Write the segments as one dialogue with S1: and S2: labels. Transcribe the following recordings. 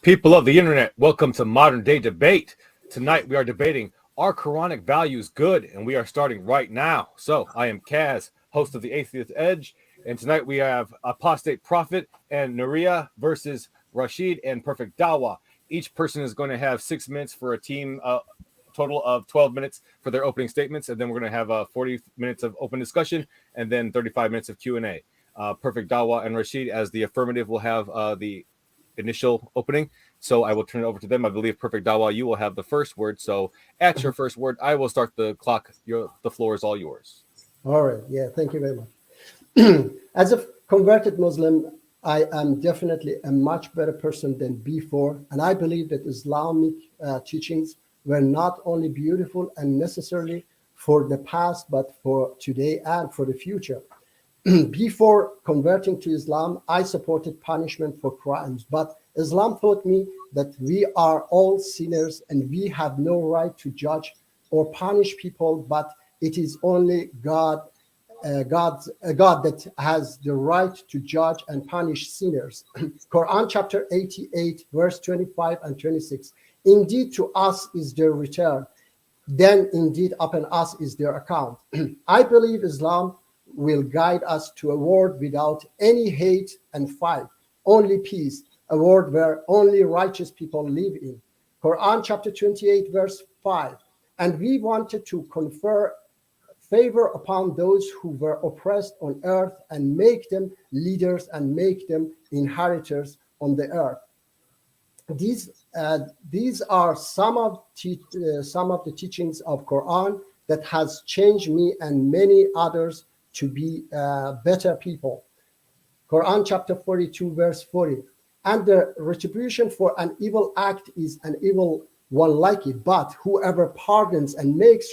S1: People of the internet, welcome to Modern Day Debate. Tonight we are debating, are Quranic values good? And we are starting right now. So I am Kaz, host of the Atheist Edge, and tonight we have Apostate Prophet and Nuriyah versus Rashid and Perfect Dawah. Each person is going to have 6 minutes for a team, total of 12 minutes for their opening statements, and then we're going to have 40 minutes of open discussion and then 35 minutes of Q&A. Perfect Dawah and Rashid, as the affirmative, will have the initial opening, so I will turn it over to them. I believe Perfect Dawah, you will have the first word. So at your first word, I will start the clock. The floor is all yours.
S2: All right. Yeah, thank you very much. As a converted Muslim, I am definitely a much better person than before, and I believe that Islamic teachings were not only beautiful and necessarily for the past, but for today and for the future. Before converting to Islam, I supported punishment for crimes, but Islam taught me that we are all sinners and we have no right to judge or punish people, but it is only God that has the right to judge and punish sinners. Quran chapter 88, verse 25 and 26. Indeed, to us is their return, then indeed upon us is their account. I believe Islam will guide us to a world without any hate and fight, only peace, a world where only righteous people live in. Quran chapter 28, verse 5. And we wanted to confer favor upon those who were oppressed on earth and make them leaders and make them inheritors on the earth. These are some of the teachings of Quran that has changed me and many others to be better people. Quran chapter 42, verse 40. And the retribution for an evil act is an evil one like it, but whoever pardons and makes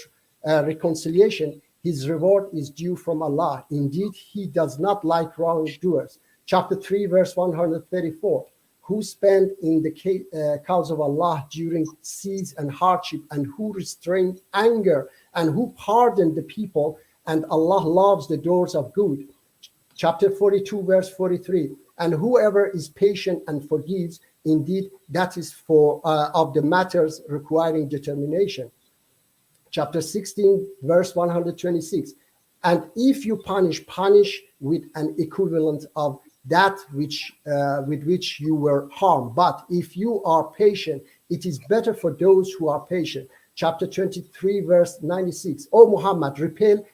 S2: reconciliation, his reward is due from Allah. Indeed, he does not like wrongdoers. Chapter 3, verse 134. Who spend in the cause of Allah during siege and hardship, and who restrain anger, and who pardon the people, and Allah loves the doors of good. Chapter 42, verse 43. And whoever is patient and forgives, indeed, that is for of the matters requiring determination. Chapter 16, verse 126. And if you punish with an equivalent of that which with which you were harmed. But if you are patient, it is better for those who are patient. Chapter 23, verse 96. O Muhammad, repel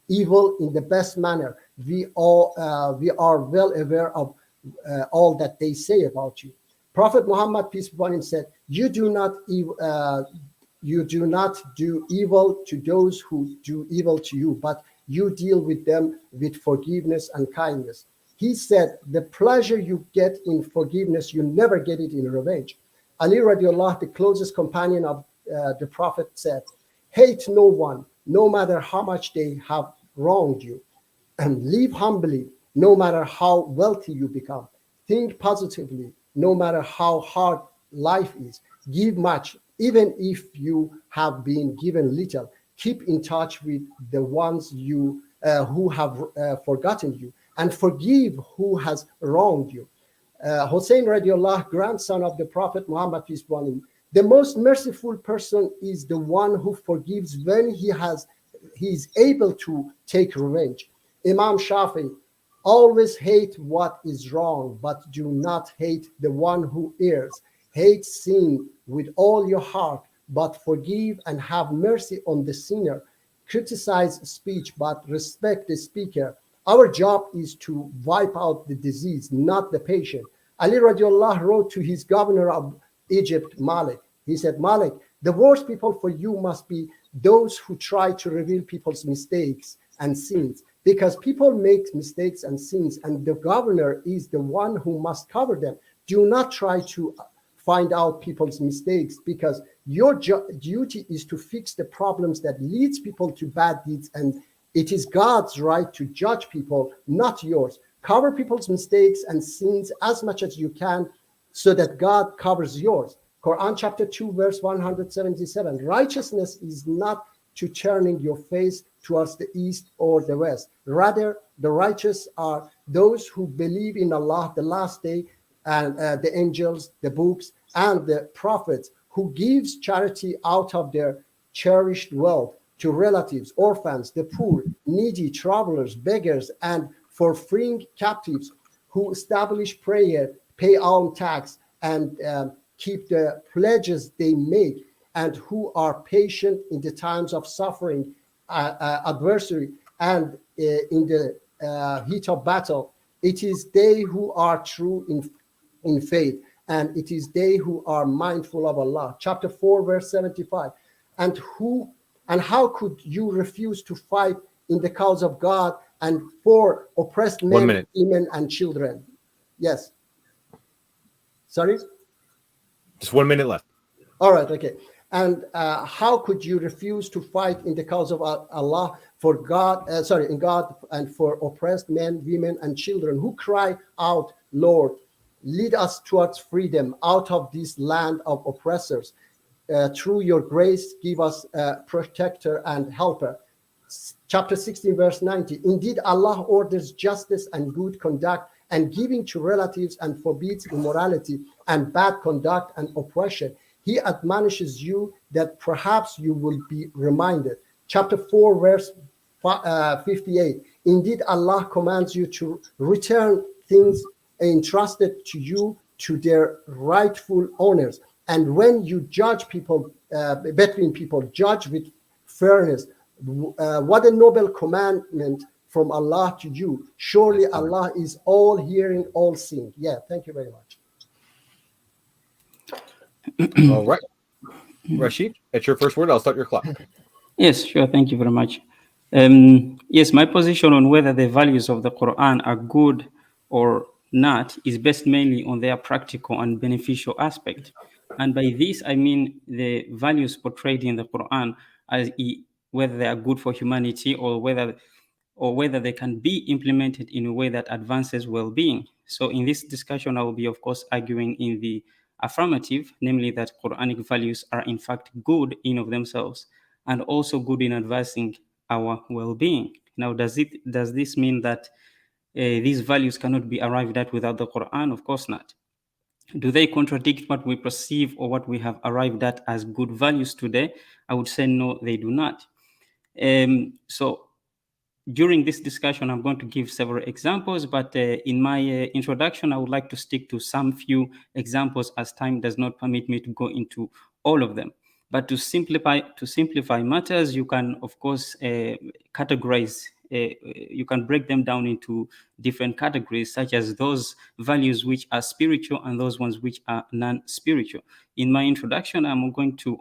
S2: evil in the best manner. We are well aware of all that they say about you. Prophet Muhammad, peace be upon him, said, you do not do evil to those who do evil to you, but you deal with them with forgiveness and kindness. He said, the pleasure you get in forgiveness, you never get it in revenge. Ali radiallahu, the closest companion of the Prophet, said, hate no one, no matter how much they have wronged you, and live humbly, no matter how wealthy you become. Think positively, no matter how hard life is. Give much, even if you have been given little. Keep in touch with the ones who have forgotten you, and forgive who has wronged you. Hussein radiallahu, grandson of the Prophet Muhammad, peace be upon him, the most merciful person is the one who forgives when he is able to take revenge. Imam Shafi, always hate what is wrong, but do not hate the one who errs. Hate sin with all your heart, but forgive and have mercy on the sinner. Criticize speech, but respect the speaker. Our job is to wipe out the disease, not the patient. Ali radiallahu wrote to his governor of Egypt, Malik. He said, Malik, the worst people for you must be those who try to reveal people's mistakes and sins, because people make mistakes and sins, and the governor is the one who must cover them. Do not try to find out people's mistakes, because your duty is to fix the problems that leads people to bad deeds, and it is God's right to judge people, not yours. Cover people's mistakes and sins as much as you can so that God covers yours. Quran chapter 2, verse 177. Righteousness is not to turning your face towards the east or the west. Rather, the righteous are those who believe in Allah, the last day, and the angels, the books, and the prophets, who gives charity out of their cherished wealth to relatives, orphans, the poor, needy, travelers, beggars, and for freeing captives, who establish prayer, pay alms tax, and keep the pledges they make, and who are patient in the times of suffering, adversary, and in the heat of battle. It is they who are true in faith, and it is they who are mindful of Allah. Chapter 4, verse 75. And how could you refuse to fight in the cause of God and for oppressed men, women, and children? Yes. Sorry?
S1: Just 1 minute left.
S2: All right, okay. And how could you refuse to fight in the cause of Allah for God, in God, and for oppressed men, women, and children who cry out, Lord, lead us towards freedom out of this land of oppressors. Through your grace, give us a protector and helper. Chapter 16, verse 90. Indeed, Allah orders justice and good conduct and giving to relatives, and forbids immorality and bad conduct and oppression. He admonishes you that perhaps you will be reminded. Chapter 4, verse 58. Indeed, Allah commands you to return things entrusted to you to their rightful owners. And when you judge people, between people, judge with fairness. What a noble commandment from Allah to you. Surely Allah is all hearing, all seeing. Yeah, thank you very much.
S1: All right. Rashid, it's your first word. I'll start your clock.
S3: Yes, sure. Thank you very much. Yes, my position on whether the values of the Quran are good or not is based mainly on their practical and beneficial aspect. And by this, I mean the values portrayed in the Quran as whether they are good for humanity or whether they can be implemented in a way that advances well-being. So in this discussion, I will be, of course, arguing in the affirmative, namely that Quranic values are in fact good in of themselves and also good in advancing our well-being. Now, does this mean that these values cannot be arrived at without the Quran? Of course not. Do they contradict what we perceive or what we have arrived at as good values today? I would say no, they do not. So during this discussion, I'm going to give several examples, but in my introduction, I would like to stick to some few examples as time does not permit me to go into all of them. But to simplify matters, you can, of course, categorize. You can break them down into different categories, such as those values which are spiritual and those ones which are non-spiritual. In my introduction, I'm going to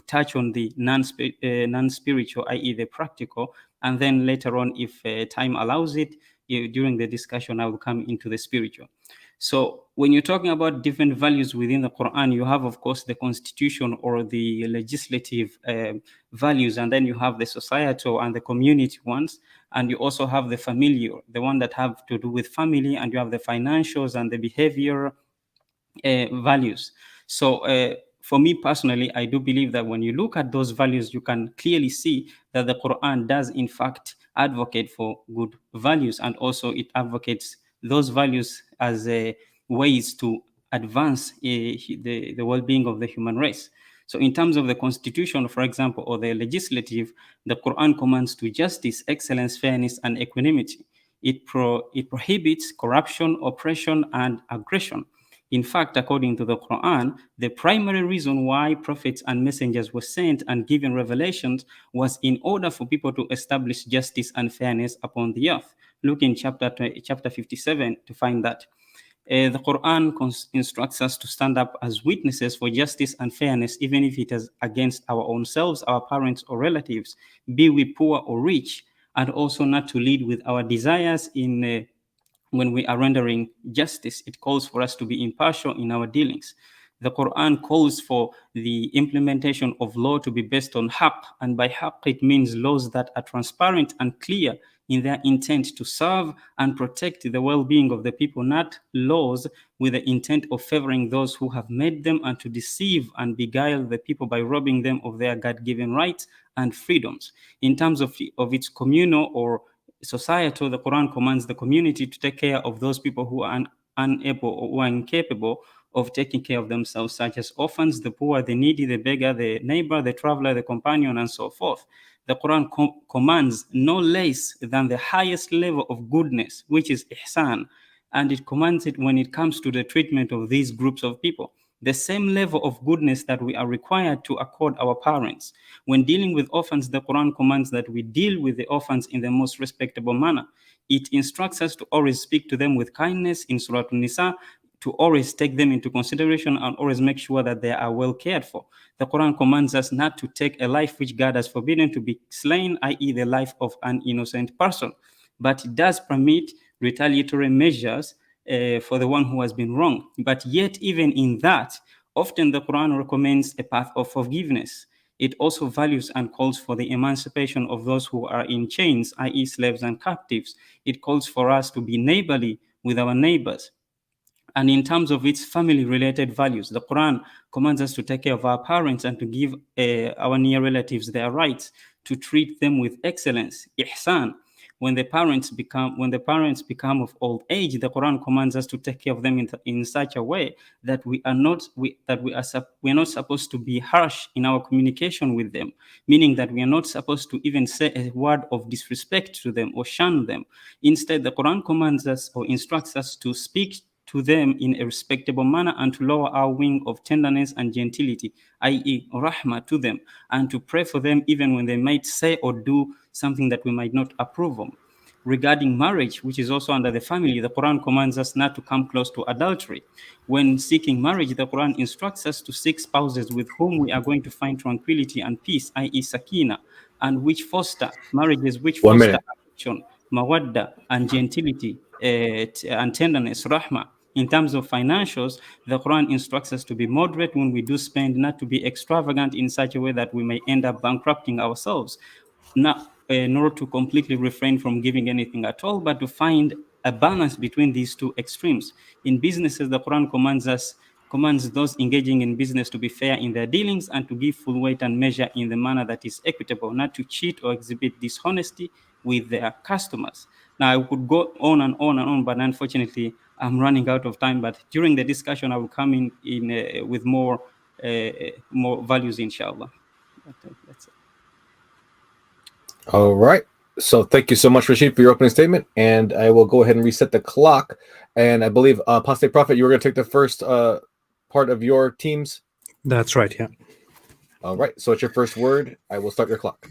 S3: touch on the non-spiritual, i.e., the practical, and then later on, if time allows it, during the discussion, I will come into the spiritual. So when you're talking about different values within the Quran, you have, of course, the constitution or the legislative values, and then you have the societal and the community ones, and you also have the familiar, the one that have to do with family, and you have the financials and the behavior values. So for me personally, I do believe that when you look at those values, you can clearly see that the Quran does in fact advocate for good values, and also it advocates those values as ways to advance the well-being of the human race. So in terms of the constitution, for example, or the legislative, the Quran commands to justice, excellence, fairness, and equanimity. It prohibits corruption, oppression, and aggression. In fact, according to the Quran, the primary reason why prophets and messengers were sent and given revelations was in order for people to establish justice and fairness upon the earth. Look in chapter 57 to find that. The Quran instructs us to stand up as witnesses for justice and fairness, even if it is against our own selves, our parents or relatives, be we poor or rich, and also not to lead with our desires in when we are rendering justice. It calls for us to be impartial in our dealings. The Quran calls for the implementation of law to be based on haqq, and by haqq it means laws that are transparent and clear in their intent to serve and protect the well-being of the people, not laws with the intent of favoring those who have made them and to deceive and beguile the people by robbing them of their God-given rights and freedoms. In terms of its communal or societal, the Quran commands the community to take care of those people who are unable or incapable of taking care of themselves, such as orphans, the poor, the needy, the beggar, the neighbor, the traveler, the companion, and so forth. The Quran commands no less than the highest level of goodness, which is ihsan, and it commands it when it comes to the treatment of these groups of people. The same level of goodness that we are required to accord our parents. When dealing with orphans, the Quran commands that we deal with the orphans in the most respectable manner. It instructs us to always speak to them with kindness in Surah An-Nisa, to always take them into consideration and always make sure that they are well cared for. The Quran commands us not to take a life which God has forbidden to be slain, i.e. the life of an innocent person. But it does permit retaliatory measures for the one who has been wronged. But yet, even in that, often the Quran recommends a path of forgiveness. It also values and calls for the emancipation of those who are in chains, i.e. slaves and captives. It calls for us to be neighborly with our neighbors. And in terms of its family-related values, the Quran commands us to take care of our parents and to give our near relatives their rights, to treat them with excellence, ihsan. When the parents become of old age, the Quran commands us to take care of them in such a way that we are not supposed to be harsh in our communication with them, meaning that we are not supposed to even say a word of disrespect to them or shun them. Instead, the Quran commands us or instructs us to speak to them in a respectable manner and to lower our wing of tenderness and gentility, i.e. rahmah, to them, and to pray for them even when they might say or do something that we might not approve of. Regarding marriage, which is also under the family, the Quran commands us not to come close to adultery. When seeking marriage, the Quran instructs us to seek spouses with whom we are going to find tranquility and peace, i.e. sakina, and which foster marriages which foster affection, mawadda, and gentility, and tenderness, rahmah. In terms of financials, the Quran instructs us to be moderate when we do spend, not to be extravagant in such a way that we may end up bankrupting ourselves, not in order to completely refrain from giving anything at all, but to find a balance between these two extremes. In businesses, the Quran commands those engaging in business to be fair in their dealings and to give full weight and measure in the manner that is equitable, not to cheat or exhibit dishonesty with their customers. Now, I could go on and on and on, but unfortunately, I'm running out of time. But during the discussion, I will come in with more values, inshallah. That's it.
S1: All right. So thank you so much, Rashid, for your opening statement. And I will go ahead and reset the clock. And I believe Apostate Prophet, you were going to take the first part of your teams.
S4: That's right, yeah.
S1: All right. So it's your first word. I will start your clock.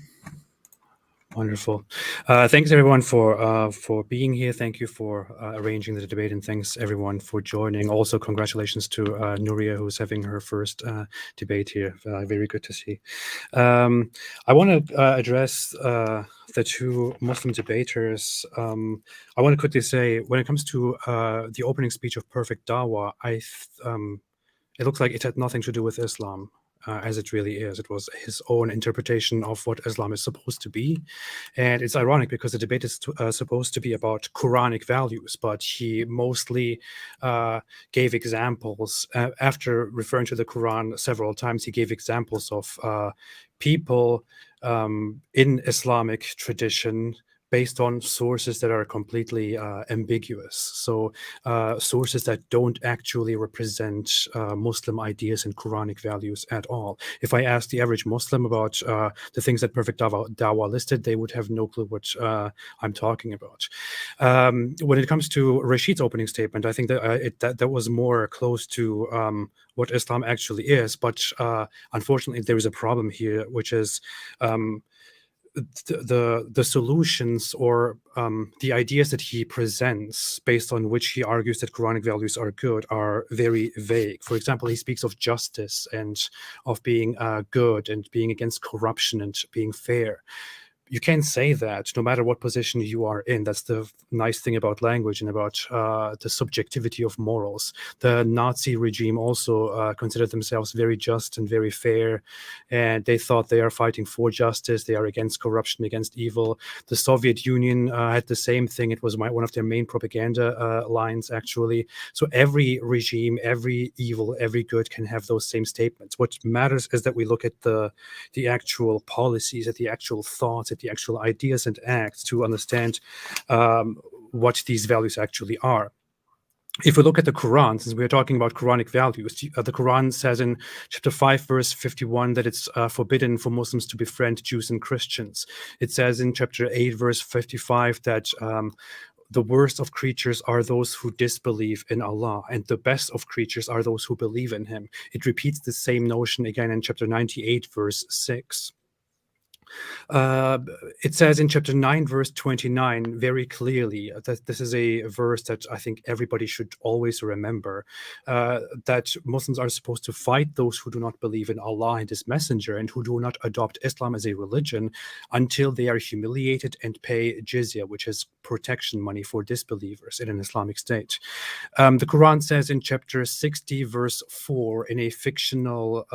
S4: Wonderful. Thanks everyone for being here. Thank you for arranging the debate, and thanks everyone for joining. Also, congratulations to Nuriyah, who's having her first debate here. Very good to see. I want to address the two Muslim debaters. I want to quickly say, when it comes to the opening speech of Perfect Dawah, it looks like it had nothing to do with Islam. As it really is. It was his own interpretation of what Islam is supposed to be. And it's ironic because the debate is supposed to be about Quranic values, but he mostly gave examples. After referring to the Quran several times, he gave examples of people in Islamic tradition based on sources that are completely ambiguous. So sources that don't actually represent Muslim ideas and Quranic values at all. If I asked the average Muslim about the things that Perfect Dawah listed, they would have no clue what I'm talking about. When it comes to Rashid's opening statement, I think that that was more close to what Islam actually is. But unfortunately, there is a problem here, which is the solutions or the ideas that he presents based on which he argues that Quranic values are good are very vague. For example, he speaks of justice and of being good and being against corruption and being fair. You can't say that no matter what position you are in. That's the nice thing about language and about the subjectivity of morals. The Nazi regime also considered themselves very just and very fair, and they thought they are fighting for justice. They are against corruption, against evil. The Soviet Union had the same thing. It was one of their main propaganda lines, actually. So every regime, every evil, every good can have those same statements. What matters is that we look at the actual policies, at the actual thoughts, at the actual ideas and acts to understand what these values actually are. if we look at the Quran, since we're talking about Quranic values, the Quran says in chapter 5, verse 51, that it's forbidden for Muslims to befriend Jews and Christians. It says in chapter 8, verse 55, that the worst of creatures are those who disbelieve in Allah, and the best of creatures are those who believe in Him. It repeats the same notion again in chapter 98, verse 6. It says in chapter 9, verse 29, very clearly, that this is a verse that I think everybody should always remember, that Muslims are supposed to fight those who do not believe in Allah and His Messenger and who do not adopt Islam as a religion until they are humiliated and pay jizya, which is protection money for disbelievers in an Islamic state. The Quran says in chapter 60, verse 4, in a fictional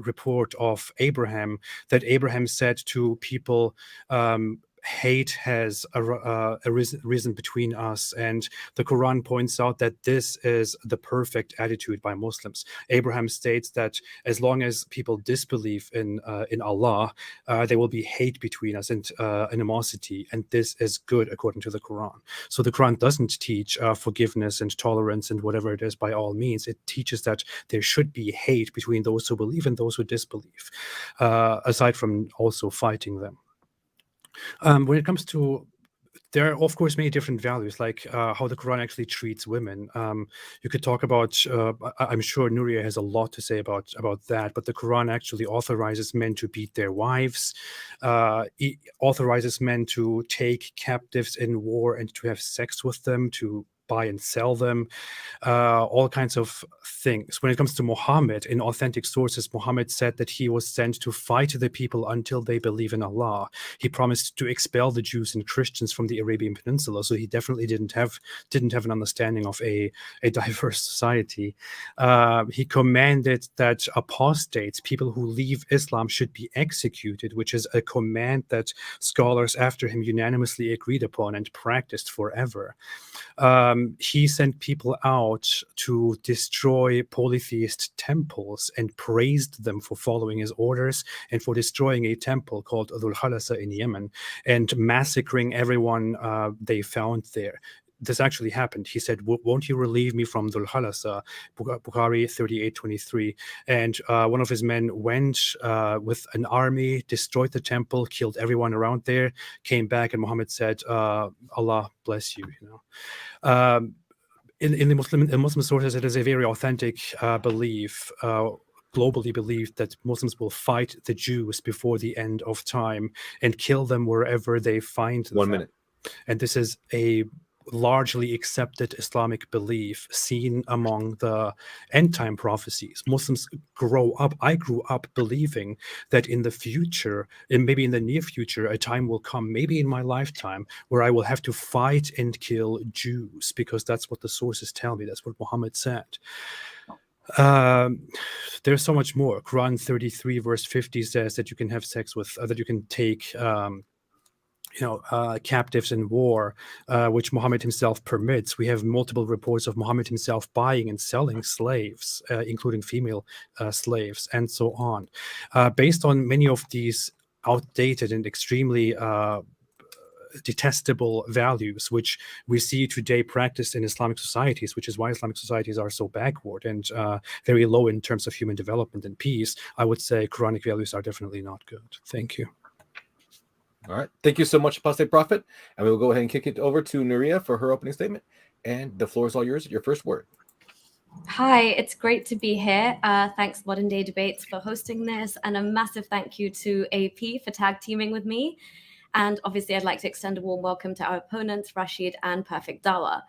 S4: report of Abraham, that Abraham said to people, hate has arisen between us, and the Quran points out that this is the perfect attitude by Muslims. Abraham states that as long as people disbelieve in Allah, there will be hate between us and animosity, and this is good according to the Quran. So the Quran doesn't teach forgiveness and tolerance and whatever it is by all means. It teaches that there should be hate between those who believe and those who disbelieve, aside from also fighting them. When it comes to, there are of course many different values, like how the Quran actually treats women. You could talk about, I'm sure Nuriyah has a lot to say about that, but the Quran actually authorizes men to beat their wives. It authorizes men to take captives in war and to have sex with them, to buy and sell them, all kinds of things. When it comes to Muhammad, in authentic sources, Muhammad said that he was sent to fight the people until they believe in Allah. He promised to expel the Jews and Christians from the Arabian Peninsula, so he definitely didn't have an understanding of a diverse society. He commanded that apostates, people who leave Islam, should be executed, which is a command that scholars after him unanimously agreed upon and practiced forever. He sent people out to destroy polytheist temples and praised them for following his orders, and for destroying a temple called Dhul Khalasa in Yemen and massacring everyone they found there. This actually happened. He said, won't you relieve me from Dhul Khalasa? Bukhari 38:23. And one of his men went with an army, destroyed the temple, killed everyone around there, came back, and Muhammad said, Allah bless you. In the Muslim sources, it is a very authentic belief, globally believed, that Muslims will fight the Jews before the end of time and kill them wherever they find them.
S1: 1 minute.
S4: And this is a largely accepted Islamic belief seen among the end time prophecies. Muslims I grew up believing that in the future, and maybe in the near future, a time will come, maybe in my lifetime, where I will have to fight and kill Jews, because that's what the sources tell me. That's what Muhammad said. There's so much more. Quran 33 verse 50 says that you can have sex with, that you can take captives in war, which Muhammad himself permits. We have multiple reports of Muhammad himself buying and selling slaves, including female slaves, and so on. Based on many of these outdated and extremely detestable values, which we see today practiced in Islamic societies, which is why Islamic societies are so backward and very low in terms of human development and peace, I would say Quranic values are definitely not good. Thank you.
S1: All right. Thank you so much, Apostate Prophet. And we will go ahead and kick it over to Nuriyah for her opening statement. And the floor is all yours. Your first word.
S5: Hi, it's great to be here. Thanks, Modern Day Debates, for hosting this. And a massive thank you to AP for tag teaming with me. And obviously, I'd like to extend a warm welcome to our opponents, Rashid and Perfect Dawah.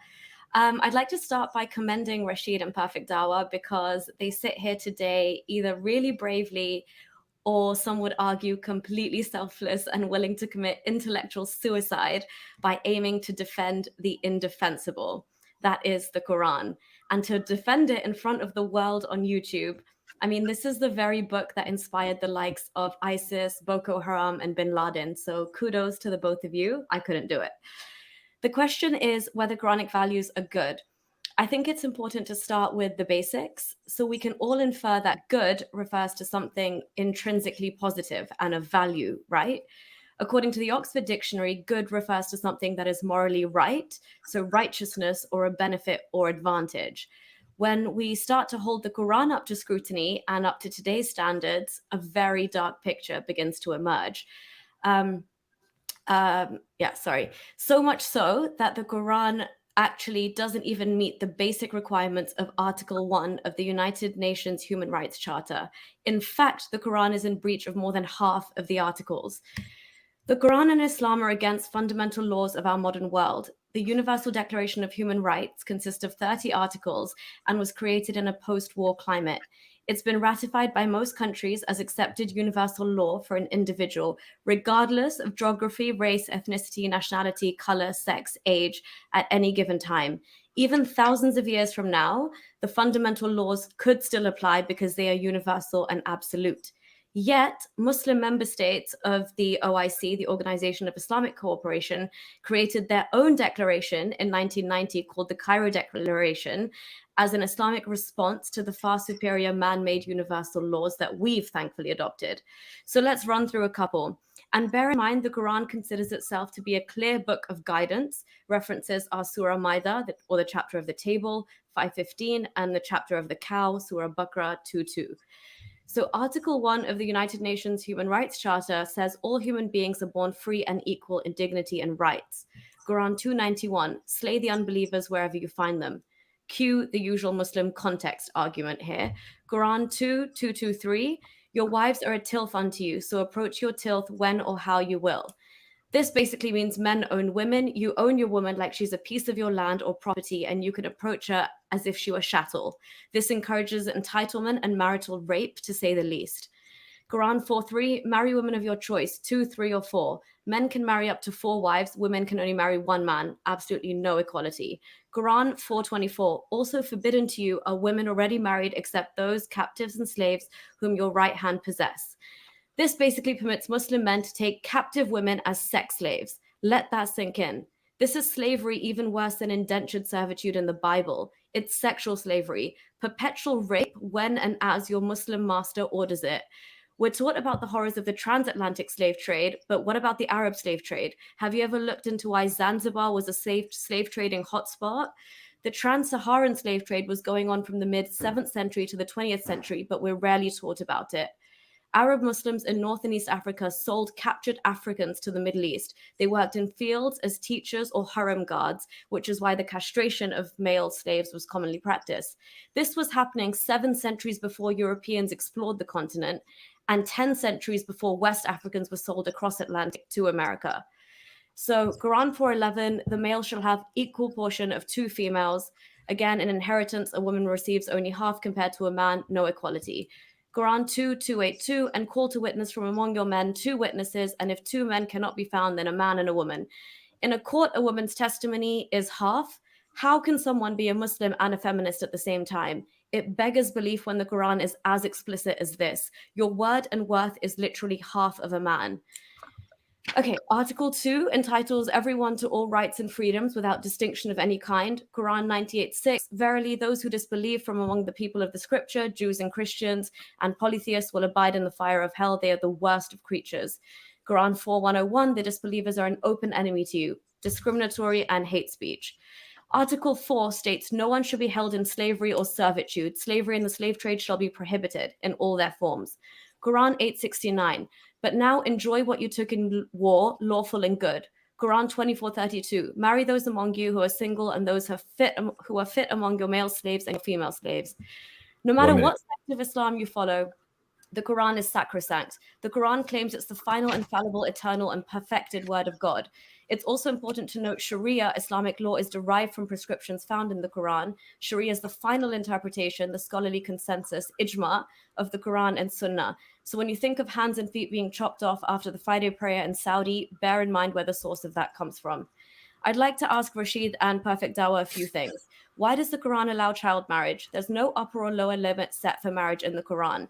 S5: I'd like to start by commending Rashid and Perfect Dawah, because they sit here today either really bravely, or some would argue completely selfless and willing to commit intellectual suicide by aiming to defend the indefensible. That is the Quran. And to defend it in front of the world on YouTube. I mean, this is the very book that inspired the likes of ISIS, Boko Haram, and Bin Laden. So kudos to the both of you. I couldn't do it. The question is whether Quranic values are good. I think it's important to start with the basics, so we can all infer that good refers to something intrinsically positive and of value, right? According to the Oxford Dictionary, good refers to something that is morally right, so righteousness or a benefit or advantage. When we start to hold the Quran up to scrutiny and up to today's standards, a very dark picture begins to emerge. So much so that the Quran actually doesn't even meet the basic requirements of Article 1 of the United Nations Human Rights Charter. In fact, the Quran is in breach of more than half of the articles. The Quran and Islam are against fundamental laws of our modern world. The Universal Declaration of Human Rights consists of 30 articles and was created in a post-war climate. It's been ratified by most countries as accepted universal law for an individual, regardless of geography, race, ethnicity, nationality, color, sex, age, at any given time. Even thousands of years from now, the fundamental laws could still apply because they are universal and absolute. Yet, Muslim member states of the OIC, the Organization of Islamic Cooperation, created their own declaration in 1990 called the Cairo Declaration as an Islamic response to the far superior man-made universal laws that we've thankfully adopted. So let's run through a couple. And bear in mind, the Quran considers itself to be a clear book of guidance. References are Surah Maida, or the chapter of the table, 515, and the chapter of the cow, Surah Baqarah, 2:2. So Article 1 of the United Nations Human Rights Charter says all human beings are born free and equal in dignity and rights. Quran 291, slay the unbelievers wherever you find them. Cue the usual Muslim context argument here. Quran 2:223, your wives are a tilth unto you, so approach your tilth when or how you will. This basically means men own women. You own your woman like she's a piece of your land or property, and you can approach her as if she were chattel. This encourages entitlement and marital rape, to say the least. Quran 4:3, marry women of your choice, 2, 3, or 4. Men can marry up to 4 wives. Women can only marry 1 man. Absolutely no equality. Quran 4:24, also forbidden to you are women already married except those captives and slaves whom your right hand possess. This basically permits Muslim men to take captive women as sex slaves. Let that sink in. This is slavery even worse than indentured servitude in the Bible. It's sexual slavery, perpetual rape when and as your Muslim master orders it. We're taught about the horrors of the transatlantic slave trade, but what about the Arab slave trade? Have you ever looked into why Zanzibar was a slave trading hotspot? The trans-Saharan slave trade was going on from the mid-7th century to the 20th century, but we're rarely taught about it. Arab Muslims in North and East Africa sold captured Africans to the Middle East. They worked in fields as teachers or harem guards, which is why the castration of male slaves was commonly practiced. This was happening 7 centuries before Europeans explored the continent and 10 centuries before West Africans were sold across Atlantic to America. So Quran 4:11, the male shall have equal portion of 2 females. Again, in inheritance, a woman receives only half compared to a man, no equality. Quran 2:282, and call to witness from among your men 2 witnesses, and if 2 men cannot be found, then a man and a woman. In a court, a woman's testimony is half. How can someone be a Muslim and a feminist at the same time? It beggars belief when the Quran is as explicit as this. Your word and worth is literally half of a man. Okay, Article 2 entitles everyone to all rights and freedoms without distinction of any kind. Quran 98:6, verily those who disbelieve from among the people of the scripture, Jews and Christians, and polytheists will abide in the fire of hell. They are the worst of creatures. Quran 4:101, the disbelievers are an open enemy to you, discriminatory and hate speech. Article 4 states no one shall be held in slavery or servitude. Slavery and the slave trade shall be prohibited in all their forms. Quran 8:69, but now enjoy what you took in war, lawful and good. Quran 24:32, marry those among you who are single and those who are fit among your male slaves and your female slaves. No matter what sect of Islam you follow, the Quran is sacrosanct. The Quran claims it's the final, infallible, eternal, and perfected word of God. It's also important to note Sharia, Islamic law, is derived from prescriptions found in the Quran. Sharia is the final interpretation, the scholarly consensus, ijma, of the Quran and Sunnah. So when you think of hands and feet being chopped off after the Friday prayer in Saudi, bear in mind where the source of that comes from. I'd like to ask Rashid and Perfect Dawah a few things. Why does the Quran allow child marriage? There's no upper or lower limit set for marriage in the Quran.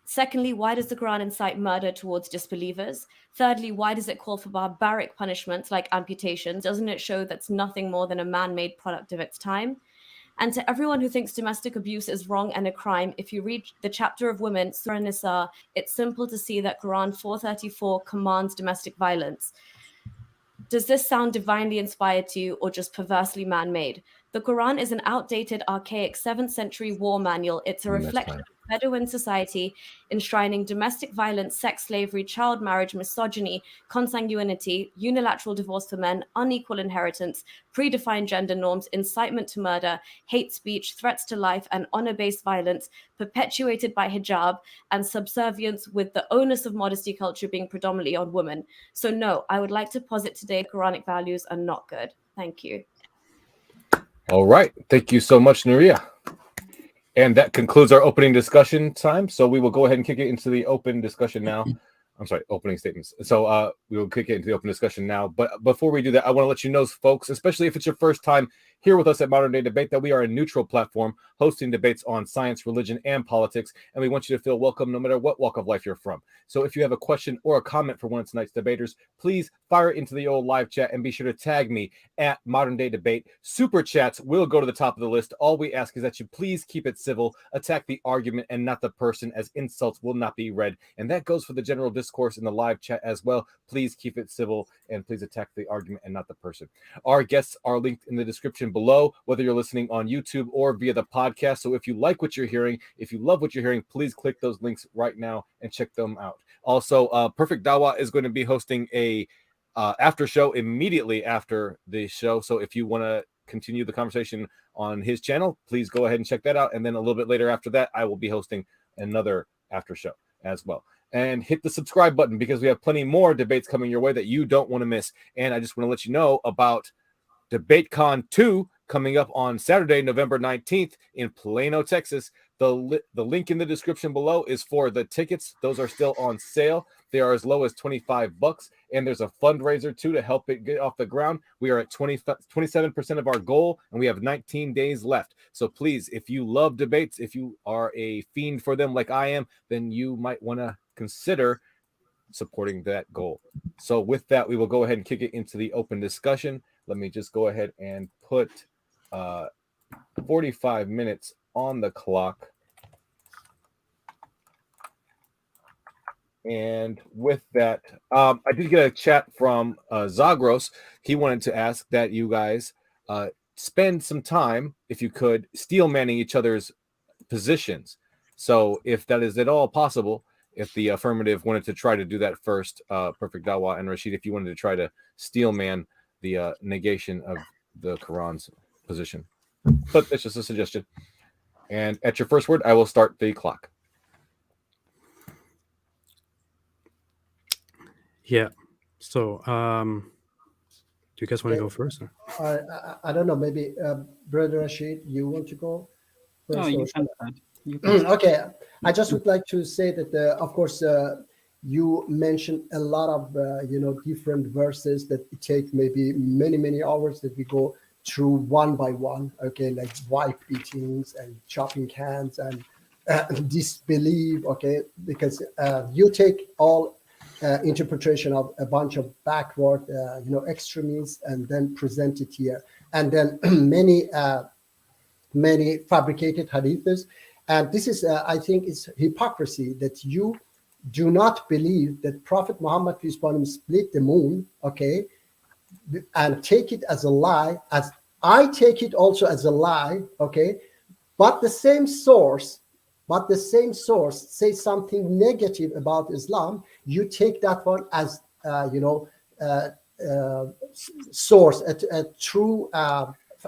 S5: Secondly, why does the Quran incite murder towards disbelievers? Thirdly, why does it call for barbaric punishments like amputation? Doesn't it show that's nothing more than a man-made product of its time? And to everyone who thinks domestic abuse is wrong and a crime, if you read the chapter of women, Surah Nisa, it's simple to see that Quran 434 commands domestic violence. Does this sound divinely inspired to you or just perversely man-made? The Quran is an outdated, archaic 7th century war manual. It's a reflection of Bedouin society, enshrining domestic violence, sex slavery, child marriage, misogyny, consanguinity, unilateral divorce for men, unequal inheritance, predefined gender norms, incitement to murder, hate speech, threats to life, and honor-based violence, perpetuated by hijab and subservience, with the onus of modesty culture being predominantly on women. So no, I would like to posit today Quranic values are not good. Thank you.
S1: All right. Thank you so much, Nuriyah. And that concludes our opening discussion time. So we will go ahead and kick it into the open discussion now. I'm sorry, opening statements. So we will kick it into the open discussion now. But before we do that, I want to let you know, folks, especially if it's your first time here with us at Modern Day Debate, that we are a neutral platform hosting debates on science, religion, and politics. And we want you to feel welcome no matter what walk of life you're from. So if you have a question or a comment for one of tonight's debaters, please fire it into the old live chat and be sure to tag me at Modern Day Debate. Super chats will go to the top of the list. All we ask is that you please keep it civil, attack the argument and not the person, as insults will not be read. And that goes for the general discourse in the live chat as well. Please keep it civil and please attack the argument and not the person. Our guests are linked in the description below, whether you're listening on YouTube or via the podcast. So if you like what you're hearing, if you love what you're hearing, please click those links right now and check them out. Also, Perfect Dawah is going to be hosting a after show immediately after the show. So if you want to continue the conversation on his channel, please go ahead and check that out. And then a little bit later after that, I will be hosting another after show as well. And hit the subscribe button because we have plenty more debates coming your way that you don't want to miss. And I just want to let you know about DebateCon 2 coming up on Saturday, November 19th in Plano, Texas. The link in the description below is for the tickets. Those are still on sale. They are as low as $25. And there's a fundraiser too to help it get off the ground. We are at 27% of our goal, and we have 19 days left. So please, if you love debates, if you are a fiend for them like I am, then you might want to consider supporting that goal. So with that, we will go ahead and kick it into the open discussion. Let me just go ahead and put 45 minutes on the clock. And with that, I did get a chat from Zagros. He wanted to ask that you guys spend some time, if you could, steel manning each other's positions. So if that is at all possible, if the affirmative wanted to try to do that first, Perfect Dawah and Rashid, if you wanted to try to steel man the negation of the Quran's position. But that's just a suggestion. And at your first word, I will start the clock.
S4: Yeah. So, do you guys want to go first?
S2: Or? I don't know. Maybe Brother Rashid, you want to go first?
S3: No, you can start.
S2: Okay. I just would like to say that, of course, you mentioned a lot of different verses that it take maybe many hours that we go through one by one. Okay, like wife beatings and chopping hands and disbelief. Okay, because you take all interpretation of a bunch of backward extremists and then present it here, and then many fabricated hadiths. And this is, I think, is hypocrisy that you do not believe that Prophet Muhammad peace upon him split the moon, okay, and take it as a lie, as I take it also as a lie, okay. But the same source says something negative about Islam. You take that one as source, a true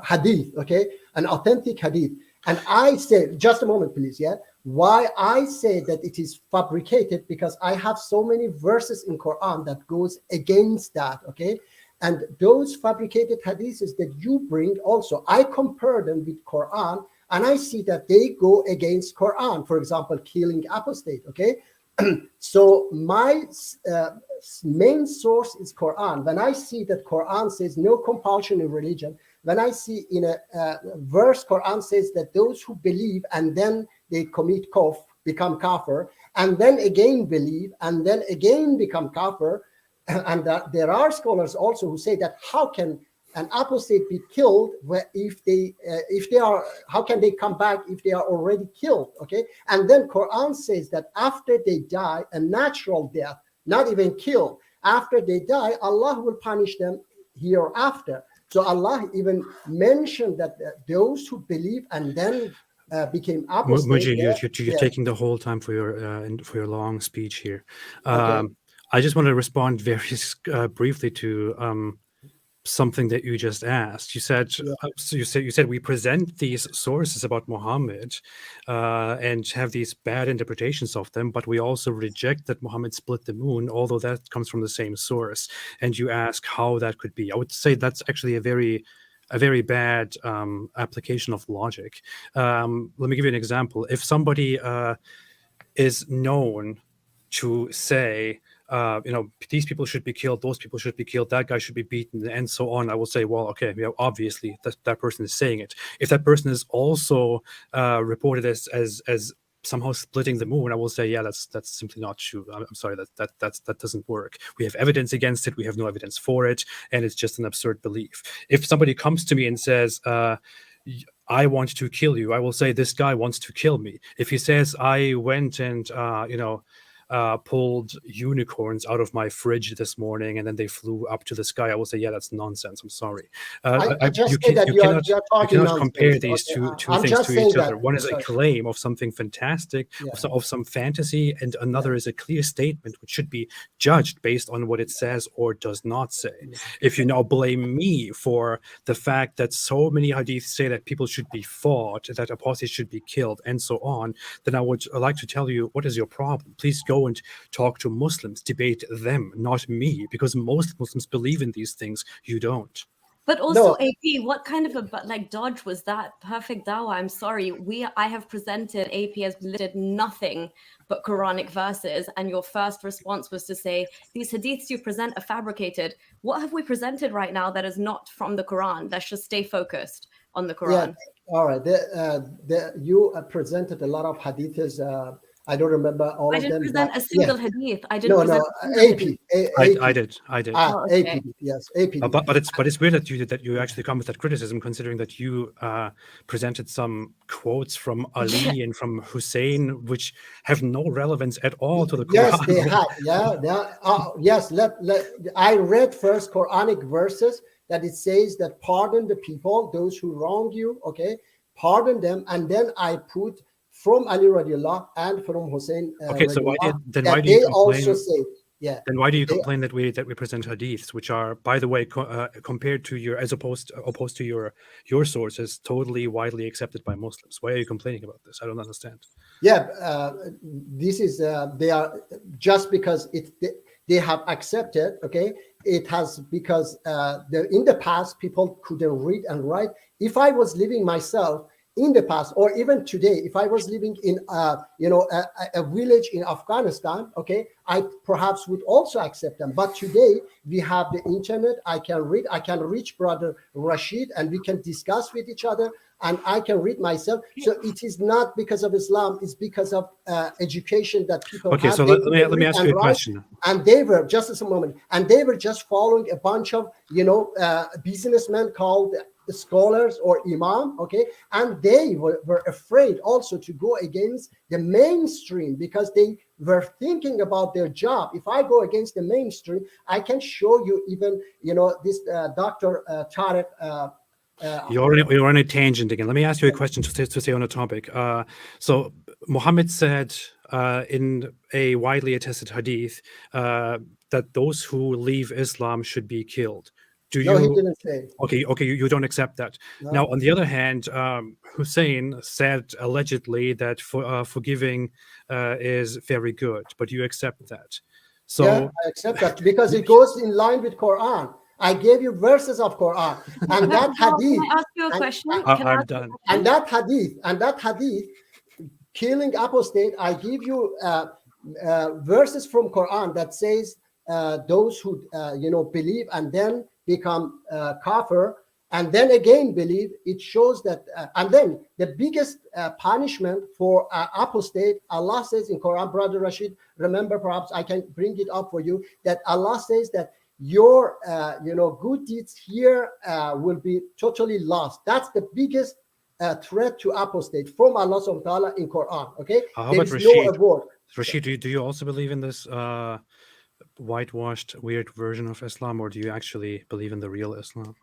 S2: hadith, okay, an authentic hadith. And I say, just a moment, please, yeah. Why I say that it is fabricated, because I have so many verses in Quran that goes against that, okay? And those fabricated hadiths that you bring also, I compare them with Quran, and I see that they go against Quran. For example, killing apostate, okay? So my main source is Quran. When I see that Quran says no compulsion in religion, when I see in a verse Quran says that those who believe and then they commit kufr, become kafir, and then again believe and then again become kafir, and there are scholars also who say that how can an apostate be killed if they are, how can they come back if they are already killed? Okay, and then Quran says that after they die a natural death, not even killed, after they die Allah will punish them hereafter. So Allah even mentioned that those who believe and then became apostate.
S4: Mujib, you're taking the whole time for your long speech here.
S2: Okay.
S4: I just want to respond very briefly to something that you just asked. You said, you said we present these sources about Muhammad and have these bad interpretations of them, but we also reject that Muhammad split the moon, although that comes from the same source. And you ask how that could be. I would say that's actually a very bad application of logic. Let me give you an example. If somebody is known to say, these people should be killed, those people should be killed, that guy should be beaten, and so on, I will say, well, okay, obviously that person is saying it. If that person is also reported as somehow splitting the moon, I will say, yeah, that's simply not true. I'm sorry, that doesn't work. We have evidence against it, we have no evidence for it, and it's just an absurd belief. If somebody comes to me and says, I want to kill you, I will say, this guy wants to kill me. If he says, I went and pulled unicorns out of my fridge this morning and then they flew up to the sky, I will say, yeah, that's nonsense. I'm sorry. You cannot compare these two things to each other. One is a claim of something fantastic, of some fantasy, and another is a clear statement which should be judged based on what it says or does not say. If you now blame me for the fact that so many hadiths say that people should be fought, that apostates should be killed, and so on, then I would like to tell you, what is your problem? Please go and talk to Muslims, debate them, not me, because most Muslims believe in these things. You don't.
S5: But also, AP, what kind of a dodge was that? Perfect dawah. I'm sorry. I have presented, AP has listed nothing but Quranic verses, and your first response was to say, these hadiths you present are fabricated. What have we presented right now that is not from the Quran? Let's just stay focused on the Quran.
S2: Yeah. All right. You presented a lot of hadiths. I don't remember all of them.
S5: I didn't present a single hadith. I didn't present
S2: AP.
S4: I did.
S2: Okay. AP, yes, AP.
S4: But it's weird that you actually come with that criticism, considering that you presented some quotes from Ali and from Hussein, which have no relevance at all to the Quran.
S2: Yes, they have. Yes, I read first Quranic verses that it says that pardon the people, those who wrong you, okay, pardon them, and then I put from Ali radiallahu and from Hussein.
S4: Okay, so why do you complain that we present hadiths, which are, by the way, compared to opposed to your sources, totally widely accepted by Muslims? Why are you complaining about this? I don't understand.
S2: Yeah, this is they are just because they have accepted. Okay, it has because in the past people couldn't read and write. If I was living myself in the past, or even today, if I was living in a village in Afghanistan, okay, I perhaps would also accept them. But today we have the internet. I can read. I can reach brother Rashid, and we can discuss with each other. And I can read myself. So it is not because of Islam. It's because of education that people have.
S4: Okay, so let me ask you a question.
S2: And they were just as a moment, and they were just following a bunch of businessmen called scholars or imam, okay, and they were afraid also to go against the mainstream because they were thinking about their job. If I go against the mainstream, I can show you even this Dr. Tariq.
S4: You're on a tangent again. Let me ask you a question to stay on the topic. So Muhammad said in a widely attested hadith that those who leave Islam should be killed.
S2: No, he didn't say.
S4: Okay, you don't accept that. No. Now, on the other hand, Hussein said allegedly that forgiving is very good, but you accept that. So
S2: yeah, I accept that because it goes in line with Quran. I gave you verses of Quran, and that hadith.
S5: Can I ask you a question?
S4: I'm done.
S2: And that hadith, killing apostate. I give you verses from Quran that says those who believe and then become kafir and then again believe. It shows that and then the biggest punishment for apostate, Allah says in Quran, brother Rashid, remember, perhaps I can bring it up for you, that Allah says that your good deeds here will be totally lost. That's the biggest threat to apostate from Allah subhanahu wa ta'ala in Quran. Okay,
S4: How
S2: there
S4: about
S2: is
S4: Rashid?
S2: no award.
S4: Rashid, do you also believe in this whitewashed, weird version of Islam, or do you actually believe in the real Islam?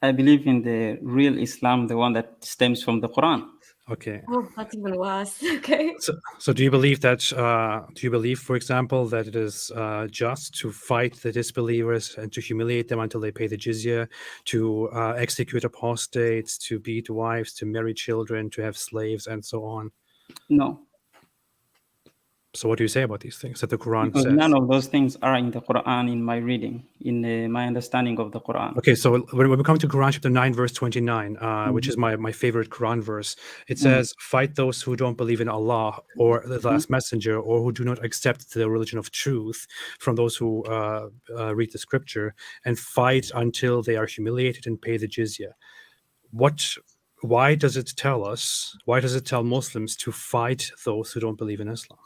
S3: I believe in the real Islam, the one that stems from the Quran.
S4: Okay.
S5: Oh, that's even worse. Okay.
S4: So do you believe that? Do you believe, for example, that it is just to fight the disbelievers and to humiliate them until they pay the jizya, to execute apostates, to beat wives, to marry children, to have slaves, and so on?
S3: No,
S4: So what do you say about these things that the Quran
S3: because
S4: says?
S3: none of those things are in the Quran in my reading, in my understanding of the Quran.
S4: Okay, so when we come to Quran chapter 9, verse 29, which is my favorite Quran verse, it says, fight those who don't believe in Allah or the last messenger, or who do not accept the religion of truth from those who read the scripture, and fight until they are humiliated and pay the jizya. Why does it tell Muslims to fight those who don't believe in Islam?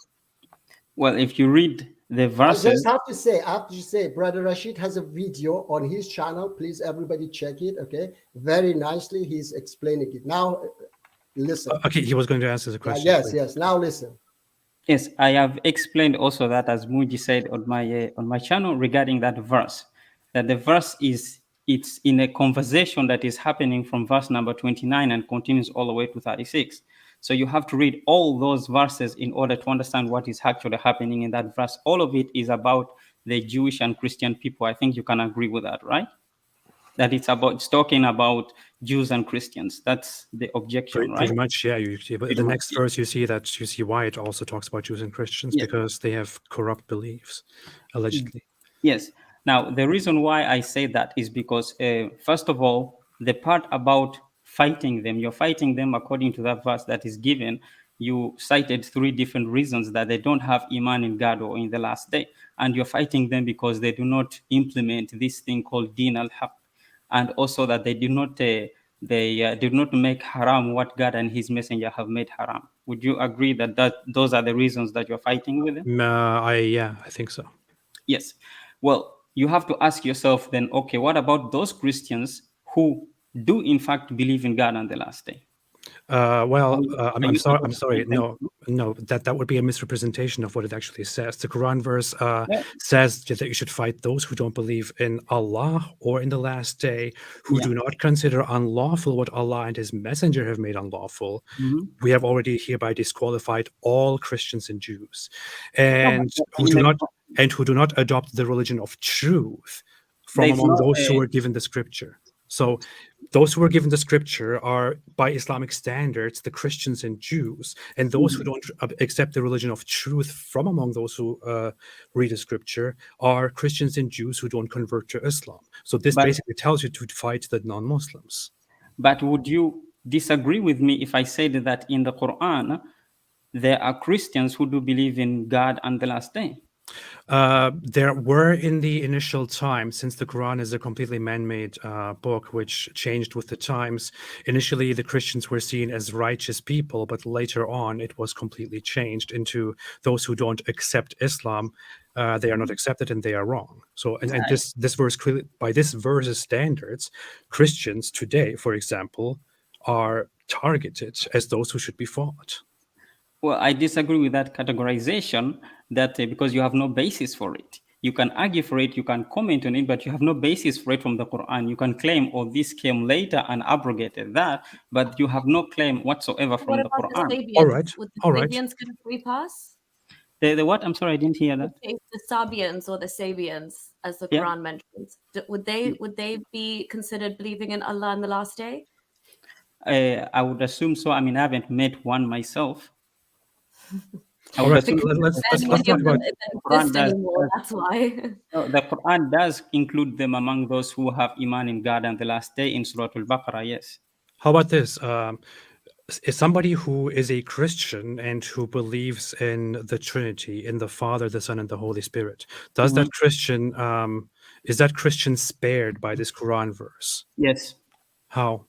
S3: Well, if you read the
S2: I
S3: verses,
S2: just have to say, Brother Rashid has a video on his channel. Please, everybody check it. Okay, very nicely he's explaining it. Now, listen.
S4: Okay, he was going to answer the question.
S2: Yes. Now listen.
S3: yes, I have explained also that, as Muji said on my channel regarding that verse, that the verse it's in a conversation that is happening from verse number 29 and continues all the way to 36. So you have to read all those verses in order to understand what is actually happening in that verse. All of it is about the Jewish and Christian people. I think you can agree with that, right? That it's talking about Jews and Christians. That's the objection, right?
S4: Pretty much, yeah. But the next verse, you see why it also talks about Jews and Christians, because they have corrupt beliefs, allegedly.
S3: Yes. Now, the reason why I say that is because, first of all, the part about fighting them, you're fighting them according to that verse that is given. You cited 3 different reasons that they don't have Iman in God or in the last day. And you're fighting them because they do not implement this thing called Din al-Haq. And also that they do not make haram what God and his messenger have made haram. Would you agree that those are the reasons that you're fighting with them?
S4: I think so.
S3: Yes. Well, you have to ask yourself then, okay, what about those Christians who do in fact believe in God on the last day?
S4: I'm sorry. No, that would be a misrepresentation of what it actually says. The Quran verse says that you should fight those who don't believe in Allah or in the last day, who do not consider unlawful what Allah and his messenger have made unlawful. We have already hereby disqualified all Christians and Jews, and who do not adopt the religion of truth from among those who are given the scripture. So those who are given the scripture are, by Islamic standards, the Christians and Jews, and those who don't accept the religion of truth from among those who read the scripture are Christians and Jews who don't convert to Islam. So this basically tells you to fight the non-Muslims.
S3: But would you disagree with me if I said that in the Quran, there are Christians who do believe in God and the last day?
S4: There were in the initial time, since the Quran is a completely man-made book which changed with the times. Initially, the Christians were seen as righteous people, but later on it was completely changed into those who don't accept Islam. They are not accepted and they are wrong. So, and this verse, clearly, by this verse's standards, Christians today, for example, are targeted as those who should be fought.
S3: Well, I disagree with that categorization, that because you have no basis for it. You can argue for it, you can comment on it, but you have no basis for it from the Quran. You can claim, oh, this came later and abrogated that, but you have no claim whatsoever from the Quran.
S5: Would the Sabians get a free pass?
S3: The what? I'm sorry, I didn't hear that.
S5: The Sabians or the Sabians, as the Quran mentions, would they be considered believing in Allah on the last day?
S3: I would assume so. I mean, I haven't met one myself.
S4: Let's talk about
S5: that's why.
S3: The Quran does include them among those who have Iman in God and the last day in Surah Al-Baqarah, yes.
S4: How about this? Is somebody who is a Christian and who believes in the Trinity, in the Father, the Son, and the Holy Spirit, does that Christian, is that Christian spared by this Quran verse?
S3: Yes.
S4: How?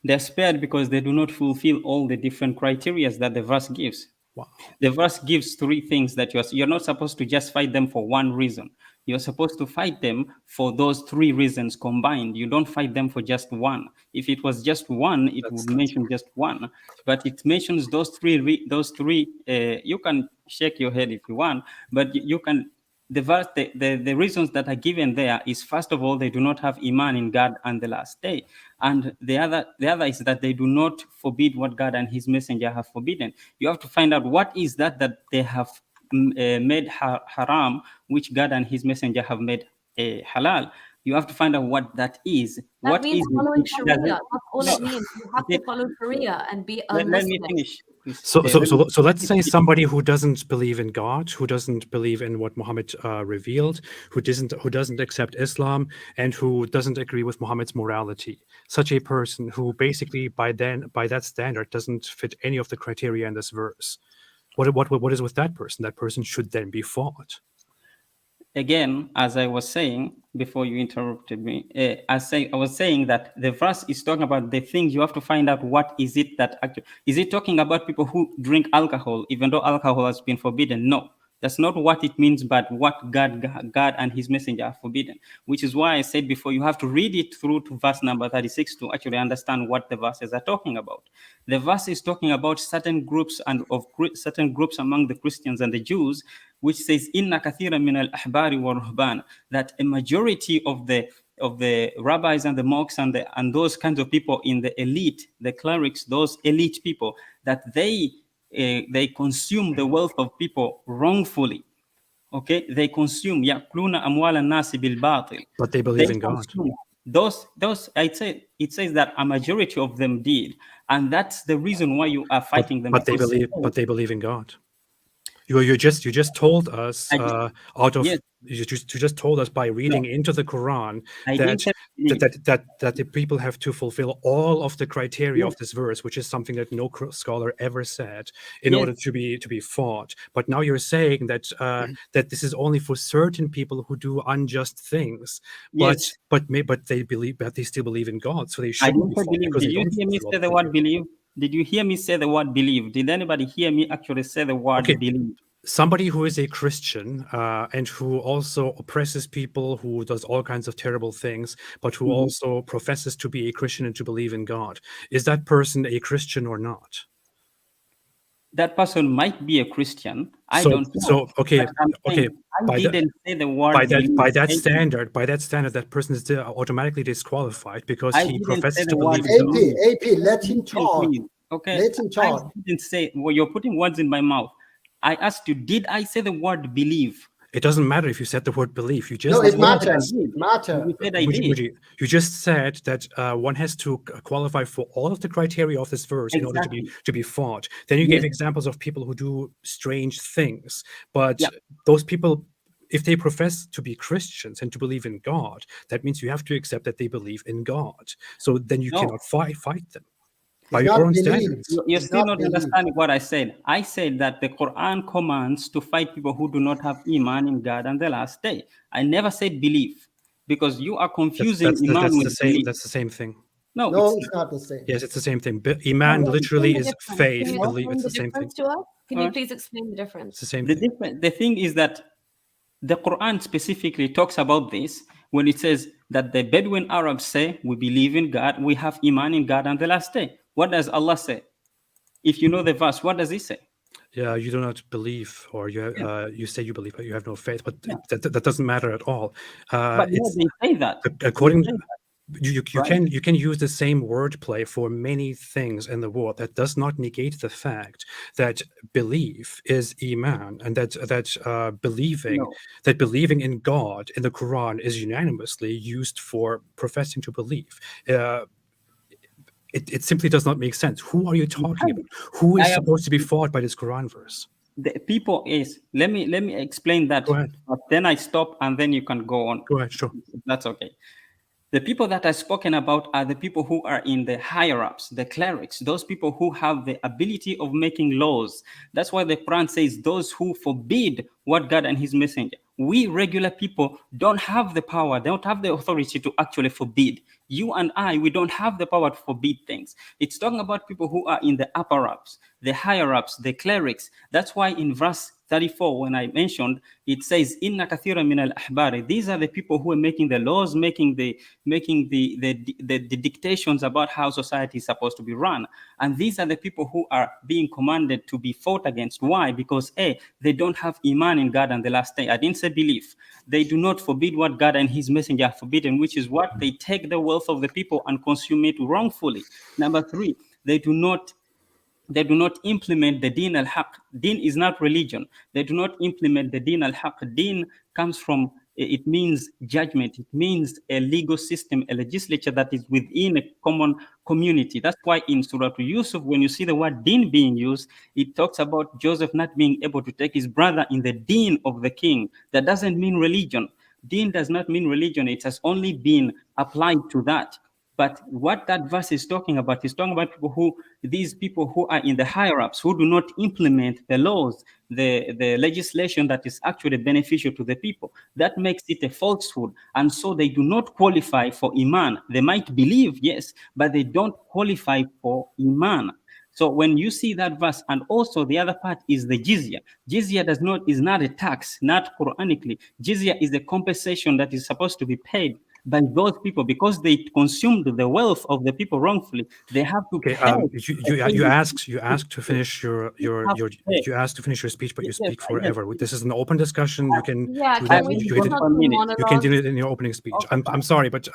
S3: They're spared because they do not fulfill all the different criteria that the verse gives.
S4: Wow.
S3: The verse gives three things that you're not supposed to just fight them for one reason. You're supposed to fight them for those three reasons combined. You don't fight them for just one. If it was just one, it would mention just one. But it mentions those three. You can shake your head if you want, but you can. The verse, the reasons that are given there is, first of all, they do not have iman in God and the last day, and the other is that they do not forbid what God and His messenger have forbidden. You have to find out what is that they have made haram, which God and His messenger have made halal. You have to find out what that is.
S5: That
S3: What
S5: means
S3: is
S5: following
S3: it?
S5: Sharia. That's all
S3: No.
S5: it means. You have to follow Sharia and be a
S3: Let me
S5: Muslim.
S3: finish. Please.
S4: So let's say somebody who doesn't believe in God, who doesn't believe in what Muhammad revealed, who doesn't accept Islam, and who doesn't agree with Muhammad's morality. Such a person who basically by that standard doesn't fit any of the criteria in this verse. What is with that person? That person should then be fought.
S3: Again, as I was saying before you interrupted me, I was saying that the verse is talking about the things. You have to find out what is it that actually, is it talking about people who drink alcohol, even though alcohol has been forbidden? No, that's not what it means, but what God and His messenger are forbidden, which is why I said before, you have to read it through to verse number 36 to actually understand what the verses are talking about. The verse is talking about certain groups certain groups among the Christians and the Jews, which says, "Inna kathira min al-ahbari wa ruhban," that a majority of the rabbis and the monks and those kinds of people in the elite, the clerics, those elite people, that they consume the wealth of people wrongfully. Okay, they consume yakluna amwal an-nasi bil batil.
S4: But they believe in God.
S3: Those I'd say it says that a majority of them did, and that's the reason why you are fighting them.
S4: But they believe in God. You just told us you just told us by reading into the Quran that the people have to fulfill all of the criteria of this verse, which is something that no scholar ever said, in order to be fought. But now you're saying that that this is only for certain people who do unjust things. But they still believe in God, so they shouldn't be fought.
S3: Did you hear me say the word believe? Did you hear me say the word believe? Did anybody hear me actually say the word believe?
S4: Somebody who is a Christian and who also oppresses people, who does all kinds of terrible things, but who also professes to be a Christian and to believe in God. Is that person a Christian or not?
S3: That person might be a Christian. I don't know.
S4: Okay.
S3: I didn't say the word
S4: by that standard, that person is automatically disqualified because he professes to believe in God.
S2: AP, let him talk.
S3: Okay.
S2: Let him talk.
S3: I didn't say, well, you're putting words in my mouth. I asked you, did I say the word believe?
S4: It doesn't matter if you said the word belief. You just
S2: it matters.
S3: You said I did.
S4: You just said that one has to qualify for all of the criteria of this verse in order to be fought. Then you gave examples of people who do strange things, but those people, if they profess to be Christians and to believe in God, that means you have to accept that they believe in God. So then you cannot fight them. By your own standards.
S3: You're still not understanding what I said. I said that the Quran commands to fight people who do not have iman in God and the last day. I never said belief, because you are confusing iman with belief.
S4: That's the same thing.
S2: No, it's not the same.
S4: Yes, it's the same thing. Iman literally is faith. Belief, it's the same thing.
S5: Can you please explain the difference?
S4: It's the same thing.
S3: The thing is that the Quran specifically talks about this when it says that the Bedouin Arabs say, we believe in God, we have iman in God and the last day. What does Allah say? If you know the verse, what does He say?
S4: Yeah, you do not believe, or you say you believe, but you have no faith. But that doesn't matter at all.
S3: But they say that.
S4: According to you can use the same wordplay for many things in the world. That does not negate the fact that belief is iman, and that believing in God in the Quran is unanimously used for professing to believe. It simply does not make sense. Who are you talking about? Who is supposed to be fought by this Quran verse?
S3: The people is, let me explain that.
S4: Go ahead.
S3: Then I stop, and then you can go on.
S4: Go ahead, sure.
S3: That's okay. The people that I've spoken about are the people who are in the higher-ups, the clerics, those people who have the ability of making laws. That's why the Quran says those who forbid what God and His messenger. We regular people don't have the power, don't have the authority to actually forbid. You and I, we don't have the power to forbid things. It's talking about people who are in the upper ups, the higher ups, the clerics. That's why in verse 34, when I mentioned, it says, "Inna kathira min al-ahbari." These are the people who are making the laws, making the dictations about how society is supposed to be run. And these are the people who are being commanded to be fought against. Why? Because A, they don't have iman in God and the last day. I didn't say belief. They do not forbid what God and his messenger have forbidden, which is what? They take the wealth of the people and consume it wrongfully. Number 3, they do not implement the Din al-Haq. Din is not religion. They do not implement the Din al-Haq. Din comes from, it means judgment. It means a legal system, a legislature that is within a common community. That's why in Surah Yusuf, when you see the word Din being used, it talks about Joseph not being able to take his brother in the Din of the king. That doesn't mean religion. Din does not mean religion. It has only been applied to that. But what that verse is talking about is talking about these people who are in the higher ups, who do not implement the laws, the legislation that is actually beneficial to the people. That makes it a falsehood. And so they do not qualify for Iman. They might believe, yes, but they don't qualify for Iman. So when you see that verse, and also the other part is the jizya. Jizya is not a tax, not Quranically. Jizya is a compensation that is supposed to be paid by those people because they consumed the wealth of the people wrongfully. They have to
S4: Okay,
S3: pay.
S4: you asked to finish your speech, but you speak forever. This is an open discussion. You can
S5: Yeah,
S4: do
S5: can
S4: that.
S5: we
S4: You
S5: just
S4: can,
S5: not do
S4: you can
S5: monologues?
S4: do it in your opening speech.
S3: Okay,
S4: I'm sorry, but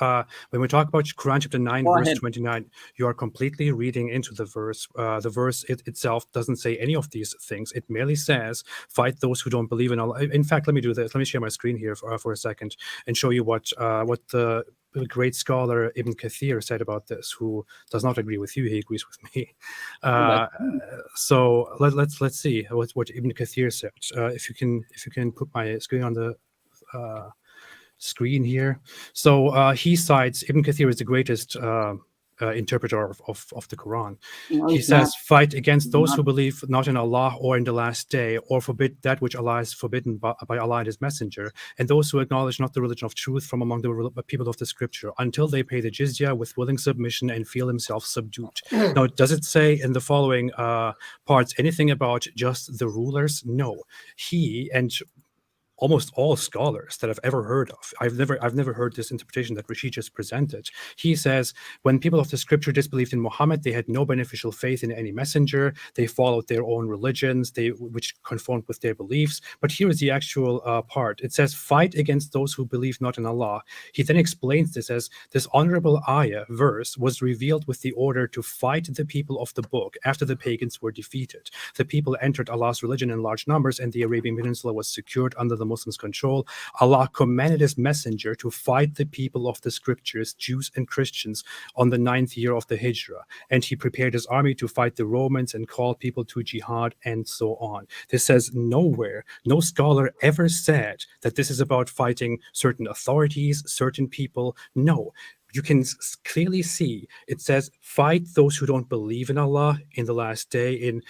S4: when we talk about Quran chapter 9,
S3: Go
S4: verse
S3: ahead.
S4: 29, you are completely reading into the verse. The verse itself doesn't say any of these things. It merely says, "Fight those who don't believe in Allah." In fact, let me do this. Let me share my screen here for a second and show you what the great scholar Ibn Kathir said about this, who does not agree with you, he agrees with me. So let's see what Ibn Kathir said. If you can put my screen on the screen here. So he cites Ibn Kathir is the greatest interpreter of the Quran.
S3: No,
S4: He
S3: it's
S4: says,
S3: not.
S4: "Fight against those
S3: Not.
S4: who believe not in Allah or in the last day, or forbid that which Allah has forbidden by Allah and his messenger, and those who acknowledge not the religion of truth from among the people of the scripture, until they pay the jizya with willing submission and feel themselves subdued." Now, does it say in the following parts anything about just the rulers? No. He and almost all scholars that I've ever heard of, I've never heard this interpretation that Rashid just presented. He says, when people of the scripture disbelieved in Muhammad, they had no beneficial faith in any messenger. They followed their own religions, which conformed with their beliefs. But here is the actual part. It says, "Fight against those who believe not in Allah." He then explains this as, this honorable ayah verse was revealed with the order to fight the people of the book after the pagans were defeated. The people entered Allah's religion in large numbers, and the Arabian Peninsula was secured under the Muslims' control. Allah commanded his messenger to fight the people of the scriptures, Jews and Christians, on the 9th year of the Hijrah. And he prepared his army to fight the Romans and called people to jihad, and so on. This says nowhere, no scholar ever said that this is about fighting certain authorities, certain people. No. You can clearly see it says, "Fight those who don't believe in Allah in the last day, in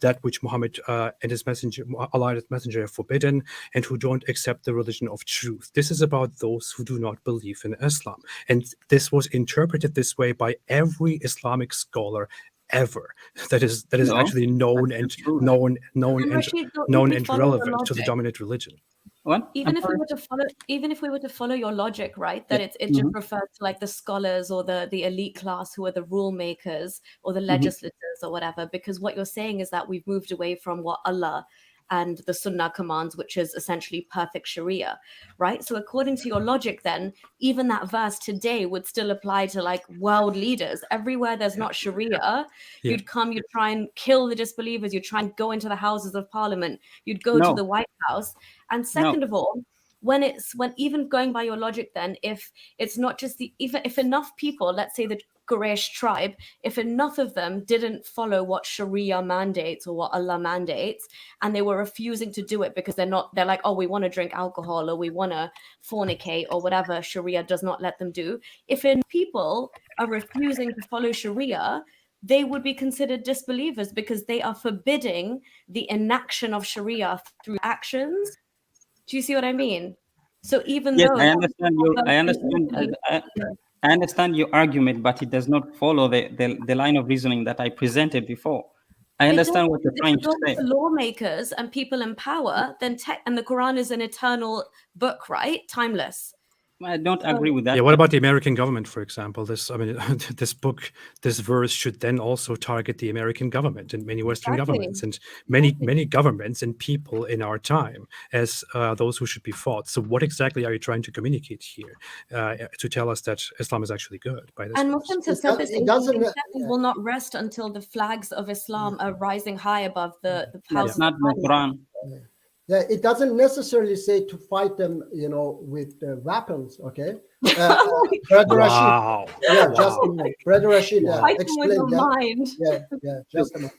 S4: that which Muhammad and his messenger, Allah and his messenger have forbidden, and who don't accept the religion of truth." This is about those who do not believe in Islam. And this was interpreted this way by every Islamic scholar ever that is
S3: No,
S4: actually known
S3: that's
S4: and
S3: the truth.
S4: known
S5: Rashid, though, if
S4: known
S5: we
S4: and
S5: follow your
S4: relevant to the
S5: logic,
S4: dominant religion.
S3: What?
S5: even
S3: I'm
S5: if we
S3: sorry.
S5: were to follow your logic, right, that
S3: Yeah.
S5: it just refers to like the scholars or the elite class who are the rule makers or the
S3: Mhm.
S5: legislators or whatever, because what you're saying is that we've moved away from what Allah and the Sunnah commands, which is essentially perfect Sharia, right? So according to your logic, then even that verse today would still apply to like world leaders. Everywhere there's not Sharia,
S4: Yeah.
S5: you'd try and kill the disbelievers, you'd try and go into the houses of parliament, you'd go to
S3: No.
S5: the White House. And
S3: No.
S5: second of all, when even going by your logic, then if it's not just if enough people, let's say the Quraysh tribe, if enough of them didn't follow what Sharia mandates or what Allah mandates, and they were refusing to do it because they're like, oh, we want to drink alcohol or we want to fornicate or whatever Sharia does not let them do. If enough people are refusing to follow Sharia, they would be considered disbelievers because they are forbidding the enaction of Sharia through actions. Do you see what I mean? So even
S3: Yes,
S5: though
S3: I understand you. I
S5: initially-
S3: I understand your argument, but it does not follow the line of reasoning that I presented before. I
S5: It does,
S3: understand what you're
S5: because
S3: trying
S5: if
S3: to
S5: it
S3: say.
S5: goes to lawmakers and people in power, then and the Quran is an eternal book, right? Timeless.
S3: I don't agree with that.
S4: Yeah, what about the American government, for example? This, I mean, this verse should then also target the American government and many Western
S5: Exactly.
S4: governments and many governments and people in our time as those who should be fought. So, what exactly are you trying to communicate here to tell us that Islam is actually good by this
S5: And
S4: verse?
S5: Muslims have said this.
S2: It doesn't.
S5: We will not rest until the flags of Islam are rising high above the house.
S3: That's not the Quran.
S2: Yeah, it doesn't necessarily say to fight them, with weapons. Okay, Brother
S4: Wow.
S2: Rashid. Yeah, just a minute. Brother Rashid,
S5: Fight them with
S2: explain
S5: your
S2: that.
S5: mind.
S2: Yeah, just a minute.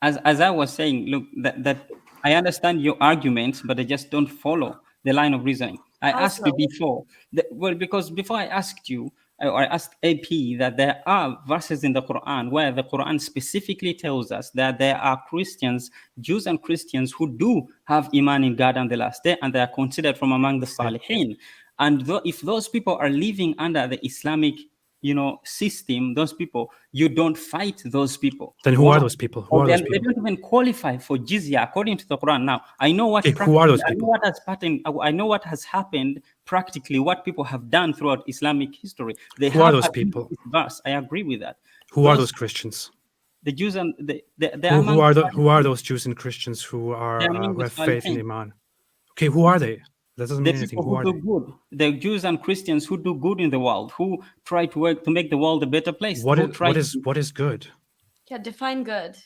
S3: As I was saying, look, that I understand your arguments, but I just don't follow the line of reasoning. I
S5: How
S3: asked you
S5: so?
S3: before, because before I asked you, I asked AP that there are verses in the Quran where the Quran specifically tells us that there are Christians, Jews and Christians who do have Iman in God and the last day, and they are considered from among the Salihin. And if those people are living under the Islamic system, those people, you don't fight those people.
S4: Then who are those people? Who are those
S3: They
S4: people?
S3: don't even qualify for jizya according to the Quran. Now, I know what
S4: Okay, who are those
S3: I know
S4: people?
S3: what has happened. I know what has happened practically. What people have done throughout Islamic history.
S4: Who are those people?
S3: This verse. I agree with that.
S4: Who are those Christians?
S3: The Jews and
S4: Who are those Jews and Christians who are who have faith in Iman? Okay, who are they? That doesn't mean anything. Who are they?
S3: Good. The Jews and Christians who do good in the world, who try to work to make the world a better place.
S4: What is good?
S5: Yeah, define good.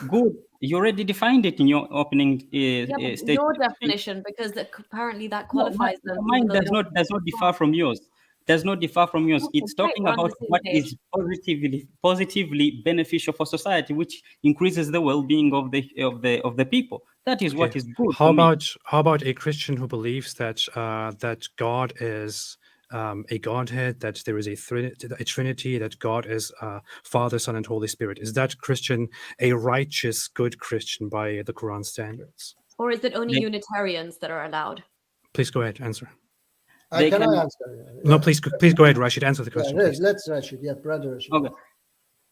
S3: Good? You already defined it in your opening statement.
S5: Your definition, because apparently that qualifies them.
S3: Mine does not differ from yours. Does not differ from yours.
S5: Okay,
S3: It's
S5: great,
S3: talking
S5: we're on
S3: about
S5: the same
S3: what
S5: page.
S3: is positively beneficial for society, which increases the well-being of the people. That is what is good.
S4: How about a Christian who believes that that God is a Godhead, that there is a Trinity, that God is Father, Son, and Holy Spirit? Is that Christian a righteous, good Christian by the Quran standards?
S5: Or is it only Unitarians that are allowed?
S4: Please go ahead, answer.
S2: Can I answer?
S4: No, please go ahead, Rashid. Answer the question.
S2: Yeah, let's Rashid. Yeah, Brother Rashid.
S3: Okay.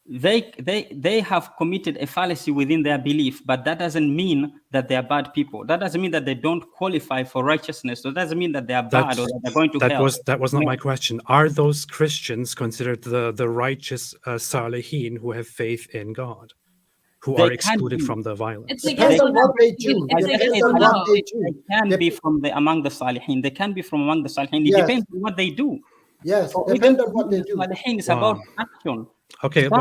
S3: They have committed a fallacy within their belief, but that doesn't mean that they are bad people. That doesn't mean that they don't qualify for righteousness. So that doesn't mean that they are bad or that they're going to hell.
S4: That was not my question. Are those Christians considered the righteous Salihin who have faith in God, who are excluded from the violence?
S5: It's
S2: Depends on what they do.
S3: They
S2: Depends on what they do.
S3: can be from among the Salihin. They can be from among the Salihin. It depends on what they do.
S2: Yes,
S3: So
S2: depends on what they do.
S3: Salihin is about action.
S4: Okay,
S3: It's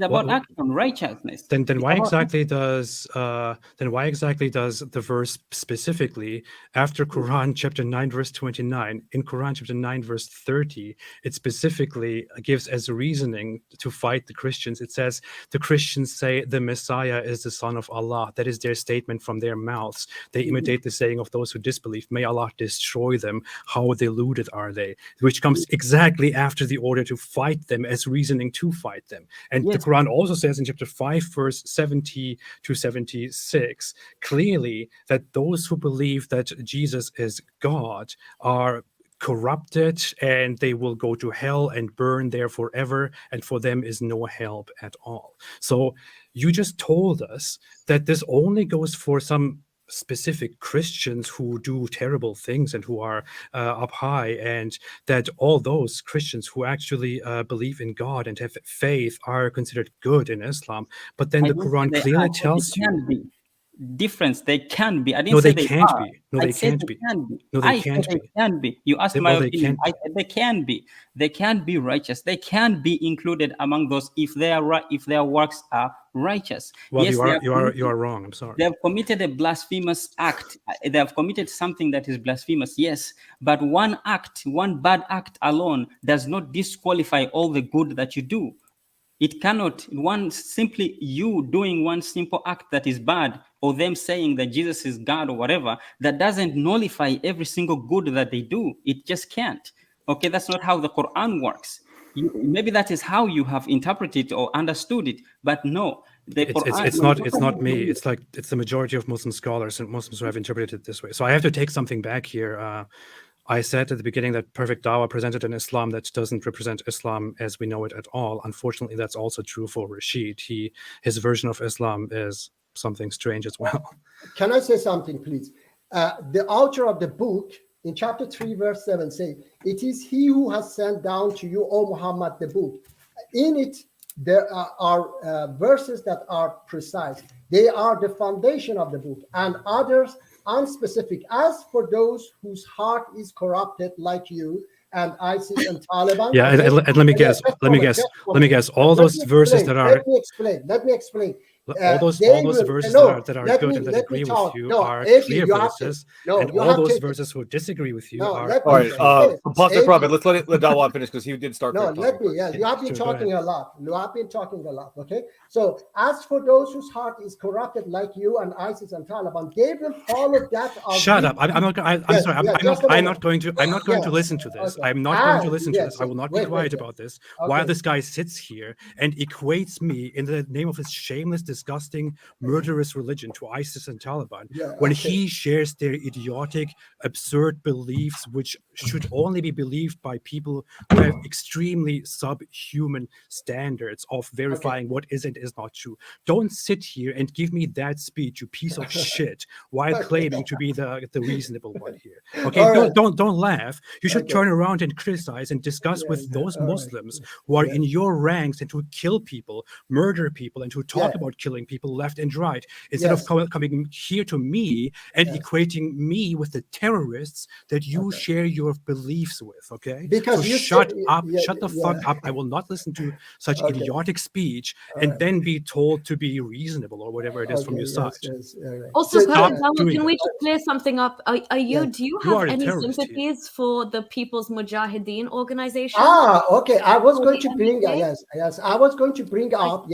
S3: about action, righteousness.
S4: Then why exactly does the verse specifically after Quran chapter 9 verse 29 in Quran chapter 9 verse 30 it specifically gives as a reasoning to fight the Christians? It says the Christians say the Messiah is the Son of Allah. That is their statement from their mouths. They imitate the saying of those who disbelieve. May Allah destroy them. How deluded are they? Which comes exactly after the order to fight them as reasoning to fight them. And the Quran also says in chapter 5 verse 70 to 76 clearly that those who believe that Jesus is God are corrupted and they will go to hell and burn there forever, and for them is no help at all. So you just told us that this only goes for some specific Christians who do terrible things and who are up high, and that all those Christians who actually believe in God and have faith are considered good in Islam. But then the Quran clearly tells you
S3: difference. They can be. I didn't
S4: no,
S3: say
S4: they
S3: they
S4: can't
S3: are.
S4: be. No,
S3: I
S4: they
S3: said
S4: can't be. No, they
S3: I
S4: can't
S3: said
S4: be.
S3: They can be. You asked
S4: They-
S3: my
S4: well, they
S3: opinion.
S4: can't
S3: I said they can be. They can be righteous. They can be included among those if their works are righteous.
S4: Well,
S3: Yes,
S4: you are wrong. I'm sorry.
S3: they have committed a blasphemous act. They have committed something that is blasphemous, yes. But one bad act alone does not disqualify all the good that you do. It cannot, you doing one simple act that is bad, or them saying that Jesus is God or whatever, that doesn't nullify every single good that they do. It just can't. Okay, that's not how the Quran works. Maybe that is how you have interpreted or understood it, but no. The Quran,
S4: It's not me. It's like it's the majority of Muslim scholars and Muslims who have interpreted it this way. So I have to take something back here. I said at the beginning that perfect Dawah presented an Islam that doesn't represent Islam as we know it at all. Unfortunately, that's also true for Rashid. His version of Islam is something strange as well.
S2: Can I say something, please? The author of the book in chapter 3, verse 7 say, "It is he who has sent down to you, O Muhammad, the book." In it, there are verses that are precise. They are the foundation of the book, and others unspecific. As for those whose heart is corrupted like you and ISIS and Taliban.
S4: Yeah, and let me guess. All those verses that are.
S2: Let me explain.
S4: All those verses that are good and that agree with you are clear verses, and all those verses who disagree with you are.
S1: All right, Apostate Prophet, let's let Dawah finish because he did start.
S2: No, let me. Yeah, you have been talking a lot. You have been talking a lot. Okay, so as for those whose heart is corrupted like you and ISIS and Taliban, they will follow that.
S4: Shut up! I'm not. I'm sorry. I'm not going to. I'm not going to listen to this. I'm not going to listen to this. I will not be quiet about this. While this guy sits here and equates me in the name of his shameless, disgusting, murderous religion to ISIS and Taliban, when he shares their idiotic, absurd beliefs, which should only be believed by people who have extremely subhuman standards of verifying what is and is not true. Don't sit here and give me that speech, you piece of shit, while claiming to be the reasonable one here. Okay, don't laugh. You should turn around and criticize and discuss with those Muslims who are in your ranks and who kill people, murder people, and who talk about killing people left and right, instead of coming here to me and equating me with the terrorists that you share your beliefs with. Okay,
S2: because
S4: so shut the fuck up. I will not listen to such idiotic speech and then be told to be reasonable or whatever it is from your side.
S5: Also, can we just clear something up? Do you have any sympathies for the People's Mujahideen organization?
S2: Okay. I was going to bring I was going to bring up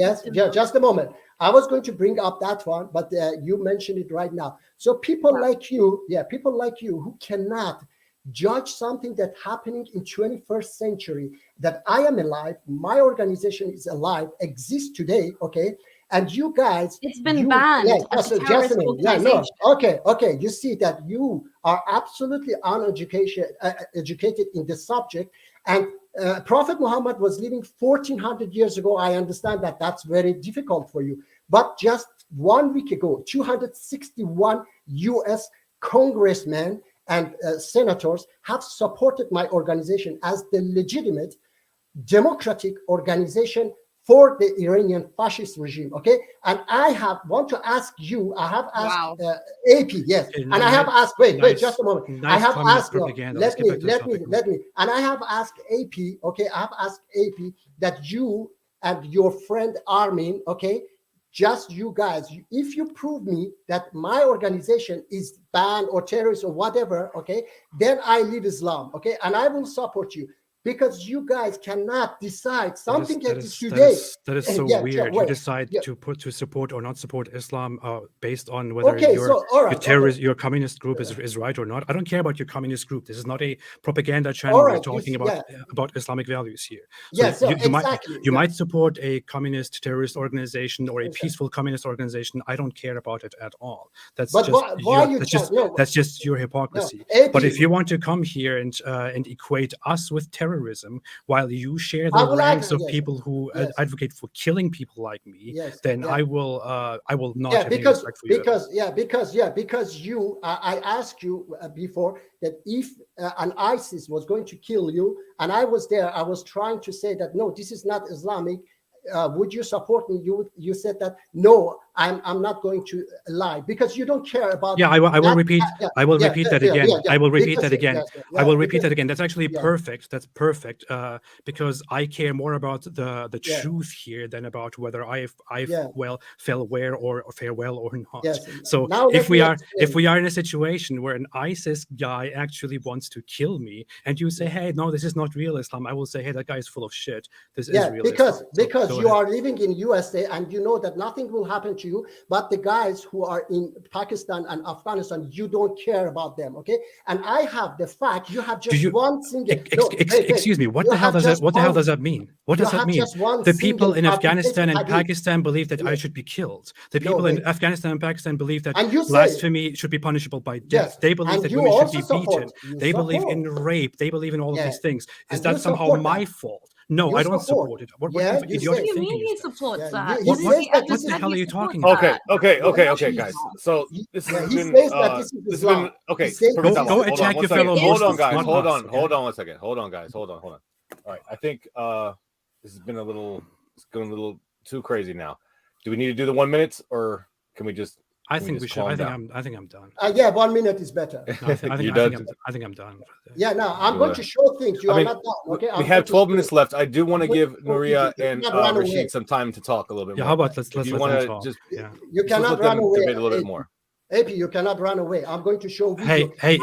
S2: just a moment. I was going to bring up that one, but you mentioned it right now. So people like you who cannot judge something that's happening in 21st century, that I am alive, my organization is alive, exists today, okay? And you guys,
S5: it's been banned as a terrorist organization.
S2: Okay. You see that you are absolutely educated in the subject, and Prophet Muhammad was living 1400 years ago. I understand that that's very difficult for you, but just 1 week ago, 261 U.S. congressmen and senators have supported my organization as the legitimate democratic organization for the Iranian fascist regime. Okay, and I have asked AP, yes, and I have asked. Wait, just a moment. I have asked. Let me. And I have asked AP. Okay, I have asked AP that you and your friend Armin. Okay, just you guys, if you prove me that my organization is banned or terrorist or whatever, okay, then I leave Islam, okay, and I will support you. Because you guys cannot decide something that is today.
S4: That is so weird. You decide to support or not support Islam based on whether your communist group is right or not. I don't care about your communist group. This is not a propaganda channel. We're talking about Islamic values here. So you might support a communist terrorist organization or a peaceful communist organization. I don't care about it at all. That's just your hypocrisy. But if you want to come here and equate us with terrorism, while you share the ranks of people who advocate for killing people like me, then I will not have any respect for you.
S2: Because I asked you before that if an ISIS was going to kill you, and I was there, I was trying to say that no, this is not Islamic. Would you support me? You said that no, I'm not going to lie, because you don't care about.
S4: I will repeat that again. I will repeat that again. That's actually perfect. That's perfect. Because I care more about the truth here than about whether I fare well or not. So if we are in a situation where an ISIS guy actually wants to kill me, and you say, hey, no, this is not real Islam, I will say, hey, that guy is full of shit. This is real Islam.
S2: Because you are living in USA and you know that nothing will happen to to you, but the guys who are in Pakistan and Afghanistan, you don't care about them, okay? And I have the fact. You have just one single.
S4: Excuse me. What the hell does that? What the hell does that mean? What does that mean? The people in Afghanistan and Pakistan believe that I should be killed. The people in Afghanistan and Pakistan believe that blasphemy should be punishable by death. They believe that women should be beaten. They believe in rape. They believe in all of these things. Is that somehow my fault? No, I don't support it. What kind of idiotic thinking
S5: mean he supports that?
S4: What the hell are you talking about?
S1: Okay, guys. So this has been okay.
S4: Go attack your fellow Muslims.
S1: Hold on, guys. Hold on one second. Hold on, guys. Hold on. All right. I think this has been it's going a little too crazy now. Do we need to do the 1 minute, or can we just?
S4: I think we should. I think I'm done.
S2: Yeah, 1 minute is better.
S4: No, I think I'm done.
S2: Yeah, no, I'm going to show things. You are not done. Okay.
S1: We have 12 minutes left. I do want to give Nuriyah and Rashid some time to talk a little bit more.
S4: How about let's let them talk.
S2: You cannot run away.
S1: Debate a little bit more.
S2: AP, you cannot run away. I'm going to show.
S4: Hey,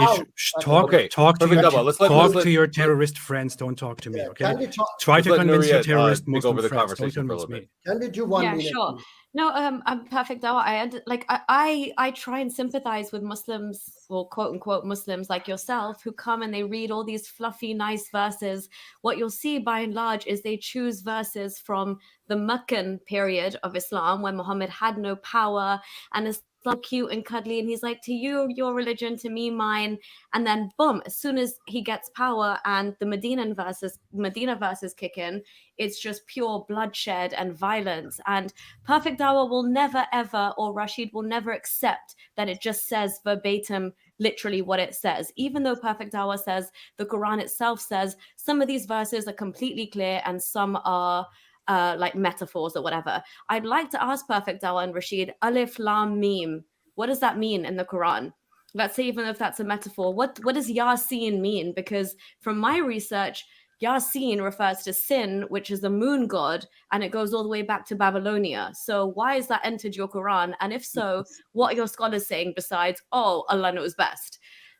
S4: talk to your terrorist friends. Don't talk to me. Okay. Try to convince your terrorist Muslim friends. Don't convince me.
S2: Can we do 1 minute?
S5: Yeah, sure. No, I'm perfect. I try and sympathize with Muslims, or quote unquote Muslims like yourself, who come and they read all these fluffy, nice verses. What you'll see by and large is they choose verses from the Meccan period of Islam, when Muhammad had no power and is so cute and cuddly, and he's like, to you your religion, to me mine, and then boom, as soon as he gets power and the Medina verses kick in, it's just pure bloodshed and violence. And Perfect Dawah will never ever, or Rashid will never accept that it just says verbatim literally what it says, even though Perfect Dawah says, the Quran itself says, some of these verses are completely clear and some are like metaphors or whatever. I'd like to ask Perfect Dawah and Rashid, Alif Lam Mim, what does that mean in the Quran? Let's say, even if that's a metaphor, what does Yasin mean? Because from my research, Yasin refers to Sin, which is the moon god, and it goes all the way back to Babylonia. So why has that entered your Quran? And if so, what are your scholars saying besides, oh, Allah knows best?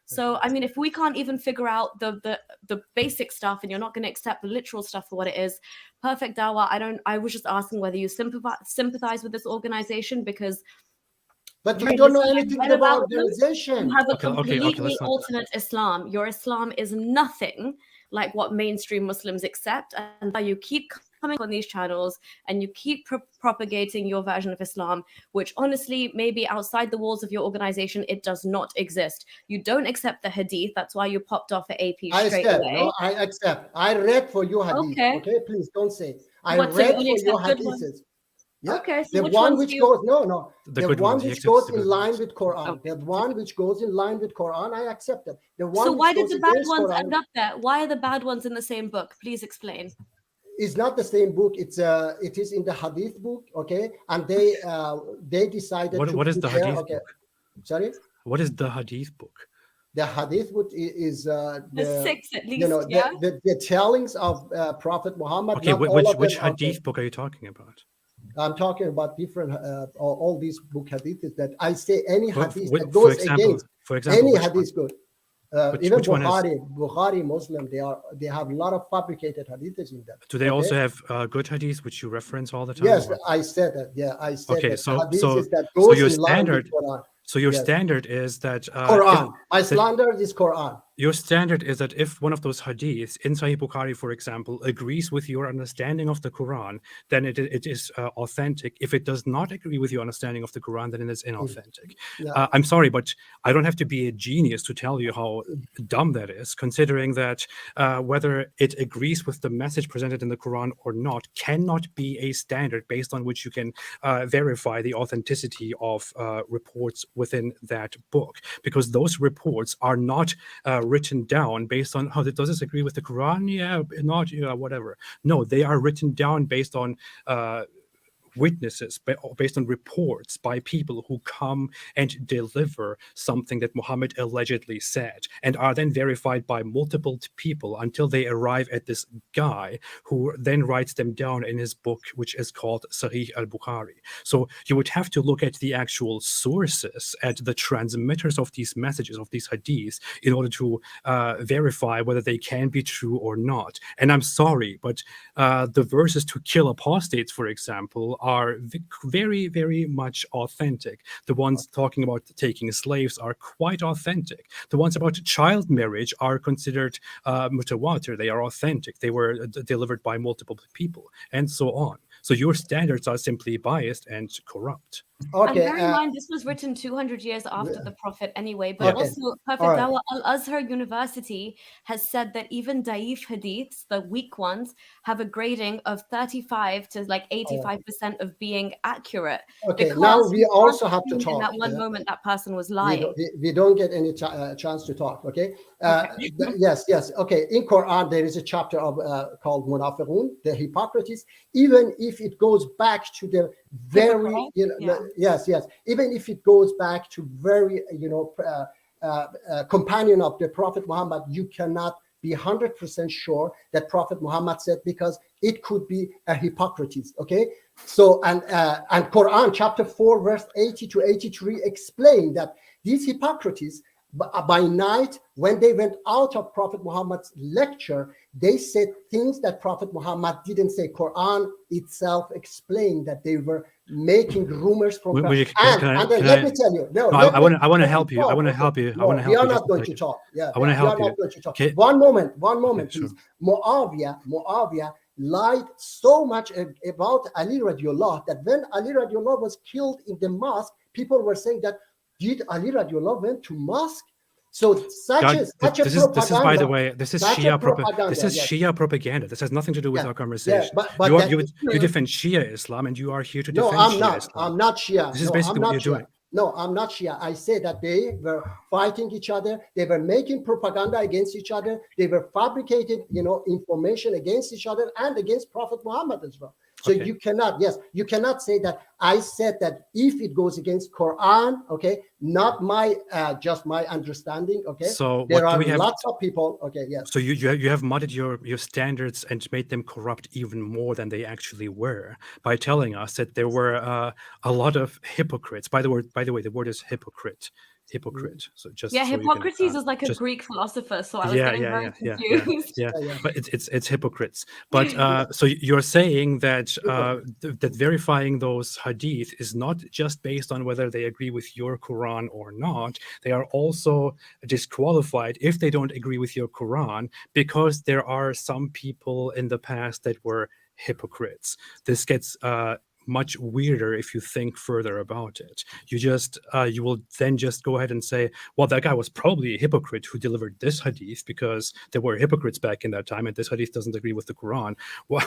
S5: So, I mean, if we can't even figure out the basic stuff, and you're not going to accept the literal stuff for what it is, Perfect Dawah, I was just asking whether you sympathize with this organization, because
S2: but you don't know anything about organization.
S5: You have a completely alternate Islam. Your Islam is nothing like what mainstream Muslims accept, and you keep coming on these channels and you keep propagating your version of Islam, which honestly, maybe outside the walls of your organization, it does not exist. You don't accept the hadith. That's why you popped off at AP straight away.
S2: No, I accept. I read for you hadith. Okay, please don't say. I read for your hadiths. Yeah.
S5: Okay, so
S2: the one which goes the one which goes in line with Quran. The one which goes in line with Quran, I accept it. The one.
S5: So why did the bad ones end up there? Why are the bad ones in the same book? Please explain.
S2: It's not the same book. It is in the hadith book. Okay, and they decided.
S4: What is the hadith book?
S2: Sorry.
S4: What is the hadith book?
S2: The hadith book is
S5: the six at least.
S2: The tellings of Prophet Muhammad.
S4: Okay, which hadith book are you talking about?
S2: I'm talking about different all these book hadiths that I say any hadith that goes against any hadith good. Even Bukhari Muslim, they have a lot of fabricated hadiths in them.
S4: Do they also have good hadiths which you reference all the time?
S2: Yes, I said that. Yeah, I said
S4: okay,
S2: that.
S4: So your standard. So your standard is that
S2: Quran. My standard is Quran.
S4: Your standard is that if one of those hadiths in Sahih Bukhari, for example, agrees with your understanding of the Quran, then it is authentic. If it does not agree with your understanding of the Quran, then it is inauthentic. Yeah. I'm sorry, but I don't have to be a genius to tell you how dumb that is, considering that whether it agrees with the message presented in the Quran or not cannot be a standard based on which you can verify the authenticity of reports within that book, because those reports are not written down based on does this agree with the Quran? Yeah, not, whatever. No, they are written down based on witnesses, based on reports by people who come and deliver something that Muhammad allegedly said, and are then verified by multiple people until they arrive at this guy who then writes them down in his book, which is called Sahih al-Bukhari. So you would have to look at the actual sources, at the transmitters of these messages, of these hadiths, in order to verify whether they can be true or not. And I'm sorry, but the verses to kill apostates, for example, are very, very much authentic. The ones talking about taking slaves are quite authentic. The ones about child marriage are considered mutawatir. They are authentic. They were delivered by multiple people, and so on. So your standards are simply biased and corrupt.
S5: And bear in mind, this was written 200 years after the Prophet anyway, but also Prophet Dawah Al-Azhar University has said that even Da'if hadiths, the weak ones, have a grading of 35 to like 85% of being accurate.
S2: Okay, now we also have to talk.
S5: In that one moment, that person was lying.
S2: We don't get any chance to talk, okay? Yes. Okay, in Quran, there is a chapter of called Munafiqun, the hypocrites. Even if it goes back to the very, yes, even if it goes back to very, companion of the Prophet Muhammad, you cannot be 100% sure that Prophet Muhammad said, because it could be a hypocrisy. Okay, so and Quran chapter 4 verse 80 to 83 explain that these hypocrites by night, when they went out of Prophet Muhammad's lecture, they said things that Prophet Muhammad didn't say. Quran itself explained that they were making rumors from. Let me tell you.
S4: I want to help you. I want to help you.
S2: We are not going to talk. Yeah,
S4: I want to help you.
S2: Okay. One moment, please. Sure. Muawiyah lied so much about Ali radiallahu that when Ali radiallahu was killed in the mosque, people were saying that, did Ali radiallahu went to mosque? So this is by the way,
S4: this is Shia propaganda. This is Shia propaganda. This has nothing to do with our conversation. You defend Shia Islam, and you are here to defend Shia Islam.
S2: I'm not Shia.
S4: This is basically what you're doing.
S2: No, I'm not Shia. I say that they were fighting each other. They were making propaganda against each other. They were fabricating, information against each other and against Prophet Muhammad as well. So you cannot say that I said that if it goes against Quran, okay, not my just my understanding, okay.
S4: So
S2: there are lots of people, okay, yes.
S4: So you have muddied your standards and made them corrupt even more than they actually were by telling us that there were a lot of hypocrites. By the way, the word is hypocrite. So just
S5: Hippocrates is like a Greek philosopher, so I was getting very confused.
S4: Yeah. But it's hypocrites. But so you're saying that that verifying those hadith is not just based on whether they agree with your Quran or not. They are also disqualified if they don't agree with your Quran, because there are some people in the past that were hypocrites. This gets much weirder if you think further about it. You will then just go ahead and say, well, that guy was probably a hypocrite who delivered this hadith, because there were hypocrites back in that time, and this hadith doesn't agree with the Quran. Well,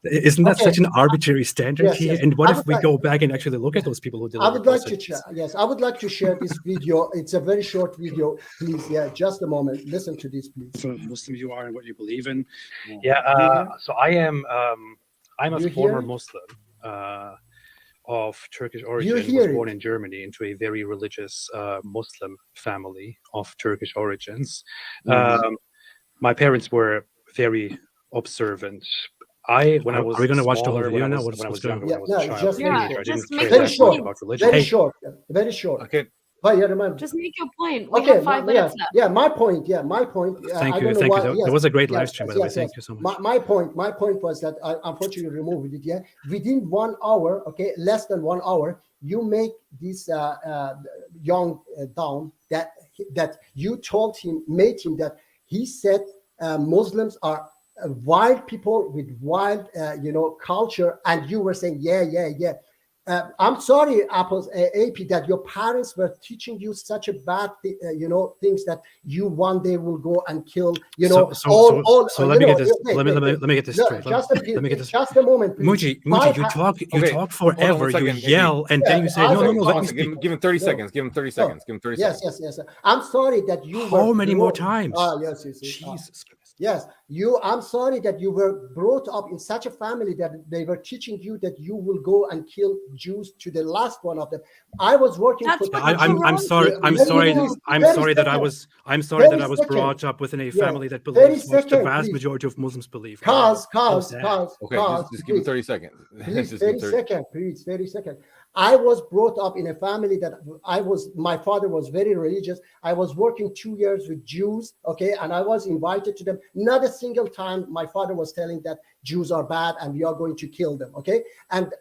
S4: isn't that such an arbitrary standard here?
S2: Yes.
S4: And what if we go back and actually look at those people who delivered?
S2: I would like to share this video. It's a very short video, please. Yeah, just a moment. Listen to this, please.
S4: So Muslim you are and what you believe in. So I am. I'm a former Muslim of Turkish origin. Was born in Germany into a very religious Muslim family of Turkish origins. My parents were very observant. Are we going to watch the whole video now? What's going on?
S2: Very short.
S1: Okay.
S5: Just make your point. We have 5 minutes left.
S2: Yeah, my point.
S4: Thank you. There was a great live stream, by the way. Thank you so much.
S2: My point was that I unfortunately removed it. Yeah, within 1 hour, okay, less than 1 hour, you make this young down that you told him, made him that he said Muslims are wild people with wild, culture, and you were saying, yeah. I'm sorry, AP, that your parents were teaching you such a bad, things that you one day will go and kill,
S4: let me get this straight.
S2: Just a moment,
S4: please. Muji, you talk forever, you yell, and then you say, no, let me speak.
S1: Give him 30 seconds. Give him 30 seconds.
S2: Yes. I'm sorry that you
S4: How many more times?
S2: Yes.
S4: Jesus Christ.
S2: Yes, I'm sorry that you were brought up in such a family that they were teaching you that you will go and kill Jews to the last one of them. I was working.
S4: I'm sorry that I was brought up within a family that believes what the vast majority of Muslims believe.
S2: Cause.
S1: Okay, just give him 30 seconds.
S2: Please, 30 seconds. I was brought up in a family that my father was very religious. I was working 2 years with Jews, okay, and I was invited to them. Not a single time my father was telling that Jews are bad and we are going to kill them, okay? And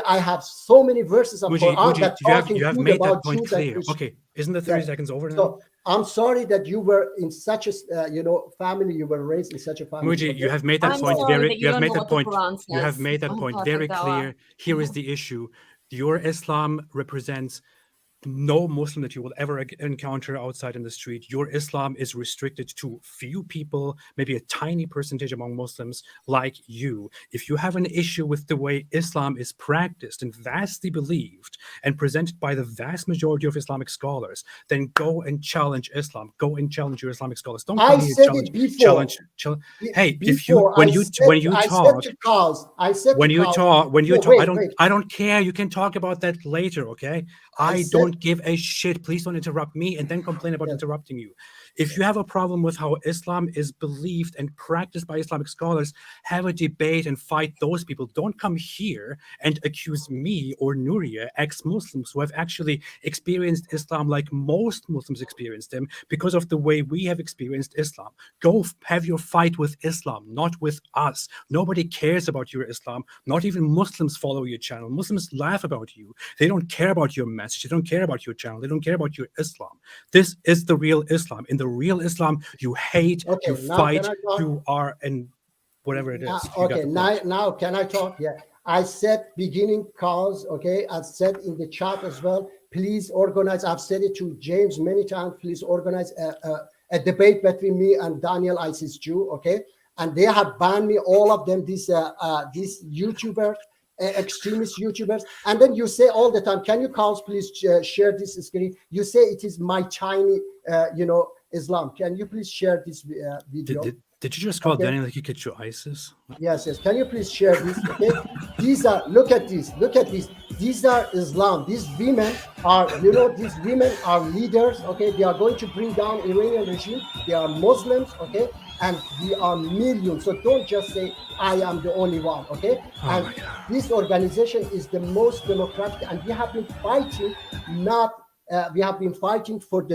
S2: I have so many verses of Quran that talking
S4: you have
S2: good
S4: made
S2: about
S4: that point
S2: Jews and
S4: clear.
S2: Christians.
S4: Okay, isn't the 30 seconds over now?
S2: So I'm sorry that you were in such a family. You were raised in such a family.
S4: Muji, you have made that
S5: I'm
S4: point
S5: sorry
S4: very.
S5: that
S4: You have
S5: don't
S4: made
S5: know
S4: that
S5: what the
S4: point.
S5: Quran
S4: You have
S5: says.
S4: made that
S5: Oh,
S4: point
S5: perfect,
S4: very
S5: Dawah.
S4: clear. Here is the issue. Your Islam represents no Muslim that you will ever encounter outside in the street. Your Islam is restricted to few people, maybe a tiny percentage among Muslims like you. If you have an issue with the way Islam is practiced and vastly believed and presented by the vast majority of Islamic scholars, then go and challenge Islam. Go and challenge your Islamic scholars. Don't come
S2: I
S4: here
S2: said
S4: challenge.
S2: it before.
S4: Hey,
S2: Before
S4: when
S2: I
S4: you
S2: said
S4: talk,
S2: to Cause, I said
S4: when
S2: to
S4: you
S2: Cause,
S4: talk,
S2: wait.
S4: I don't care. You can talk about that later, okay? I don't give a shit. Please don't interrupt me and then complain about interrupting you. If you have a problem with how Islam is believed and practiced by Islamic scholars, have a debate and fight those people. Don't come here and accuse me or Nuriyah, ex-Muslims who have actually experienced Islam like most Muslims experienced them because of the way we have experienced Islam. Go have your fight with Islam, not with us. Nobody cares about your Islam. Not even Muslims follow your channel. Muslims laugh about you. They don't care about your message. They don't care about your channel. They don't care about your Islam. This is the real Islam. In the real Islam, you hate, you fight, you are, and whatever it is.
S2: Okay, now can I talk? Yeah. I said beginning Cause, okay? I said in the chat as well, please organize. I've said it to James many times. Please organize a debate between me and Daniel ISIS Jew, okay? And they have banned me, all of them, these YouTubers, extremist YouTubers. And then you say all the time, can you, Cause, please share this screen? You say it is my tiny, Islam. Can you please share this video?
S4: Did you just call Daniel like you get your ISIS?
S2: Yes. Can you please share this? Okay. These are, look at this. These are Islam. These women are, these women are leaders. Okay. They are going to bring down Iranian regime. They are Muslims. Okay. And we are millions. So don't just say, I am the only one. Okay. And this organization is the most democratic, and we have been fighting, we have been fighting for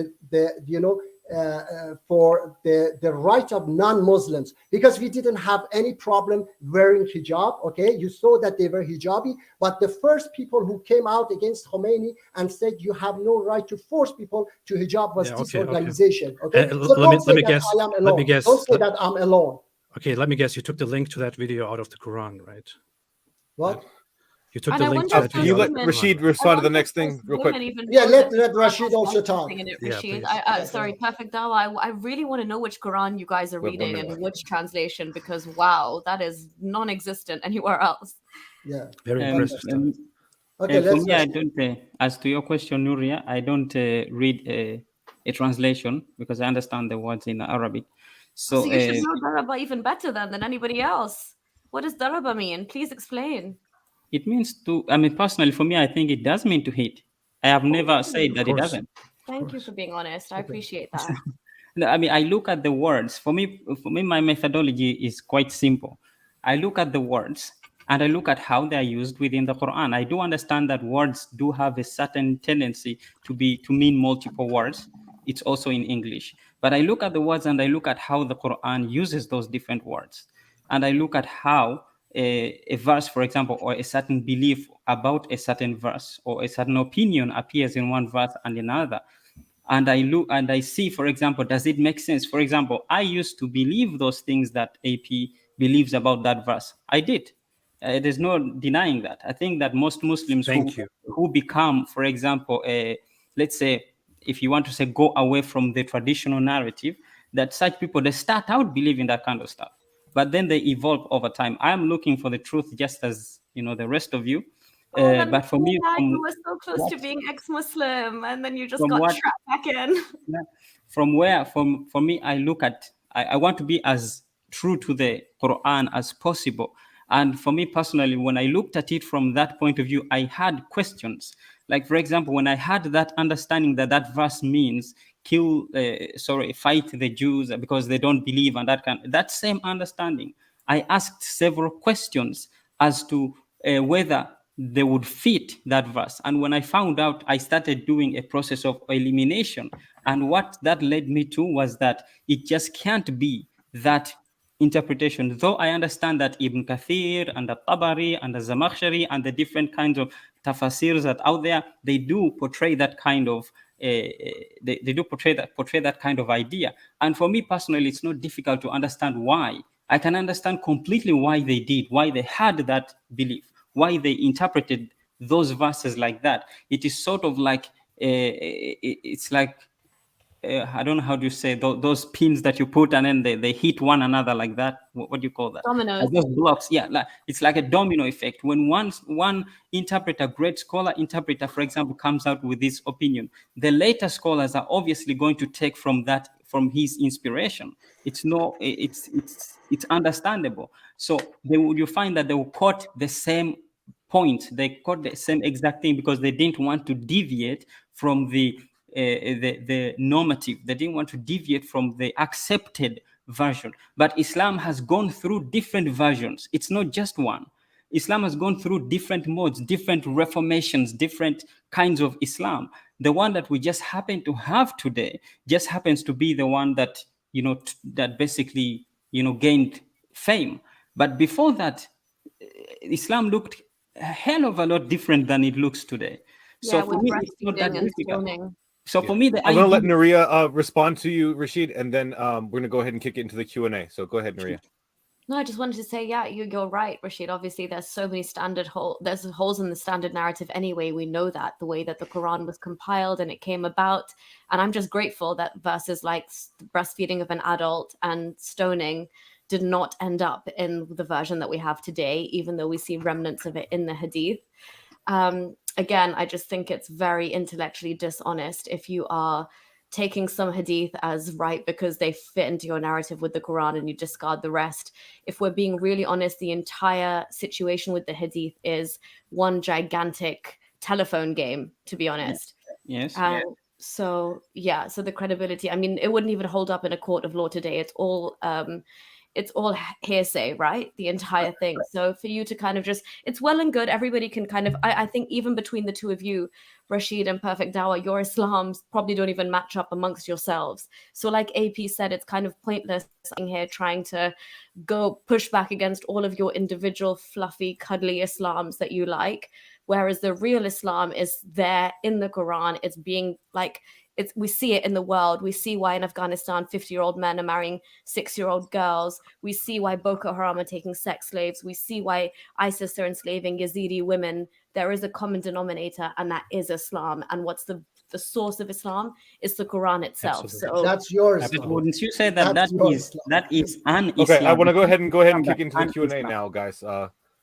S2: for the right of non-Muslims, because we didn't have any problem wearing hijab. Okay, you saw that they were hijabi, but the first people who came out against Khomeini and said you have no right to force people to hijab was this organization. Okay, so don't say that I am alone. Don't say that I'm alone.
S4: Okay, let me guess. You took the link to that video out of the Quran, right?
S2: What?
S4: You took the link to that video.
S1: You let Rashid respond to the next thing real quick.
S2: Yeah, let Rashid also talk.
S5: Rashid, sorry, perfect, Dawah. I really want to know which Quran you guys are reading and which translation, because wow, that is non-existent anywhere else.
S2: Yeah,
S4: very impressive.
S2: Okay,
S3: for me, I don't. As to your question, Nuriyah, I don't read a translation because I understand the words in Arabic. So
S5: you should know Daraba even better than anybody else. What does Daraba mean? Please explain.
S3: It means to, personally, for me, I think it does mean to hate. I have never said that it doesn't.
S5: Thank you for being honest. I appreciate that.
S3: No, I look at the words. For me, my methodology is quite simple. I look at the words and I look at how they are used within the Quran. I do understand that words do have a certain tendency to mean multiple words. It's also in English. But I look at the words and I look at how the Quran uses those different words. And I look at how a verse, for example, or a certain belief about a certain verse or a certain opinion appears in one verse and in another. And I look and I see, for example, does it make sense? For example, I used to believe those things that AP believes about that verse. I did. There's no denying that. I think that most Muslims who become, for example, let's say, if you want to say go away from the traditional narrative, that such people, they start out believing that kind of stuff, but then they evolve over time. I'm looking for the truth just as, the rest of you. But for me,
S5: you were so close to being ex-Muslim, and then you just got trapped back in.
S3: For me, I look at, I want to be as true to the Quran as possible. And for me personally, when I looked at it from that point of view, I had questions. Like, for example, when I had that understanding that verse means fight the Jews because they don't believe, and that same understanding, I asked several questions as to whether they would fit that verse. And when I found out, I started doing a process of elimination. And what that led me to was that it just can't be that interpretation. Though I understand that Ibn Kathir and the Tabari and the Zamakhshari and the different kinds of tafasirs that out there, they do portray that kind of they do portray that kind of idea. And for me personally, it's not difficult to understand why. I can understand completely why they did, why they had that belief, why they interpreted those verses like that. It is sort of like it's like I don't know how do you say those pins that you put and then they hit one another like that. What do you call that?
S5: Dominoes.
S3: Those blocks. Yeah, like, it's like a domino effect. When one interpreter, great scholar interpreter, for example, comes out with this opinion, the later scholars are obviously going to take from his inspiration. It's understandable. So you find that they will quote the same point. They quote the same exact thing because they didn't want to deviate from the normative. They didn't want to deviate from the accepted version. But Islam has gone through different versions. It's not just one. Islam has gone through different modes, different reformations, different kinds of Islam. The one that we just happen to have today just happens to be the one that, that basically, gained fame. But before that, Islam looked a hell of a lot different than it looks today. So for me, it's not that difficult. So for me,
S1: I'm going to let Nuriyah respond to you, Rashid, and then we're going to go ahead and kick it into the Q&A. So go ahead, Nuriyah.
S5: No, I just wanted to say, yeah, you're right, Rashid. Obviously, there's so many there's holes in the standard narrative anyway. We know that, the way that the Quran was compiled and it came about. And I'm just grateful that verses like the breastfeeding of an adult and stoning did not end up in the version that we have today, even though we see remnants of it in the Hadith. Again, I just think it's very intellectually dishonest if you are taking some hadith as right because they fit into your narrative with the Quran and you discard the rest. If we're being really honest, the entire situation with the hadith is one gigantic telephone game, to be honest.
S3: Yes.
S5: So the credibility, I mean, it wouldn't even hold up in a court of law today. It's all hearsay, right? The entire thing. So for you to kind of it's well and good. Everybody can kind of, I think even between the two of you, Rashid and Perfect Dawah, your Islams probably don't even match up amongst yourselves. So like AP said, it's kind of pointless sitting here trying to go push back against all of your individual fluffy, cuddly Islams that you like. Whereas the real Islam is there in the Quran. It's being like, we see it in the world. We see why in Afghanistan 50-year-old men are marrying 6-year-old girls. We see why Boko Haram are taking sex slaves. We see why ISIS are enslaving Yazidi women. There is a common denominator, and that is Islam. And what's the source of Islam is the Quran itself.
S3: Absolutely.
S5: So
S2: that's yours.
S3: Wouldn't you say that that is an Islam?
S1: Okay, I want to go ahead and kick into the Q&A now, guys.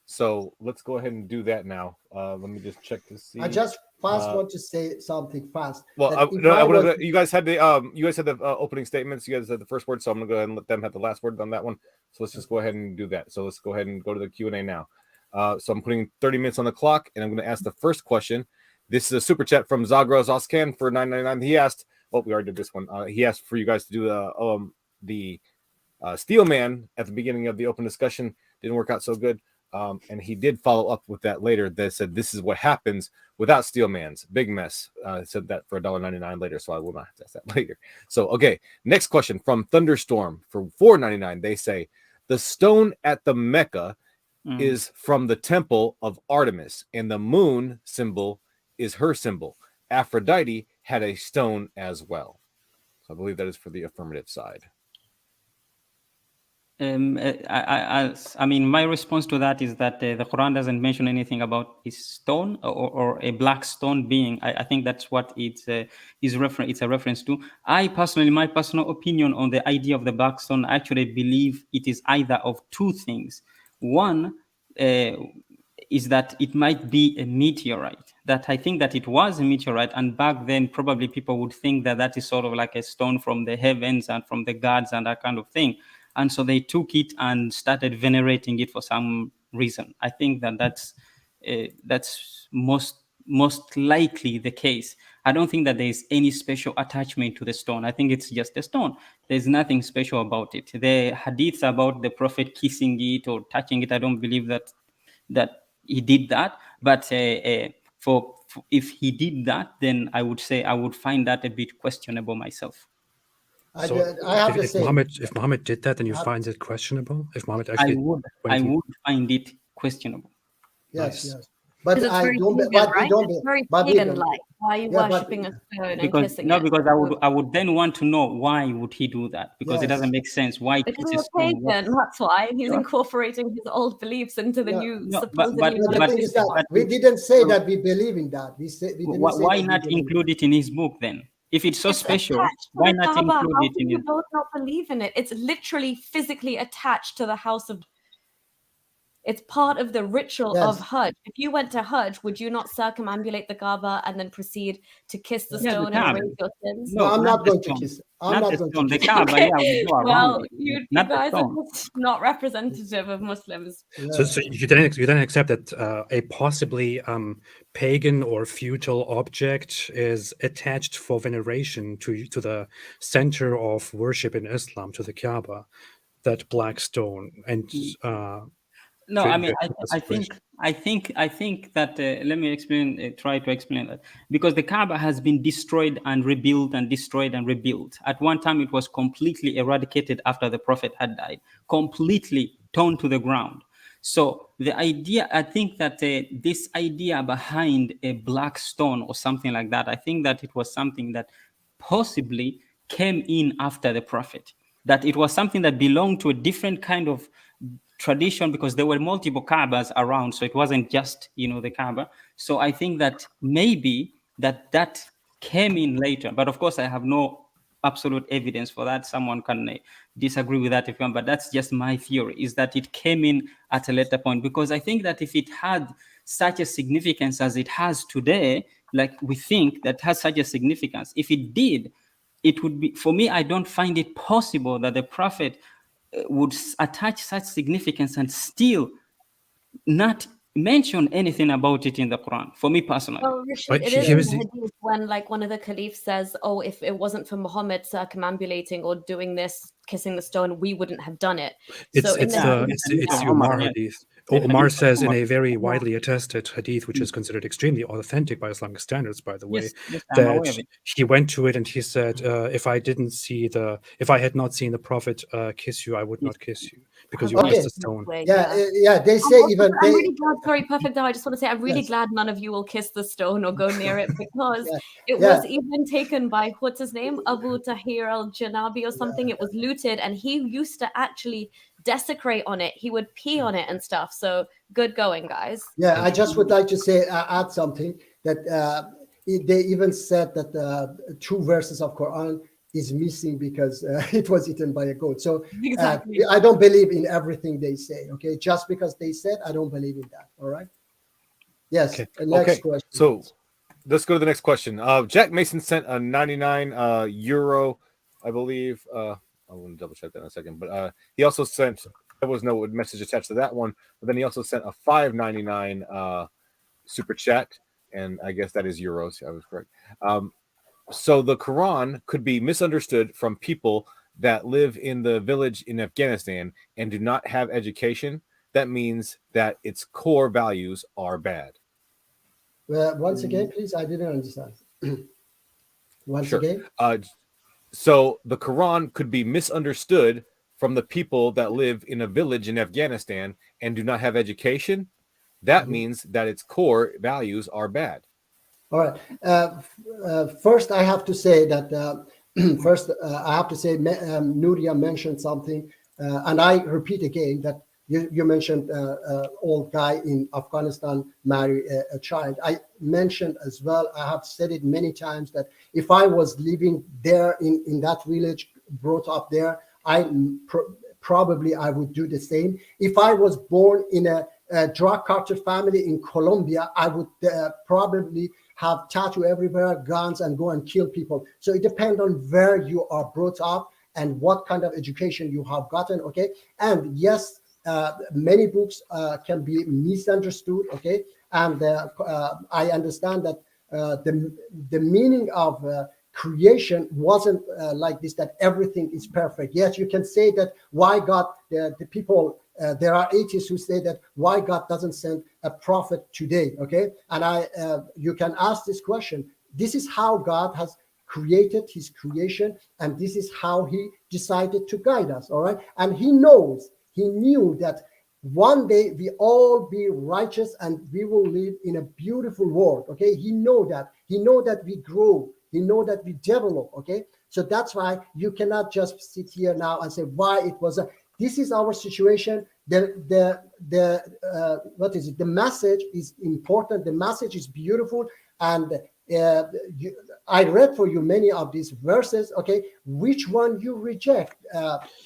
S1: So let's go ahead and do that now. Let me just check to see.
S2: I just want to say something fast.
S1: Well, you guys had the opening statements. You guys had the first word, so I'm gonna go ahead and let them have the last word on that one. So let's just go ahead and do that. So let's go ahead and go to the Q&A now. So I'm putting 30 minutes on the clock, and I'm going to ask the first question. This is a super chat from Zagros Oskan for $9.99. He asked, we already did this one. He asked for you guys to do the Steel Man at the beginning of the open discussion. Didn't work out so good. And he did follow up with that later. That said, this is what happens without Steel Man's big mess. Said that for $1.99 later, so I will not have to ask that later. So, okay, next question from Thunderstorm for $4.99. They say the stone at the Mecca is from the temple of Artemis, and the moon symbol is her symbol. Aphrodite had a stone as well. So I believe that is for the affirmative side.
S3: I mean, my response to that is that the Quran doesn't mention anything about a stone or a black stone being. I think that's what it's a reference to. I personally, my personal opinion on the idea of the black stone, I actually believe it is either of two things. One is that it might be a meteorite. That I think that it was a meteorite, and back then probably people would think that that is sort of like a stone from the heavens and from the gods and that kind of thing. And so they took it and started venerating it for some reason. I think that that's most likely the case. I don't think that there is any special attachment to the stone. I think it's just a stone. There's nothing special about it. The hadiths about the Prophet kissing it or touching it, I don't believe that he did that. But for if he did that, then I would say I would find that a bit questionable myself.
S4: So
S2: I have the
S4: if
S2: same.
S4: Muhammad did that, then you find it questionable. If Muhammad
S3: I
S4: actually
S3: would find it questionable.
S2: Yes,
S4: Nice.
S2: yes. But
S5: Because it's
S2: I
S5: very
S2: don't.
S5: pagan,
S2: But we
S5: right?
S2: don't.
S5: It's very
S2: But we don't.
S5: pagan-like. Why are you
S2: Yeah, but-
S5: worshipping a stone and
S3: Because
S5: kissing
S3: no,
S5: it?
S3: because I would then want to know why would he do that? Because it
S2: Yes.
S3: doesn't make sense. Why
S5: Because
S3: kiss a
S5: he's a
S3: stone?
S5: pagan, that's why. He's
S3: Sure.
S5: incorporating his old beliefs into the
S2: No,
S5: new,
S3: no,
S5: supposedly
S3: but
S2: But the
S3: But-
S2: thing is
S5: monotheistic
S2: that
S5: one.
S2: we didn't say that we believe in that. We said we didn't say
S3: why
S2: that we
S3: not
S2: believe in
S3: include it in his book then? If it's so
S5: It's
S3: special,
S5: attached to
S3: why
S5: the
S3: not
S5: Kaaba.
S3: include
S5: How
S3: it
S5: can
S3: in
S5: you
S3: his
S5: both not believe in it? It's literally physically attached to the house of. It's part of the ritual of
S2: Yes.
S5: Hajj. If you went to Hajj, would you not circumambulate the Kaaba and then proceed to kiss the
S3: Yeah, the
S5: stone and
S3: Kaaba.
S5: erase your sins?
S2: No, I'm not
S3: the
S2: going to
S3: stone.
S2: kiss. I'm
S3: Not
S2: not
S3: the
S2: going
S3: stone.
S2: to
S3: The
S2: kiss.
S3: Kaaba,
S5: Okay.
S3: yeah, we go around
S5: Well,
S3: it.
S5: you
S3: Not the
S5: guys are
S3: stone.
S5: just not representative of Muslims.
S4: So you then accept that a possibly pagan or futile object is attached for veneration to the center of worship in Islam, to the Kaaba, that black stone, and
S3: No,
S4: so
S3: I
S4: you
S3: mean,
S4: accept the situation.
S3: I think that let me explain. Try to explain that, because the Kaaba has been destroyed and rebuilt and destroyed and rebuilt. At one time, it was completely eradicated after the Prophet had died, completely torn to the ground. So the idea, I think that this idea behind a black stone or something like that, I think that it was something that possibly came in after the Prophet. That it was something that belonged to a different kind of tradition, because there were multiple Kaabas around, so it wasn't just the Kaaba. So I think that maybe that came in later, but of course I have no absolute evidence for that. Someone can disagree with that if you want, but that's just my theory, is that it came in at a later point, because I think that if it had such a significance as it has today, like we think that has such a significance, if it did, it would be, for me, I don't find it possible that the Prophet would attach such significance and still not mention anything about it in the Quran, for me personally.
S5: Well, Rashid,
S4: But
S5: it is
S4: here
S5: in
S4: is
S5: the
S4: the-
S5: hadith when one of the caliphs says, oh, if it wasn't for Muhammad circumambulating or doing this, kissing the stone, we wouldn't have done it.
S4: It's
S5: So in
S4: it's
S5: the
S4: the
S5: hadith,
S4: it's the
S3: Omar,
S4: Umar
S3: yeah.
S4: hadith.
S3: The
S4: Omar
S3: hadith of
S4: says in
S3: Omar.
S4: a very widely attested hadith, which is considered extremely authentic by Islamic standards, by the way,
S3: Yes, I'm aware
S4: that
S3: of it.
S4: he went to it and he said, if I had not seen the Prophet kiss you, I would not kiss you, because you
S2: Okay.
S4: kissed the stone.
S2: Yeah, they say even
S5: I'm
S2: they.
S5: really glad. Sorry, perfect. I just want to say I'm really
S2: Yes.
S5: glad none of you will kiss the stone or go near it, because it
S2: Yeah.
S5: was even taken by what's his name, Abu Tahir al-Janabi or something. It was looted, and he used to actually desecrate on it. He would pee on it and stuff. So good going, guys.
S2: Yeah, I just would like to say add something that they even said that 2 verses of Quran is missing because it was eaten by a goat. So
S5: Exactly.
S2: I don't believe in everything they say. Okay, just because they said, I don't believe in that. All right. Yes.
S1: Okay.
S2: Next
S1: Okay.
S2: question.
S1: So let's go to the next question. Jack Mason sent a 99 euro, I believe. I want to double check that in a second, but he also sent, there was no message attached to that one, but then he also sent a 5.99 super chat, and I guess that is euros. I was correct. So the Quran could be misunderstood from people that live in the village in Afghanistan and do not have education. That means that its core values are bad.
S2: Once again, please, I didn't understand. Once again.
S1: So the Quran could be misunderstood from the people that live in a village in Afghanistan and do not have education. That means that its core values are bad.
S2: All right. First, I have to say that Nuriyah mentioned something, and I repeat again that you mentioned old guy in Afghanistan marry a child. I mentioned as well, I have said it many times, that if I was living there in that village, brought up there, probably I would do the same. If I was born in a drug cartel family in Colombia, I would probably have tattoo everywhere, guns, and go and kill people. So it depends on where you are brought up and what kind of education you have gotten. Okay, and yes, many books can be misunderstood. Okay, and I understand that the meaning of creation wasn't like this, that everything is perfect. Yes, you can say that why God, the people there are atheists who say that why God doesn't send a prophet today, okay? And you can ask this question. This is how God has created his creation, and this is how he decided to guide us, all right? And he knew that one day we all be righteous and we will live in a beautiful world, okay? He know that we grow, he know that we develop, okay? So that's why you cannot just sit here now and say why it was this is our situation. The message is important, the message is beautiful, and I read for you many of these verses, okay? Which one you reject?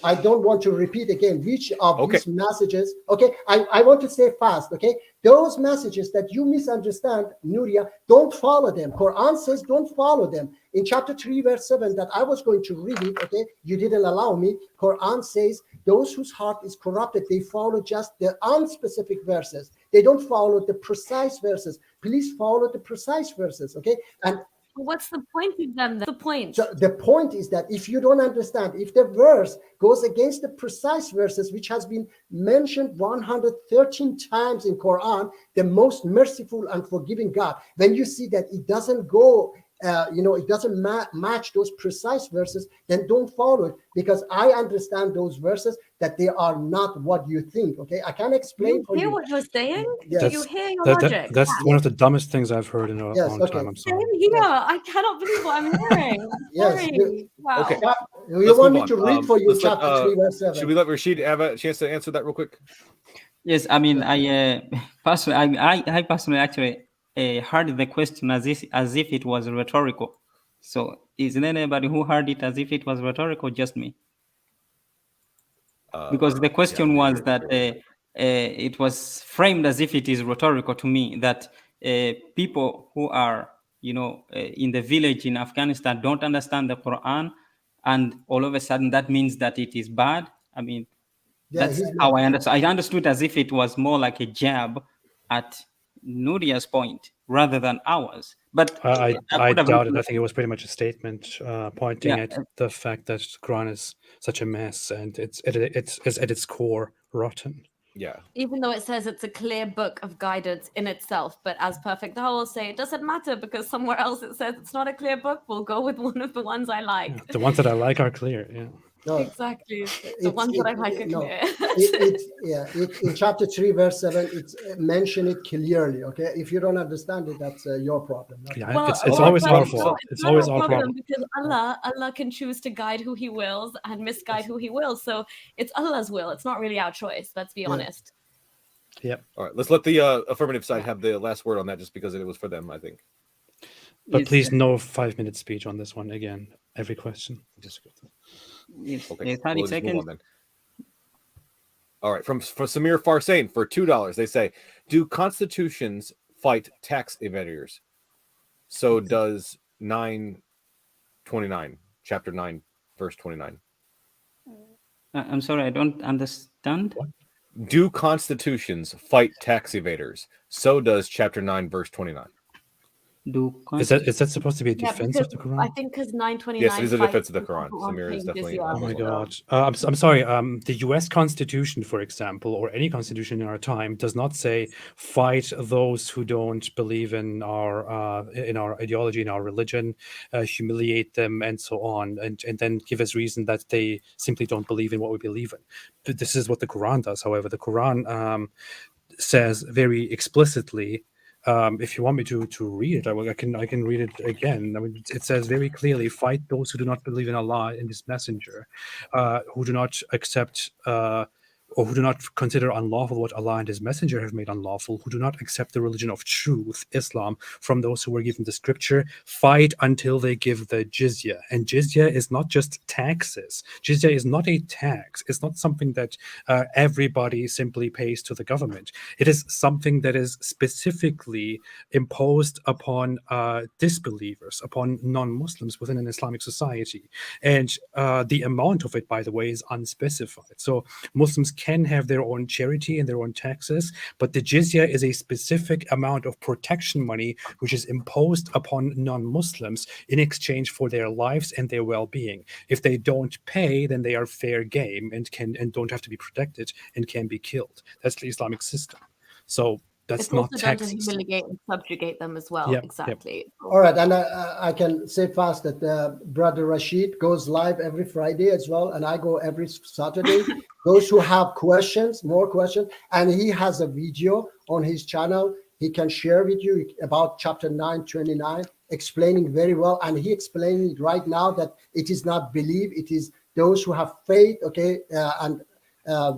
S2: I don't want to repeat again which of these messages, okay? I want to say fast, okay? Those messages that you misunderstand, Nuriyah, don't follow them. Quran says don't follow them. In chapter 3, verse 7, that I was going to read it, okay? You didn't allow me. Quran says those whose heart is corrupted, they follow just the unspecific verses. They don't follow the precise verses. Please follow the precise verses, okay? And
S5: what's the point of them? The point.
S2: So the point is that if you don't understand, if the verse goes against the precise verses, which has been mentioned 113 times in Quran, the most merciful and forgiving God, when you see that it doesn't go, it doesn't match those precise verses, then don't follow it, because I understand those verses that they are not what you think, okay? I can explain
S5: you hear what you're saying?
S2: Yes.
S5: Do you hear your logic?
S4: That's one of the dumbest things I've heard in a long time. I'm sorry.
S5: Same here. I cannot believe what I'm hearing. Sorry. Wow.
S1: Okay.
S2: You want me to read for you chapter 3, verse 7?
S1: Should we let Rashid have a chance to answer that real quick?
S3: Yes, I mean, I personally actually heard the question as if it was rhetorical. So is there anybody who heard it as if it was rhetorical? Just me? Because the question was that it was framed as if it is rhetorical to me, that people who are, in the village in Afghanistan don't understand the Quran, and all of a sudden that means that it is bad. I mean, that's how I understood. I understood as if it was more like a jab at Nuriyah's point rather than ours. But
S4: I doubt it. I think it was pretty much a statement pointing at the fact that the Quran is such a mess and it's at its core rotten.
S1: Yeah.
S5: Even though it says it's a clear book of guidance in itself, but as Perfect Dawah will say, it doesn't matter because somewhere else it says it's not a clear book. We'll go with one of the ones I like.
S4: Yeah, the ones that I like are clear. Yeah.
S2: No,
S5: exactly. The ones that I like are clear.
S2: In chapter 3, verse 7, it's mention it clearly, okay? If you don't understand it, that's your problem.
S4: Yeah, it's always our fault. It's always our problem.
S5: Because Allah can choose to guide who he wills and misguide who he wills. So it's Allah's will. It's not really our choice. Let's be honest.
S4: Yep.
S1: All right. Let's let the affirmative side have the last word on that, just because it was for them, I think.
S4: But please, no 5-minute speech on this one again. Every question.
S1: Okay.
S3: 30 seconds.
S1: All right. From Samir Farsain for $2, they say, do constitutions fight tax evaders? So does 9:29, chapter 9, verse 29.
S3: I'm sorry, I don't understand.
S1: What? Do constitutions fight tax evaders? So does chapter 9, verse 29.
S4: Is that supposed to be a defense of the Quran?
S5: I think because 929.
S1: Yes, it is a defense of the Quran. Samir is definitely.
S4: Oh my God! I'm sorry. The U.S. Constitution, for example, or any constitution in our time, does not say fight those who don't believe in our ideology, in our religion, humiliate them, and so on, and then give as reason that they simply don't believe in what we believe in. But this is what the Quran does. However, the Quran says very explicitly. If you want me to read it, I can read it again. I mean, it says very clearly, fight those who do not believe in Allah and His Messenger, who do not accept or who do not consider unlawful what Allah and His Messenger have made unlawful, who do not accept the religion of truth, Islam, from those who were given the scripture, fight until they give the jizya. And jizya is not just taxes. Jizya is not a tax. It's not something that everybody simply pays to the government. It is something that is specifically imposed upon disbelievers, upon non-Muslims within an Islamic society. And the amount of it, by the way, is unspecified. So Muslims can have their own charity and their own taxes, but the jizya is a specific amount of protection money which is imposed upon non-Muslims in exchange for their lives and their well-being. If they don't pay, then they are fair game and don't have to be protected and can be killed. That's the Islamic system. So that's
S5: It's
S4: not
S5: also done to
S4: taxes.
S5: humiliate and subjugate them as well.
S4: Yep,
S5: Exactly.
S2: All right, and I can say fast that Brother Rashid goes live every Friday as well, and I go every Saturday. Those who have questions, more questions, and he has a video on his channel he can share with you about chapter 929, explaining very well, and he explained it right now that it is not belief, it is those who have faith, okay, and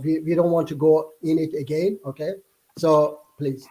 S2: we don't want to go in it again, okay? So please.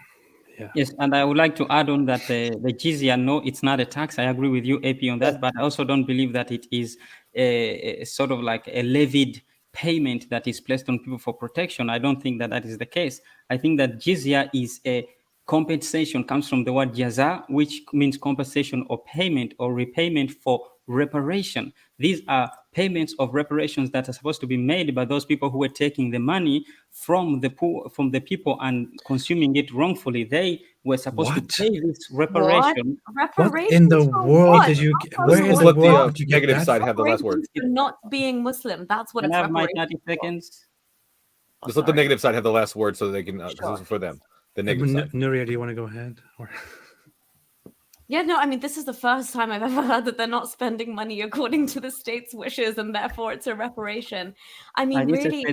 S4: Yeah.
S3: Yes, and I would like to add on that the jizya, no, it's not a tax. I agree with you, AP, on that, but I also don't believe that it is a sort of like a levied payment that is placed on people for protection. I don't think that that is the case. I think that jizya is a compensation, comes from the word jaza, which means compensation or payment or repayment for reparation. These are payments of reparations that are supposed to be made by those people who were taking the money from the poor, from the people and consuming it wrongfully. They were supposed to pay this reparation.
S4: What in the world did you? Where in the world did you get
S1: negative
S4: that?
S1: side have the last word?
S5: For not being Muslim. That's what
S3: Can
S5: it's
S3: I have my
S5: reparations
S3: 30 seconds?
S1: Just let the negative side have the last word so they can, this is for them. The negative side.
S4: Nuriyah, do you want to go ahead? Or...
S5: Yeah, no, I mean, this is the first time I've ever heard that they're not spending money according to the state's wishes and therefore it's a reparation. I mean, really,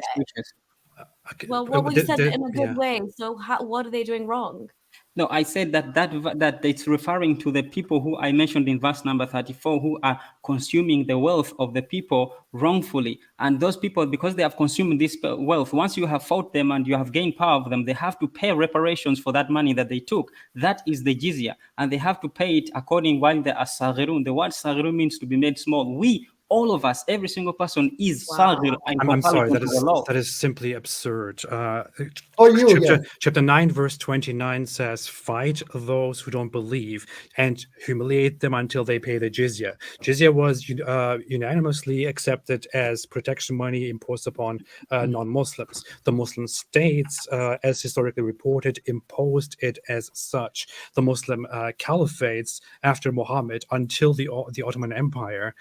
S4: Okay.
S5: well, what we said in a good way. So what are they doing wrong?
S3: No, I said that it's referring to the people who I mentioned in verse number 34 who are consuming the wealth of the people wrongfully. And those people, because they have consumed this wealth, once you have fought them and you have gained power of them, they have to pay reparations for that money that they took. That is the jizya. And they have to pay it according while they are saghirun. The word saghirun means to be made small. All of us, every single person is saghir.
S4: I'm sorry, that is simply absurd. Chapter 9, verse 29 says, fight those who don't believe and humiliate them until they pay the jizya. Jizya was unanimously accepted as protection money imposed upon non-Muslims. The Muslim states, as historically reported, imposed it as such. The Muslim caliphates after Muhammad until the Ottoman Empire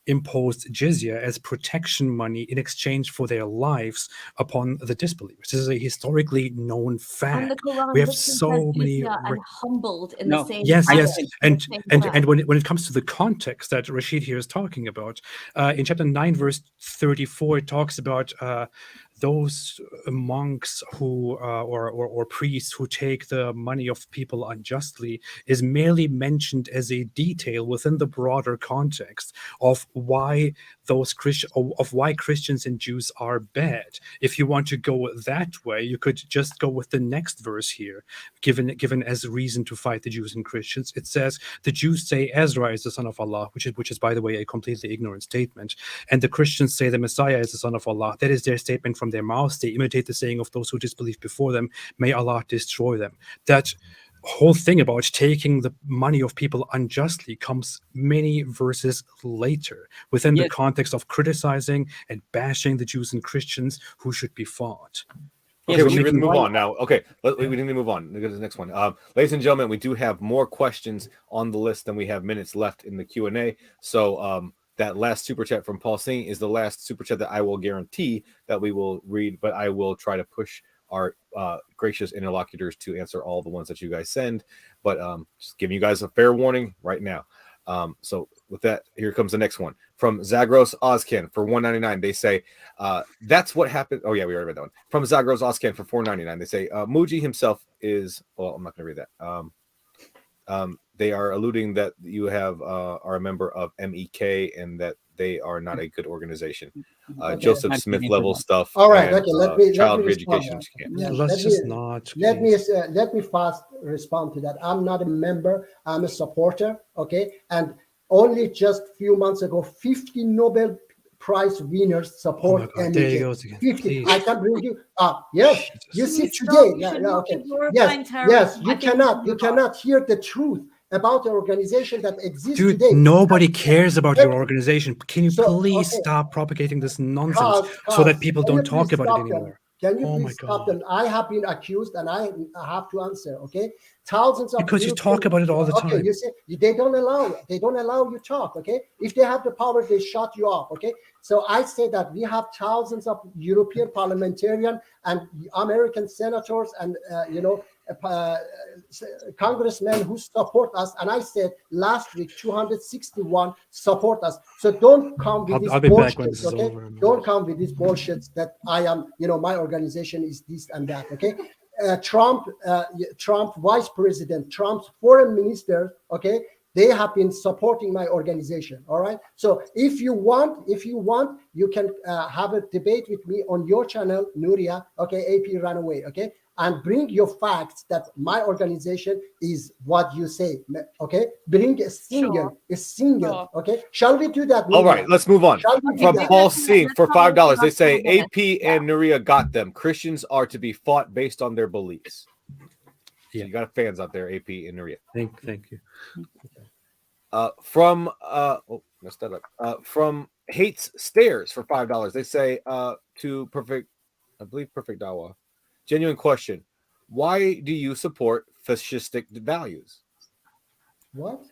S4: imposed jizya as protection money in exchange for their lives upon the disbelievers. This is a historically known fact.
S5: And the Quran
S4: we have so many
S5: and humbled in the same
S4: yes and when it comes to the context that Rashid here is talking about, in chapter 9 verse 34 it talks about those monks who or priests who take the money of people unjustly is merely mentioned as a detail within the broader context of why why Christians and Jews are bad. If you want to go that way, you could just go with the next verse here, given as reason to fight the Jews and Christians. It says the Jews say Ezra is the son of Allah, which is by the way a completely ignorant statement, and the Christians say the Messiah is the son of Allah. That is their statement from their mouths. They imitate the saying of those who disbelieve before them. May Allah destroy them. That whole thing about taking the money of people unjustly comes many verses later within the context of criticizing and bashing the Jews and Christians who should be fought.
S1: Okay, we need to move on now. Okay, we need to move on. Look at the next one. Ladies and gentlemen, we do have more questions on the list than we have minutes left in the Q&A. So that last super chat from Paul Singh is the last super chat that I will guarantee that we will read, but I will try to push our gracious interlocutors to answer all the ones that you guys send, but just giving you guys a fair warning right now. So with that, here comes the next one from Zagros Ozcan for $1.99. They say that's what happened. Oh yeah, we already read that one. From Zagros Ozcan for $4.99. They say Muji himself is. Well, I'm not going to read that. They are alluding that you are a member of MEK and that they are not a good organization. Joseph Smith level stuff.
S2: All right, okay. Let me
S1: education.
S2: Let me fast respond to that. I'm not a member. I'm a supporter. Okay, and only just a few months ago, 50 Nobel Prize winners support MEK.
S4: There he goes again.
S2: 50.
S4: Please.
S2: I can bring you. Yes, you see today. Okay. Yes. You cannot hear the truth. about the organization that exists
S4: Dude,
S2: today.
S4: nobody cares about your
S2: Hey,
S4: organization. Can you
S2: so,
S4: please
S2: okay.
S4: stop propagating this nonsense so
S2: Cause,
S4: that people
S2: can you
S4: don't talk
S2: please
S4: about it
S2: stop them?
S4: anymore?
S2: Can you
S4: Oh my
S2: please stop
S4: God.
S2: them? I have been accused and I have to answer, okay? Thousands of
S4: Because you
S2: European,
S4: talk about it all the
S2: okay,
S4: time.
S2: you see, they don't allow you talk, okay? If they have the power, they shut you off, okay? So I say that we have thousands of European parliamentarians and American senators and, congressmen who support us. And I said last week, 261 support us. So don't come with this
S4: I'll be back when
S2: bullshit,
S4: this is
S2: okay?
S4: over.
S2: Don't come with this bullshit that I am, my organization is this and that, okay? Trump, vice president, Trump's foreign minister, okay? They have been supporting my organization. All right. So if you want, you can have a debate with me on your channel, Nuriyah. Okay, AP Runaway. Okay, and bring your facts that my organization is what you say. Okay, bring a single.
S5: Sure.
S2: Okay, shall we do that?
S1: All
S2: Nuriyah?
S1: right, let's move on.
S2: Shall we do
S1: From
S2: that?
S1: Paul Singh for $5, they say
S5: Yeah.
S1: AP and Nuriyah got them. Christians are to be fought based on their beliefs.
S4: Yeah.
S1: So you got fans out there, AP and Nuriyah.
S4: Thank you.
S1: Messed that up. From Hates Stairs for $5, they say to Perfect Dawah. Genuine question: why do you support fascistic values?
S2: What?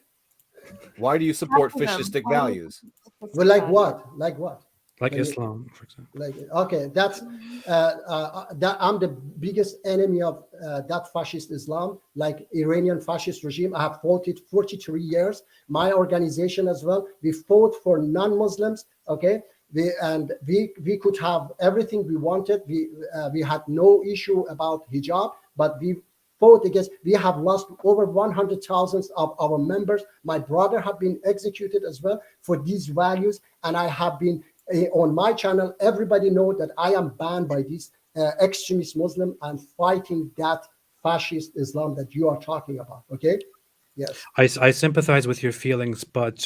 S1: Why do you support fascistic values?
S2: Well, like what? Like what?
S4: Like
S2: When you-
S4: Islam, for example.
S2: Like, okay, that's that I'm the biggest enemy of that fascist Islam, like Iranian fascist regime. I have fought it 43 years. My organization as well. We fought for non-Muslims. Okay, we could have everything we wanted. We had no issue about hijab, but we fought against. We have lost over 100,000 of our members. My brother have been executed as well for these values, and I have been. On my channel, everybody know that I am banned by this extremist Muslim and fighting that fascist Islam that you are talking about. Okay, yes.
S4: I sympathize with your feelings, but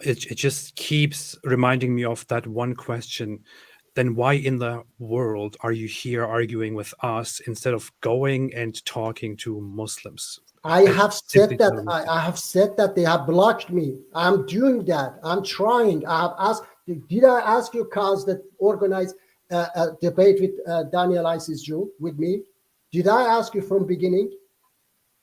S4: it just keeps reminding me of that one question. Then why in the world are you here arguing with us instead of going and talking to Muslims?
S2: I have said that. I have said that they have blocked me. I'm doing that. I'm trying. I have asked. Did I ask you, Kaz, that organize a debate with Daniel Isis Jew with me? Did I ask you from beginning?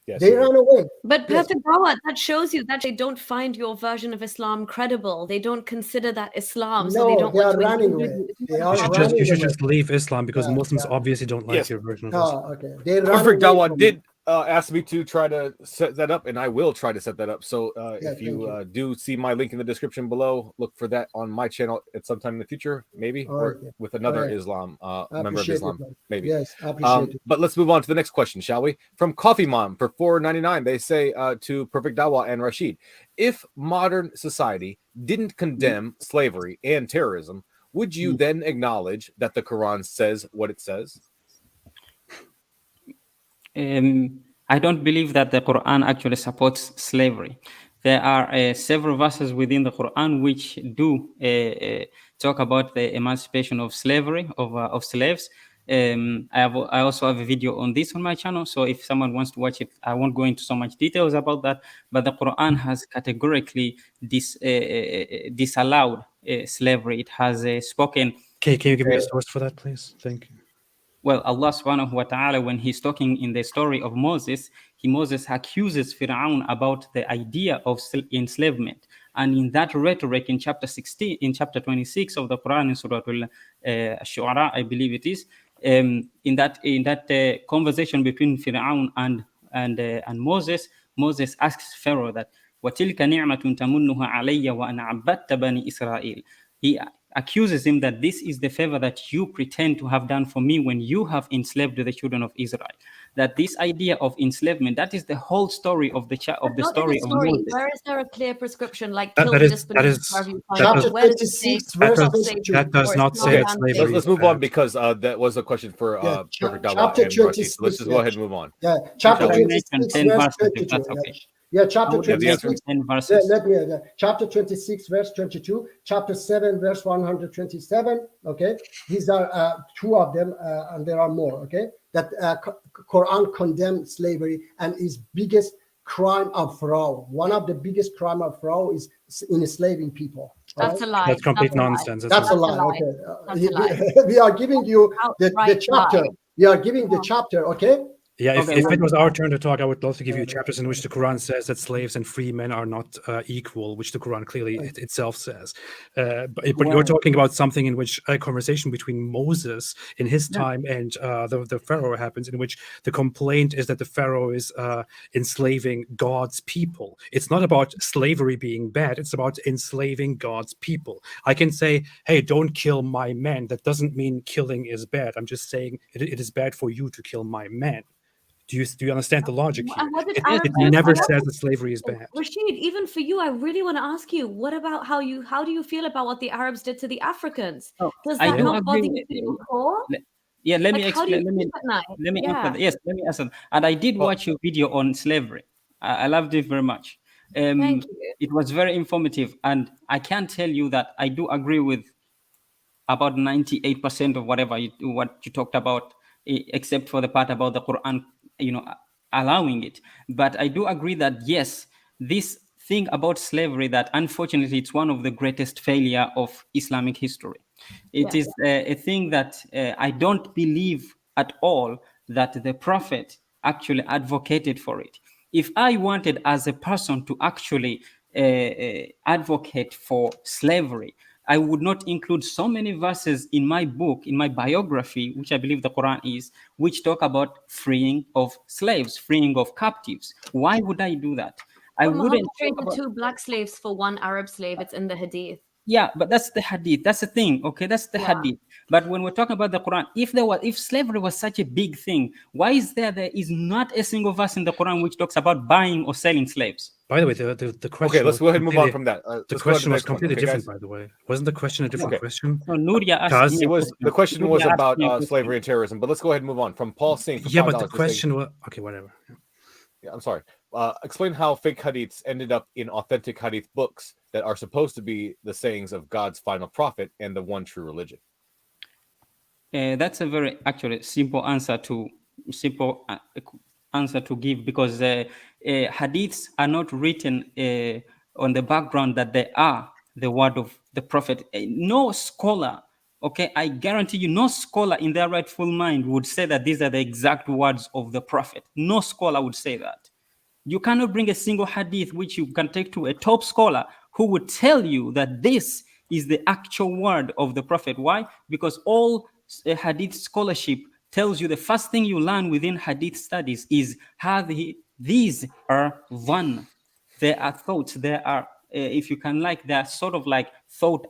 S1: Yes,
S2: They ran away.
S5: But
S2: Yes.
S5: Perfect Dawah, that shows you that they don't find your version of Islam credible. They don't consider that Islam, so they
S2: No,
S5: don't
S2: they
S5: want
S2: are
S5: to
S2: running
S5: include
S2: away.
S5: you.
S2: They are
S4: You
S2: running
S4: should
S2: away.
S4: just leave Islam because
S2: Yeah,
S4: Muslims
S2: yeah.
S4: obviously don't like
S1: Yes.
S4: your version of Islam.
S2: Oh, okay. They ran
S1: Perfect
S2: away
S1: Dawah
S2: from
S1: did ask me to try to set that up, and I will try to set that up. So
S2: Yeah,
S1: if you,
S2: thank
S1: do see my link in the description below, look for that on my channel at some time in the future, maybe, or
S2: Okay.
S1: with another
S2: Alright.
S1: Islam
S2: I
S1: member of
S2: appreciate
S1: Islam,
S2: it, man.
S1: maybe.
S2: Yes, I appreciate it.
S1: But let's move on to the next question, shall we? From Coffee Mom for $4.99, they say to Perfect Dawah and Rashid, if modern society didn't condemn slavery and terrorism, would you then acknowledge that the Quran says what it says?
S3: I don't believe that the Quran actually supports slavery. There are several verses within the Quran which do talk about the emancipation of slavery, of slaves. I also have a video on this on my channel, so if someone wants to watch it, I won't go into so much details about that. But the Quran has categorically disallowed slavery. It has spoken.
S4: Can you give me a source for that, please? Thank you.
S3: Well, Allah subhanahu wa ta'ala, when he's talking in the story of Moses, Moses accuses Fir'aun about the idea of enslavement. And in that rhetoric in chapter 26 of the Quran, in Surah Al-Shu'ara, I believe it is, in that conversation between Fir'aun and Moses, Moses asks Pharaoh that, وَتِلْكَ نِعْمَةٌ تَمُنُّهَا عَلَيَّ وَأَنَ عَبَّدْتَ بَنِي إِسْرَائِيل. He accuses him that this is the favor that you pretend to have done for me when you have enslaved the children of Israel. That this idea of enslavement, that is the whole story of the story of Moses.
S5: Where is there a clear prescription like
S4: That-
S5: kill
S4: that
S5: the
S4: is-
S5: disbelievers
S4: that is-
S5: wherever you find
S2: Chapter
S5: them? Where does it say
S2: 26, verse
S5: stop
S2: 22.
S5: slavery
S4: That does
S5: or
S4: not
S5: stop
S4: say that
S5: ban
S4: slavery
S1: Let's
S4: is
S1: move on
S4: bad.
S1: because that was a question for
S2: Yeah,
S1: Perfect Dawah
S2: chapter
S1: and Rashid. So
S2: 26.
S1: let's just go ahead and move on.
S2: Yeah, chapter
S3: Shall we mention
S2: 26,
S3: 10
S2: verse
S3: verses, if
S2: 22.
S3: that's okay?
S2: Yeah, chapter
S3: I would
S1: have the
S2: 26.
S1: answer?
S3: 10 verses.
S2: Let me, chapter 26, verse 22, chapter 7, verse 127. Okay, these are two of them, and there are more. Okay, that Quran condemns slavery and is biggest crime of Pharaoh. One of the biggest crime of Pharaoh is enslaving people. all
S5: That's
S2: right?
S5: a lie.
S4: That's complete
S5: That's a lie.
S4: nonsense.
S2: That's a lie.
S5: lie.
S2: Okay.
S5: That's a lie.
S2: We are giving you the
S5: Outright
S2: chapter.
S5: lie.
S2: We are giving the chapter. Okay.
S4: Yeah, if,
S3: Okay,
S4: if
S3: well,
S4: it was our turn to talk, I would love to give you chapters in which the Quran says that slaves and free men are not equal, which the Quran clearly itself says. But you're
S3: Well-
S4: talking about something in which a conversation between Moses in his time and the Pharaoh happens, in which the complaint is that the Pharaoh is enslaving God's people. It's not about slavery being bad. It's about enslaving God's people. I can say, hey, don't kill my men. That doesn't mean killing is bad. I'm just saying it is bad for you to kill my men. Do you understand the logic here?
S5: And what did
S4: It
S5: Arabs
S4: never
S5: do?
S4: says that slavery is bad.
S5: Rashid, even for you, I really want to ask you, what about how do you feel about what the Arabs did to the Africans?
S3: Oh,
S5: Does
S3: I
S5: that
S3: do
S5: not
S3: agree
S5: bother you
S3: with
S5: to
S3: you.
S5: your core?
S3: Yeah, let me
S5: Like, how do you
S3: explain.
S5: sleep at night?
S3: Let me answer.
S5: Yeah.
S3: Yes, let me answer. And I did watch your video on slavery. I loved it very much.
S5: Thank you.
S3: It was very informative, and I can tell you that I do agree with about 98% of what you talked about, except for the part about the Quran, allowing it. But I do agree that yes, this thing about slavery, that unfortunately it's one of the greatest failure of Islamic history. It is a thing that I don't believe at all that the Prophet actually advocated for it. If I wanted as a person to actually advocate for slavery, I would not include so many verses in my book, in my biography, which I believe the Quran is, which talk about freeing of slaves, freeing of captives. Why would I do that? I
S5: But Muhammad
S3: wouldn't talk
S5: traded
S3: about,
S5: 2 black slaves for 1 Arab slave. It's in the Hadith.
S3: yeah, but that's the hadith. That's the thing. Okay, that's the hadith. But when we're talking about the Quran, if slavery was such a big thing, why is there is not a single verse in the Quran which talks about buying or selling slaves?
S4: By the way, the question.
S1: Okay, let's go ahead and move on from that.
S4: The
S1: Let's go on to
S4: question was
S1: next one.
S4: completely
S1: Okay,
S4: different,
S1: guys?
S4: by the way. Wasn't the question a different question?
S3: So Nuriyah asked
S4: Kaz?
S3: me a
S1: The question was
S3: Nuriyah asked
S1: about
S3: me a question.
S1: slavery and terrorism, but let's go ahead and move on. From Paul Singh for
S4: Yeah,
S1: $5.
S4: but the
S1: they say-
S4: question was okay. Whatever.
S1: Yeah, I'm sorry. Explain how fake hadiths ended up in authentic hadith books that are supposed to be the sayings of God's final prophet and the one true religion.
S3: That's a very actually simple answer to give, because hadiths are not written on the background that they are the word of the prophet. No scholar, okay, I guarantee you, no scholar in their rightful mind would say that these are the exact words of the prophet. No scholar would say that. You cannot bring a single hadith which you can take to a top scholar who would tell you that this is the actual word of the prophet. Why? Because all hadith scholarship tells you the first thing you learn within hadith studies is how these are one. There are thoughts. There are, if you can like, they are sort of like thought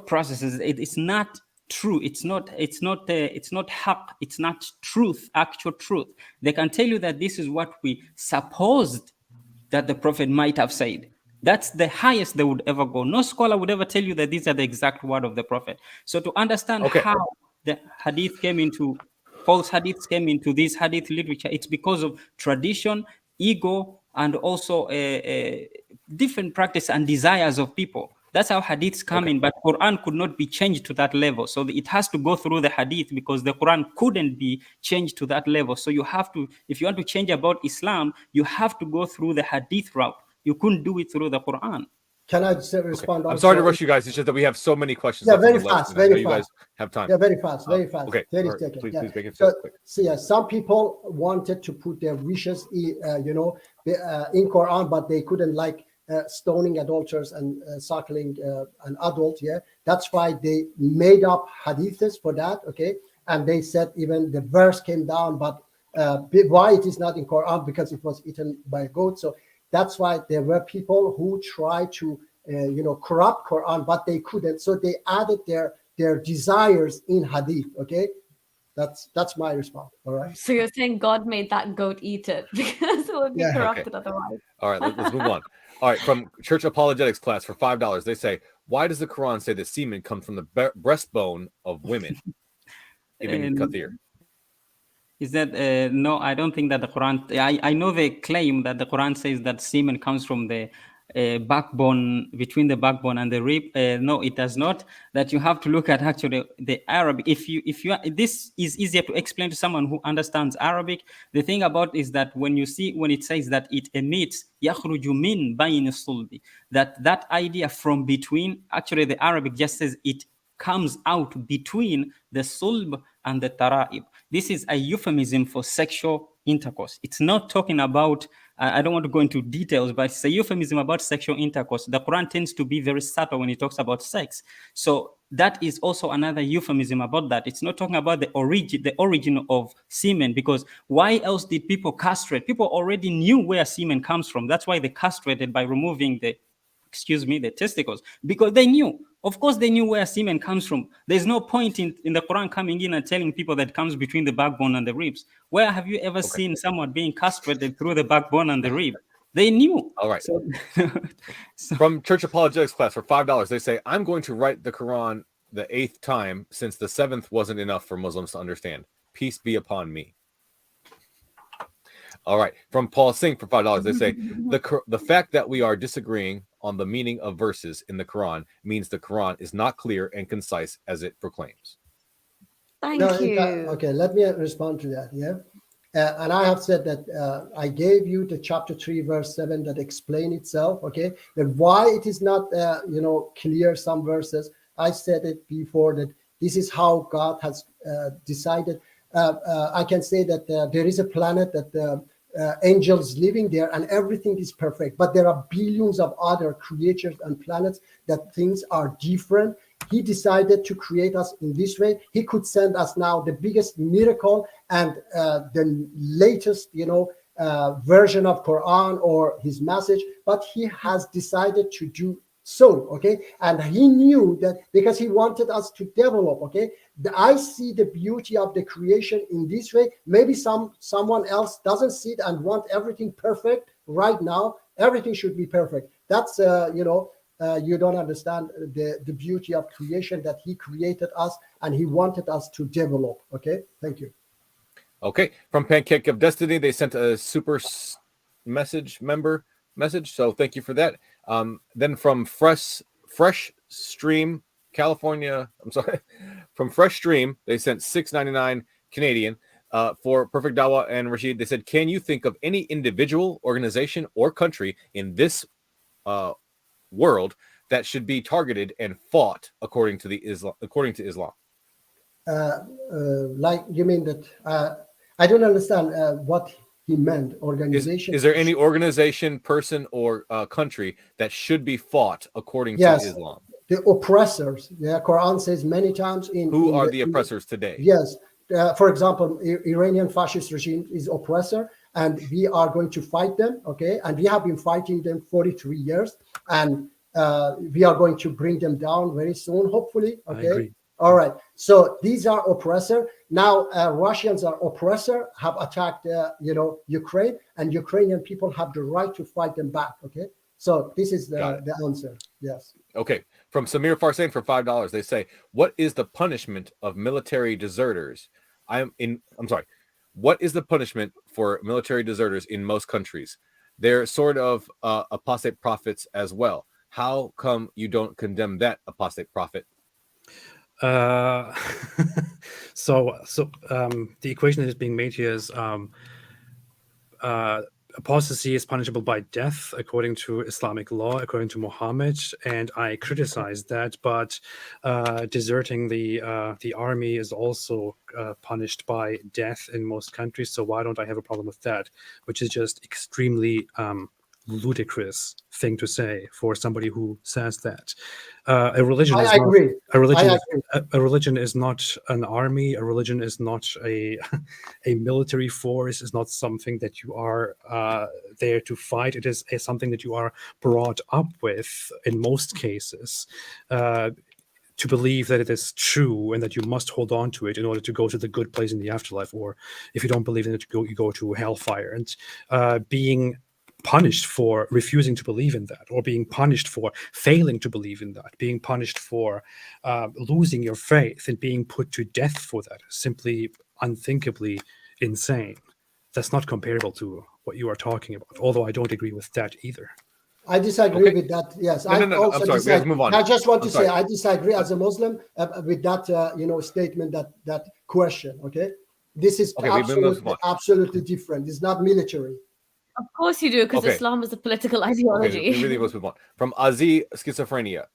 S3: processes. It's not true. It's not haqq. It's not truth, actual truth. They can tell you that this is what we supposed that the prophet might have said. That's the highest they would ever go. No scholar would ever tell you that these are the exact word of the prophet. So to understand how the hadith came into, false hadiths came into this hadith literature, it's because of tradition, ego, and also different practice and desires of people. That's how hadiths come in, but Quran could not be changed to that level. So it has to go through the hadith because the Quran couldn't be changed to that level. So you have to, if you want to change about Islam, you have to go through the hadith route. You couldn't do it through the Quran.
S2: Can I just respond?
S1: I'm sorry to rush you guys. It's just that we have so many questions.
S2: Yeah,
S1: left on
S2: very
S1: the list,
S2: fast,
S1: and I know
S2: very
S1: you
S2: fast.
S1: guys have time.
S2: Yeah, very fast, very fast.
S1: Okay,
S2: 30
S1: all right,
S2: seconds.
S1: please make it
S2: so,
S1: quick.
S2: so yeah, some people wanted to put their wishes, in Quran, but they couldn't, like stoning adulterers and suckling an adult. Yeah, that's why they made up hadiths for that. Okay, and they said even the verse came down, but why it is not in Quran? Because it was eaten by a goat. So that's why there were people who tried to corrupt Quran, but they couldn't. So they added their desires in hadith. Okay, that's my response. All right.
S5: So you're saying God made that goat eat it because it would be corrupted otherwise.
S1: All right, let's move on. All right, from Church Apologetics class for $5, they say, why does the Quran say that semen comes from the breastbone of women? Ibn Kathir.
S3: Is that no? I don't think that the Quran. I know they claim that the Quran says that semen comes from the backbone, between the backbone and the rib. No, it does not. That you have to look at actually the Arabic. If you this is easier to explain to someone who understands Arabic. The thing about is that when it says that it emits يخرج من بين الصلب, that idea from between, actually the Arabic just says it comes out between the sulb and the tara'ib. This is a euphemism for sexual intercourse. It's not talking about, I don't want to go into details, but it's a euphemism about sexual intercourse. The Quran tends to be very subtle when it talks about sex. So that is also another euphemism about that. It's not talking about the origin of semen, because why else did people castrate? People already knew where semen comes from. That's why they castrated by removing the testicles, because they knew. Of course, they knew where semen comes from. There's no point in the Quran coming in and telling people that it comes between the backbone and the ribs. Where have you ever seen someone being castrated through the backbone and the rib? They knew.
S1: All right. From Church Apologetics class for $5, they say, I'm going to write the Quran the 8th time since the 7th wasn't enough for Muslims to understand. Peace be upon me. All right. From Paul Singh for $5, they say, the fact that we are disagreeing on the meaning of verses in the Quran means the Quran is not clear and concise as it proclaims.
S5: Thank you.
S2: Okay, let me respond to that. Yeah. And I have said that I gave you the chapter 3, verse 7 that explain itself. Okay. Then why it is not, clear some verses. I said it before that this is how God has decided. I can say that there is a planet that angels living there and everything is perfect, but there are billions of other creatures and planets that things are different. He decided to create us in this way. He could send us now the biggest miracle and the latest version of Quran or his message, but he has decided to do so. Okay, and he knew that because he wanted us to develop. Okay, I see the beauty of the creation in this way. Maybe someone else doesn't see it and want everything perfect right now. Everything should be perfect. That's you don't understand the beauty of creation, that he created us and he wanted us to develop. Okay, thank you.
S1: Okay, from Pancake of Destiny, they sent a super message, so thank you for that. Then from Fresh Stream California, from Fresh Stream, they sent $6.99 Canadian for Perfect Dawah and Rashid. They said, can you think of any individual, organization, or country in this world that should be targeted and fought according to Islam?
S2: Like, you mean that I don't understand what he meant. Organization.
S1: Is there any organization, person, or country that should be fought according to Islam?
S2: The oppressors. The Quran says many times
S1: who are the oppressors today?
S2: Yes. For example, Iranian fascist regime is oppressor, and we are going to fight them. Okay, and we have been fighting them 43 years, and we are going to bring them down very soon, hopefully. Okay.
S4: I agree.
S2: All right. So these are oppressor. Now Russians are oppressor, have attacked Ukraine, and Ukrainian people have the right to fight them back. Okay. So this is the answer. Yes.
S1: Okay. From Samir Farsain for $5, they say, what is the punishment of military deserters? What is the punishment for military deserters in most countries? They're sort of apostate prophets as well. How come you don't condemn that, Apostate Prophet?
S4: So the equation that is being made here is apostasy is punishable by death according to Islamic law, according to Muhammad, and I criticize that. But deserting the army is also punished by death in most countries. So why don't I have a problem with that? Which is just extremely ludicrous thing to say for somebody who says that. A religion is not a religion is not an army. A religion is not a military force. Is not something that you are there to fight. It is something that you are brought up with in most cases. To believe that it is true and that you must hold on to it in order to go to the good place in the afterlife, or if you don't believe in it, you go to hellfire. And being punished for refusing to believe in that, or being punished for failing to believe in that, being punished for losing your faith and being put to death for that, is simply unthinkably insane. That's not comparable to what you are talking about, although I don't agree with that either.
S2: I disagree
S1: Okay.
S2: with that. Yes,
S1: No, no,
S2: also
S1: I'm sorry. We have to move on.
S2: I just want to
S1: I'm
S2: say
S1: sorry.
S2: I disagree as a Muslim with that statement, that question. Okay, this is
S1: Okay, we move on.
S2: absolutely different. It's not military.
S5: Of course you do, because
S1: Okay.
S5: Islam is a political
S1: Okay,
S5: ideology.
S1: we really must move on. From Aziri schizophrenia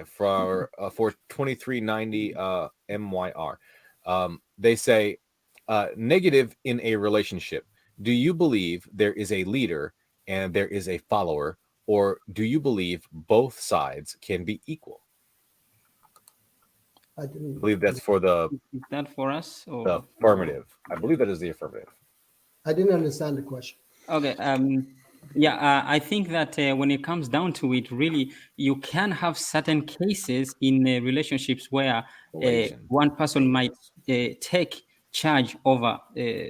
S1: for 2390 MYR. They say negative in a relationship. Do you believe there is a leader and there is a follower, or do you believe both sides can be equal?
S2: I didn't
S1: I believe that's for the
S3: Is that for us? Or?
S1: affirmative. I believe that is the affirmative.
S2: I didn't understand the question.
S3: Okay. I think that when it comes down to it, really, you can have certain cases in relationships where one person might take charge over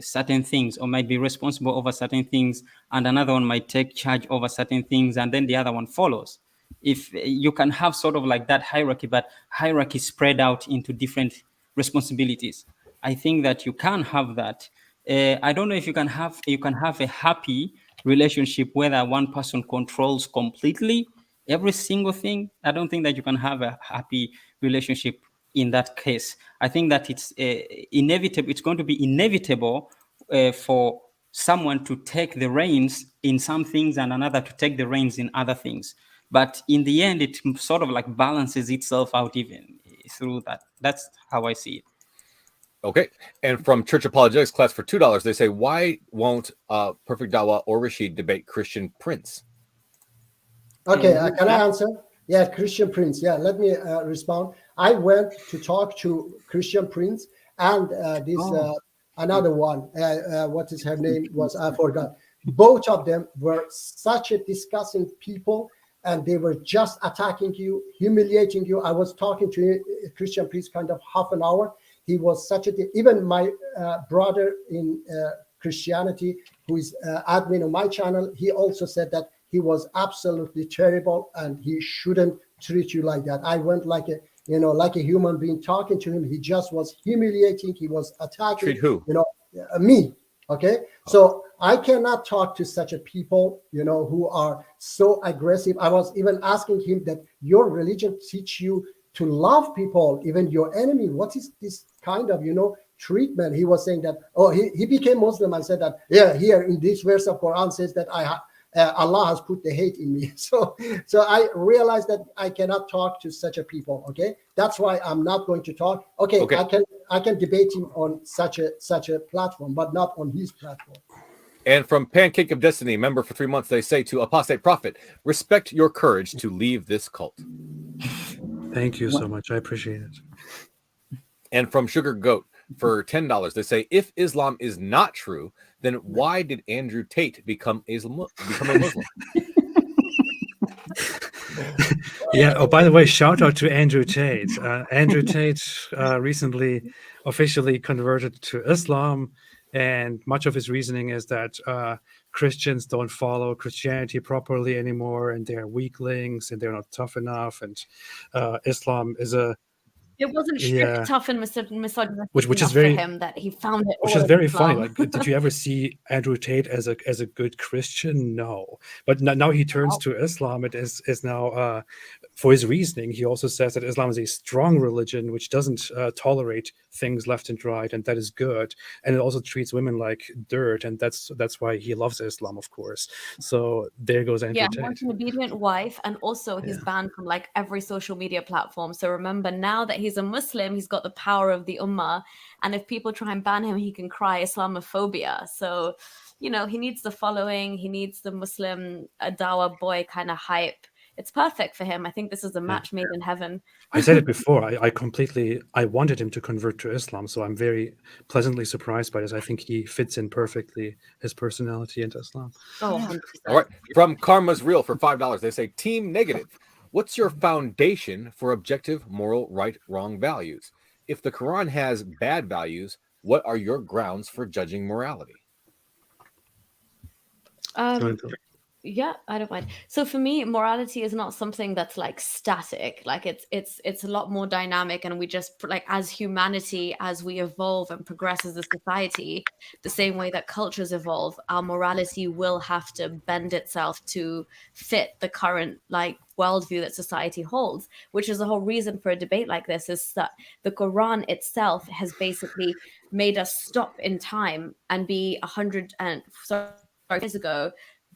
S3: certain things, or might be responsible over certain things, and another one might take charge over certain things, and then the other one follows. If you can have sort of like that hierarchy, but hierarchy spread out into different responsibilities, I think that you can have that. I don't know if you can have a happy relationship where one person controls completely every single thing. I don't think that you can have a happy relationship in that case. I think that it's inevitable. It's going to be inevitable for someone to take the reins in some things and another to take the reins in other things. But in the end, it sort of like balances itself out even through that. That's how I see it.
S1: Okay. And from Church Apologetics class for $2, they say, why won't Perfect Dawah or Rashid debate Christian Prince?
S2: Okay, can I answer? Yeah, Christian Prince. Yeah, let me respond. I went to talk to Christian Prince and another one. What is her name? I forgot. Both of them were such a disgusting people, and they were just attacking you, humiliating you. I was talking to Christian Prince kind of half an hour. He was such even my brother in Christianity, who is admin on my channel, he also said that he was absolutely terrible and he shouldn't treat you like that. I went like a human being talking to him. He just was humiliating. He was attacking.
S1: Treat who?
S2: Me. Okay. So I cannot talk to such a people, who are so aggressive. I was even asking him that your religion teach you to love people, even your enemy. What is this kind of, treatment? He was saying that, he became Muslim. I said that, yeah, here in this verse of Quran says that Allah has put the hate in me. So I realized that I cannot talk to such a people. Okay. That's why I'm not going to talk. Okay. I can debate him on such a platform, but not on his platform.
S1: And from Pancake of Destiny, member for 3 months, they say to Apostate Prophet, respect your courage to leave this cult.
S4: Thank you so much. I appreciate it.
S1: And from Sugar Goat, for $10, they say, if Islam is not true, then why did Andrew Tate become a Muslim?
S4: Yeah. Oh, by the way, shout out to Andrew Tate. Andrew Tate recently officially converted to Islam, and much of his reasoning is that Christians don't follow Christianity properly anymore, and they're weaklings, and they're not tough enough, and Islam is a
S5: It wasn't strict, tough, and misogynistic
S4: which is
S5: for
S4: very
S5: him that he found it.
S4: Which is very funny. Like, did you ever see Andrew Tate as a good Christian? No, but now he turns to Islam. It is now for his reasoning. He also says that Islam is a strong religion which doesn't tolerate things left and right, and that is good. And it also treats women like dirt, and that's why he loves Islam, of course. So there goes Andrew Tate.
S5: He wants an obedient wife, and also he's banned from like every social media platform. So remember, now that he's a Muslim, he's got the power of the Ummah, and if people try and ban him, he can cry Islamophobia. So, he needs the following, he needs the Muslim Dawah boy kind of hype. It's perfect for him. I think this is a match made in heaven.
S4: I said it before. I wanted him to convert to Islam, so I'm very pleasantly surprised by this. I think he fits in perfectly, his personality into Islam.
S5: Oh, 100%.
S1: All right. From Karma's Real for $5, they say, Team Negative, what's your foundation for objective, moral, right, wrong values? If the Quran has bad values, what are your grounds for judging morality?
S5: Yeah, I don't mind. So for me, morality is not something that's like static. Like it's a lot more dynamic, and we just like as humanity, as we evolve and progress as a society, the same way that cultures evolve, our morality will have to bend itself to fit the current like worldview that society holds. Which is the whole reason for a debate like this, is that the Quran itself has basically made us stop in time and be 100 years ago,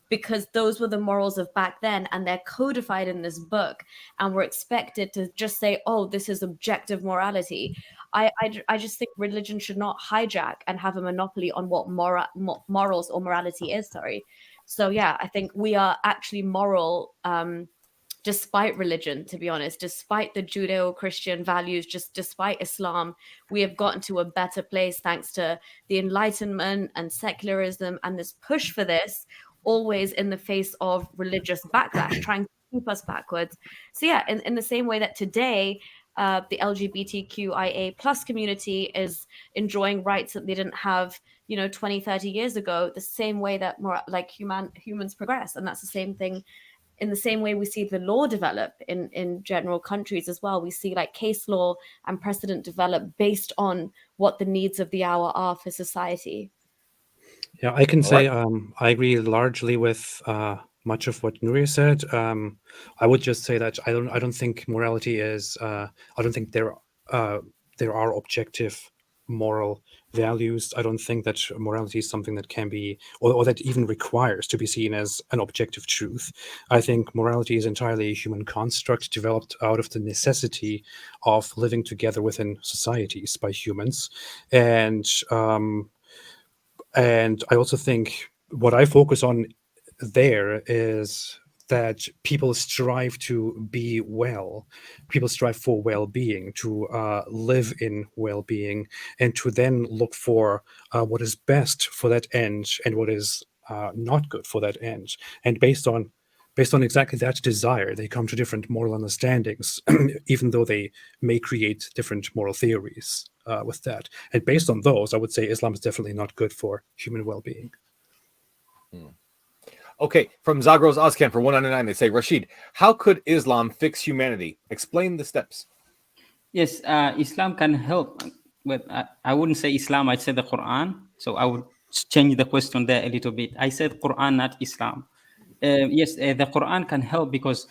S5: because those were the morals of back then and they're codified in this book, and we're expected to just say, oh, this is objective morality. I just think religion should not hijack and have a monopoly on what morals or morality is. Sorry. So yeah, I think we are actually moral, despite religion, to be honest, despite the Judeo-Christian values, just despite Islam. We have gotten to a better place thanks to the Enlightenment and secularism, and this push for this, always in the face of religious backlash, trying to keep us backwards. So yeah, in the same way that today, the LGBTQIA plus community is enjoying rights that they didn't have, 20, 30 years ago, the same way that more like humans progress. And that's the same thing. In the same way we see the law develop in general countries as well, we see like case law and precedent develop based on what the needs of the hour are for society.
S4: Yeah, I can
S1: All
S4: say
S1: right.
S4: I agree largely with much of what Nuriyah said. I would just say that I don't think morality is. I don't think there are objective moral values. I don't think that morality is something that can be, or that even requires to be seen as an objective truth. I think morality is entirely a human construct developed out of the necessity of living together within societies by humans, and I also think what I focus on there is that people strive to be well. People strive for well-being, to live in well-being, and to then look for what is best for that end and what is not good for that end. And based on exactly that desire, they come to different moral understandings, even though they may create different moral theories with that. And based on those, I would say Islam is definitely not good for human well-being.
S1: Okay, from Zagros Ozcan for 199, they say, Rashid, how could Islam fix humanity? Explain the steps.
S3: Yes, Islam can help. But I wouldn't say Islam, I'd say the Quran. So I would change the question there a little bit. I said Quran, not Islam. Yes, the Quran can help because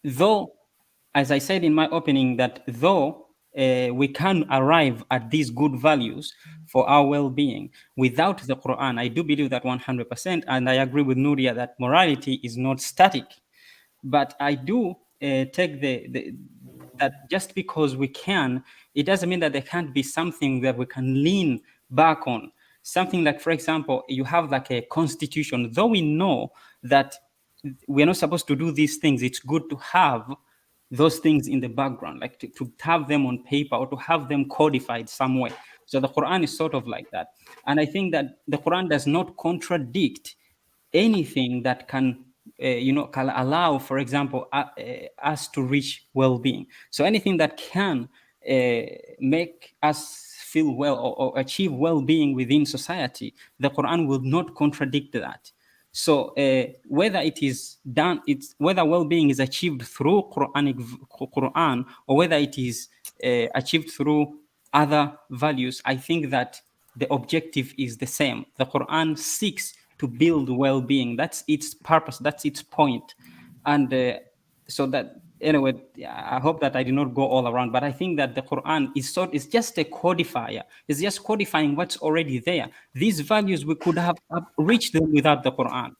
S3: though, as I said in my opening, that though we can arrive at these good values for our well-being without the Quran, I do believe that 100%, and I agree with Nuriyah that morality is not static. But I do take that just because we can, it doesn't mean that there can't be something that we can lean back on. Something like, for example, you have like a constitution. Though we know that we're not supposed to do these things, it's good to have those things in the background, like to have them on paper or to have them codified some way. So the Quran is sort of like that. And I think that the Quran does not contradict anything that can can allow, for example, us to reach well-being. So anything that can make us feel well or achieve well-being within society, the Quran will not contradict that. So whether it is done, whether well-being is achieved through Quran or whether it is achieved through other values, I think that the objective is the same. The Quran seeks to build well-being. That's its purpose. That's its point. And so that, anyway, I hope that I did not go all around, but I think that the Quran is just a codifier. It's just codifying what's already there. These values, we could have reached them without the Quran.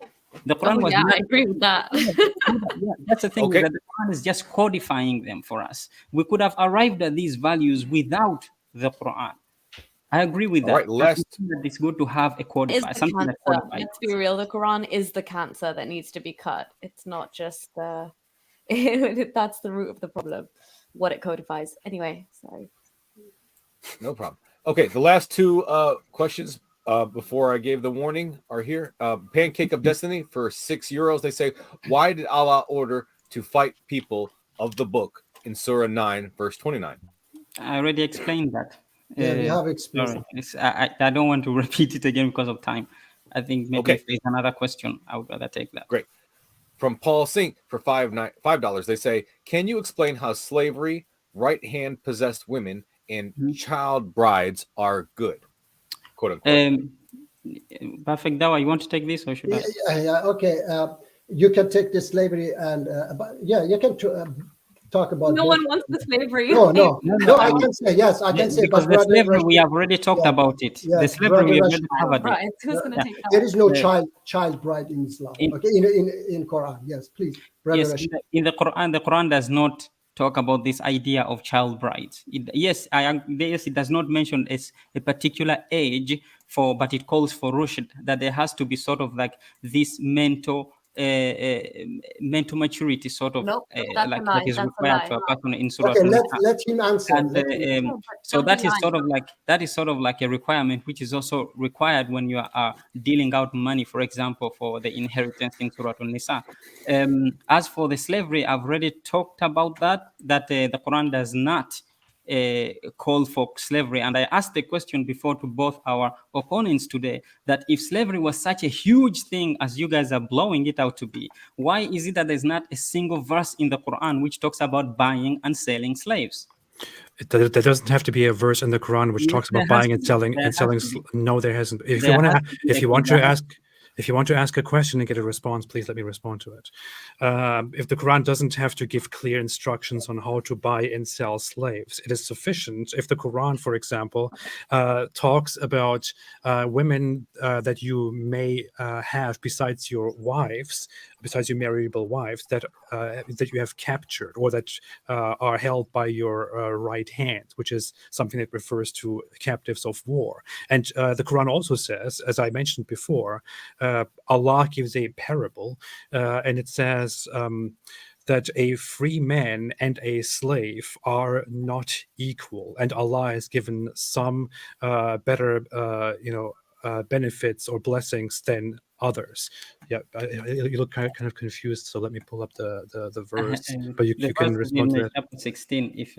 S3: The Quran
S5: Oh
S3: was
S5: yeah,
S3: not.
S5: I agree with that.
S3: Yeah, that's the thing,
S1: Okay.
S3: that the Quran is just codifying them for us. We could have arrived at these values without the Quran. I agree with
S1: All right,
S3: that. I think
S1: last.
S3: that it's good to have a
S5: Is
S3: codifier,
S5: the
S3: something that
S5: cancer.
S3: codifies.
S5: Let's be real. The Quran is the cancer that needs to be cut. It's not just that's the root of the problem, what it codifies. Anyway, sorry.
S1: No problem. Okay, the last two questions before I gave the warning are here. Pancake of Destiny for €6. They say, why did Allah order to fight people of the book in Surah 9, verse 29?
S3: I already explained that.
S2: Yeah, we have explained.
S3: Sorry, I don't want to repeat it again because of time. I think maybe
S1: Okay.
S3: if there's another question, I would rather take that.
S1: Great. From Paul Sink for $5. They say, can you explain how slavery, right-hand possessed women, and child brides are good? Quote unquote.
S3: Perfect. Dawah, you want to take this or should I?
S2: Okay. You can take the slavery and you can talk about.
S5: No one wants the slavery.
S2: No. I can say yes. I can say
S3: because the slavery we have already talked about it.
S2: Yeah,
S3: the slavery we have already covered it.
S5: Right. Who's going to take that?
S2: There is no child bride in Islam. Okay, in Quran. Yes, please.
S3: Yes,
S2: Rashid.
S3: in the Quran does not talk about this idea of child brides. Yes, it does not mention a particular age but it calls for rushd, that there has to be sort of like this mental maturity sort of that is required for a person in Surah.
S2: Okay, let him answer.
S3: And so that is sort of like a requirement which is also required when you are dealing out money, for example, for the inheritance in Surah An-Nisa. As for the slavery, I've already talked about that the Quran does not call for slavery. And I asked the question before to both our opponents today that if slavery was such a huge thing as you guys are blowing it out to be, why is it that there's not a single verse in the Quran which talks about buying and selling slaves?
S4: There doesn't have to be a verse in the Quran which talks about buying and selling No, there hasn't. If you want to ask a question and get a response, please let me respond to it. If the Quran doesn't have to give clear instructions on how to buy and sell slaves, it is sufficient if the Quran, for example, talks about women that you may have besides your wives, besides your marriable wives, that you have captured or that are held by your right hand, which is something that refers to captives of war. And the Quran also says, as I mentioned before, Allah gives a parable, and it says that a free man and a slave are not equal, and Allah has given some better, benefits or blessings than others. Yeah, you look kind of confused, so let me pull up the verse. But you can respond to that.
S3: Chapter 16. If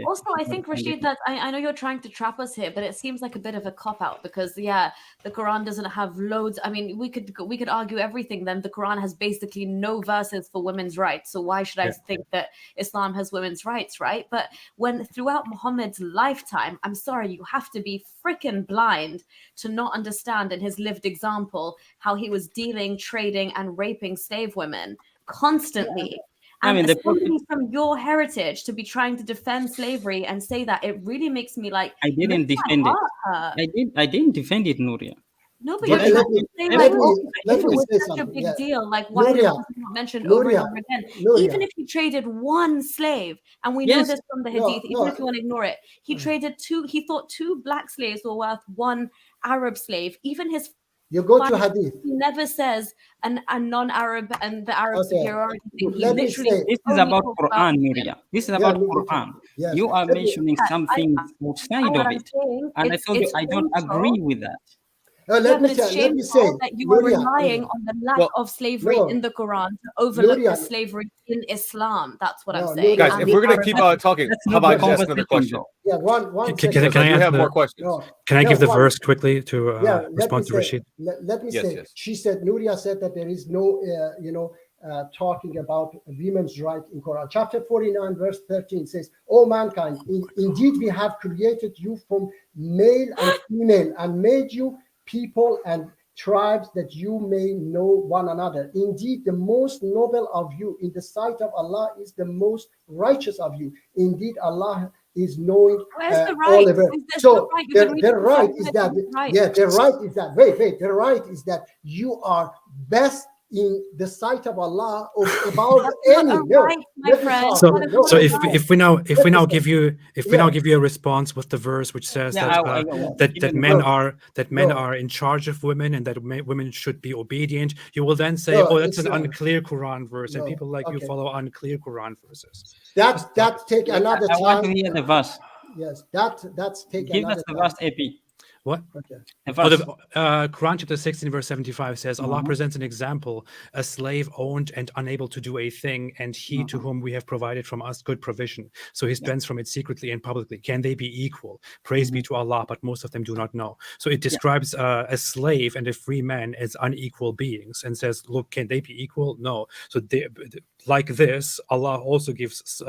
S5: also, I think Rashid, that I know you're trying to trap us here, but it seems like a bit of a cop out because the Quran doesn't have loads. I mean, we could argue everything. Then the Quran has basically no verses for women's rights. So why should I think that Islam has women's rights, right? But when throughout Muhammad's lifetime, I'm sorry, you have to be freaking blind to not understand in his lived example how he was dealing, trading, and raping slave women constantly. And somebody from your heritage to be trying to defend slavery and say that, it really makes me like.
S3: I didn't defend it. I didn't defend it, Nuriyah.
S5: No, but let me say such a big deal. Like, why is it not mentioned over and over again? Even if he traded one slave, and we know this from the Hadith, even if you want to ignore it, he traded two. He thought two black slaves were worth one Arab slave. Even his
S2: you go to Hadith.
S5: He never says a non-Arab and the Arab superiority thing. He
S3: this is about Quran, Nuriyah. This is about Quran. Yes. You are mentioning something outside of it, and I told you I don't agree with that.
S2: Let me say
S5: that you are relying on the lack of slavery in the Quran to overlook the slavery in Islam. That's what I'm saying.
S1: Guys, if we're going to keep talking, how about I ask another question?
S2: Yeah, one
S1: can I have more questions?
S4: Can I give the verse quickly to respond to Rashid?
S2: Let me say, she said, Nuriyah said that there is no, talking about women's right in Quran. Chapter 49, verse 13 says, "O mankind, indeed we have created you from male and female and made you people and tribes that you may know one another. Indeed, the most noble of you in the sight of Allah is the most righteous of you. Indeed, Allah is knowing all of it." So the right is that, the right is that, the right is that you are best in the sight of Allah about any.
S4: So if we now give you a response with the verse which says that men are in charge of women and that women should be obedient, you will then say, that's an unclear Quran verse, and people like you follow unclear Quran verses.
S2: That take another time.
S3: I want to hear the verse.
S2: Yes, that's take
S3: Give
S2: another
S3: us the
S2: time.
S3: verse, AP.
S4: What?
S2: Okay.
S3: A
S4: Oh,
S3: verse.
S4: the Quran chapter 16 verse 75 says, Allah presents an example, a slave owned and unable to do a thing, and he to whom we have provided from us good provision. So he spends from it secretly and publicly. Can they be equal? Praise be to Allah, but most of them do not know. So it describes a slave and a free man as unequal beings and says, look, can they be equal? No. So like this, Allah also gives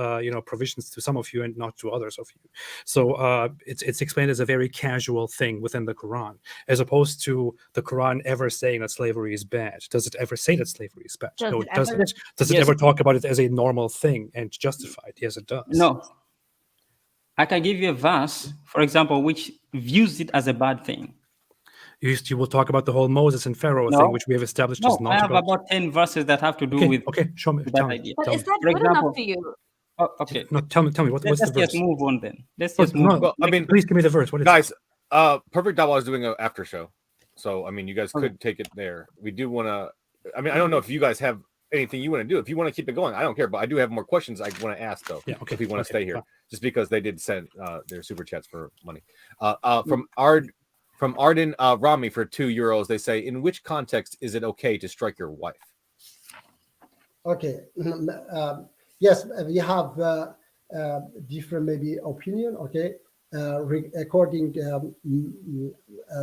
S4: provisions to some of you and not to others of you. So it's explained as a very casual thing within the Quran, as opposed to the Quran ever saying that slavery is bad. Does it ever say that slavery is bad?
S5: Does
S4: No,
S5: it
S4: it doesn't.
S5: ever?
S4: Does it
S3: Yes.
S4: ever talk about it as a normal thing and justify it? Yes, it does.
S3: No. I can give you a verse, for example, which views it as a bad thing.
S4: You will talk about the whole Moses and Pharaoh
S3: No.
S4: thing, which we have established is
S3: No,
S4: not
S3: I have
S4: about.
S3: about 10 verses that have to do
S4: Okay,
S3: with
S4: okay, show me,
S3: with
S4: tell
S3: that
S4: me.
S3: idea.
S5: But
S4: Tell
S5: is
S4: me.
S5: that
S3: For
S5: good enough
S3: example-
S5: for you?
S3: Oh, okay.
S4: No, tell me. What's
S3: Let's
S4: the verse?
S3: just move on then. Let's
S4: Oh,
S3: just move
S4: no,
S3: on.
S1: Well, I mean,
S4: please give me the verse. What is
S1: guys, Perfect Dawah is doing an after show, so I mean, you guys
S3: Okay.
S1: could take it there. We do want to. I mean, I don't know if you guys have anything you want to do. If you want to keep it going, I don't care. But I do have more questions I want to ask though.
S4: Yeah, okay,
S1: If we want to
S4: okay,
S1: stay here,
S4: fine.
S1: just because they did send their super chats for money. From Arden Rami for €2, they say, in which context is it okay to strike your wife?
S2: Okay. Yes, we have different maybe opinion. Okay. According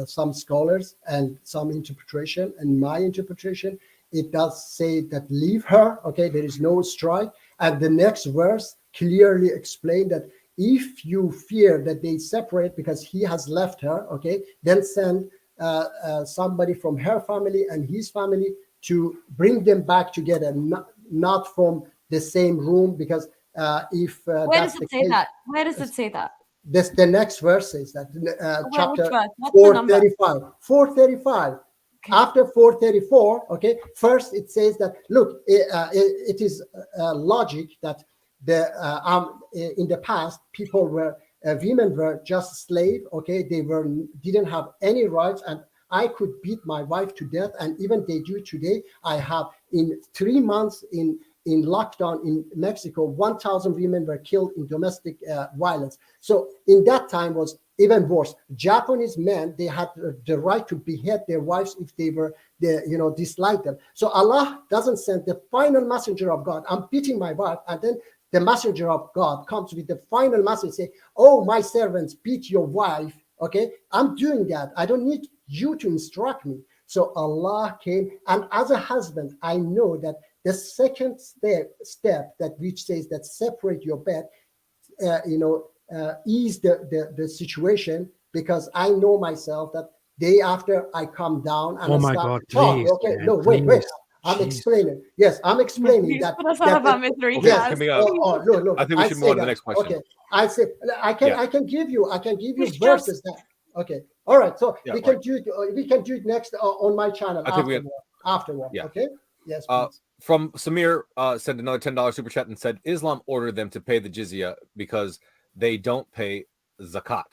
S2: some scholars and some interpretation, and my interpretation, it does say that leave her. Okay, there is no strike. And the next verse clearly explained that if you fear that they separate because he has left her, okay, then send somebody from her family and his family to bring them back together, not from the same room, because if
S5: Where
S2: that's
S5: does
S2: the
S5: it say
S2: case,
S5: that? Where does it say that?
S2: this the next verse says that chapter
S5: Which verse? What's the number?
S2: 435.
S5: Okay.
S2: After 434, okay, first it says that look, it is logic that the in the past people were women were just slave. Okay, they didn't have any rights, and I could beat my wife to death, and even they do today. I have in 3 months in lockdown in Mexico, 1,000 women were killed in domestic violence. So in that time was even worse. Japanese men, they had the right to behead their wives if they were, disliked them. So Allah doesn't send the final messenger of God. I'm beating my wife, and then the messenger of God comes with the final message, say, "Oh, my servants, beat your wife." Okay, I'm doing that. I don't need you to instruct me. So Allah came, and as a husband, I know that the second step that which says that separate your bed, ease the situation, because I know myself that day after I come down and
S4: Oh
S2: I
S4: my
S2: start
S4: God,
S2: talking.
S4: please,
S2: Okay,
S4: man,
S2: no, wait.
S4: please.
S2: I'm
S4: Jeez.
S2: explaining. Yes, I'm explaining
S5: Please
S2: that.
S5: put us out of our misery,
S1: Okay,
S5: Kaz.
S1: can we,
S2: Look.
S1: I think we should move on to the next question.
S2: Okay, I say I can.
S1: Yeah.
S2: I can give you
S5: Which
S2: verses that. Okay, all right. So
S1: Yeah,
S2: we can do it. We can do it next on my channel
S1: I think
S2: afterward.
S1: Yeah.
S2: Okay. Yes.
S1: Uh,
S2: Please.
S1: From Samir sent another $10 super chat and said, Islam ordered them to pay the jizya because they don't pay zakat.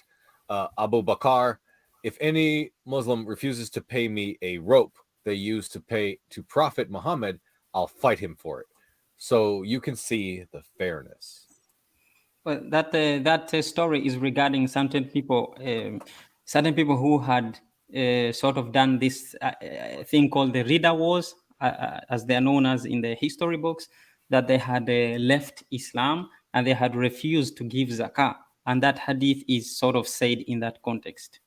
S1: Abu Bakr, if any Muslim refuses to pay me a rope they use to pay to Prophet Muhammad, I'll fight him for it. So you can see the fairness.
S3: Well, that story is regarding certain people who had sort of done this thing called the Rida Wars, as they are known as in the history books, that they had left Islam and they had refused to give zakah, and that hadith is sort of said in that context.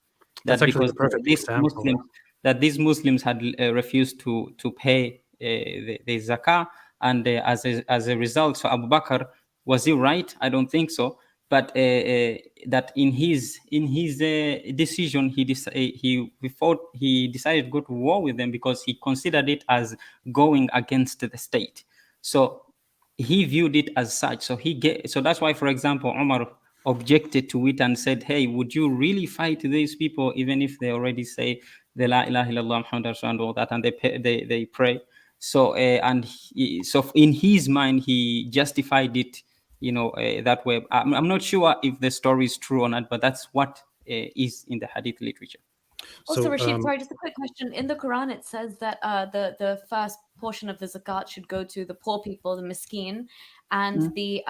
S4: That's
S3: That
S4: actually
S3: because
S4: the perfect example.
S3: these Muslims had refused to pay the zakah, and as a result, so Abu Bakr, was he right? I don't think so. But that in his decision, he decided to go to war with them because he considered it as going against the state. So he viewed it as such. So that's why, for example, Umar objected to it and said, "Hey, would you really fight these people even if they already say the La ilaha illallah Muhammad Rasulullah and all that, and they pray?" So so in his mind, he justified it, that way. I'm not sure if the story is true or not, but that's what is in the hadith literature.
S5: Also,
S4: So,
S5: Rashid, sorry, just a quick question. In the Quran, it says that the first portion of the zakat should go to the poor people, the miskin, and the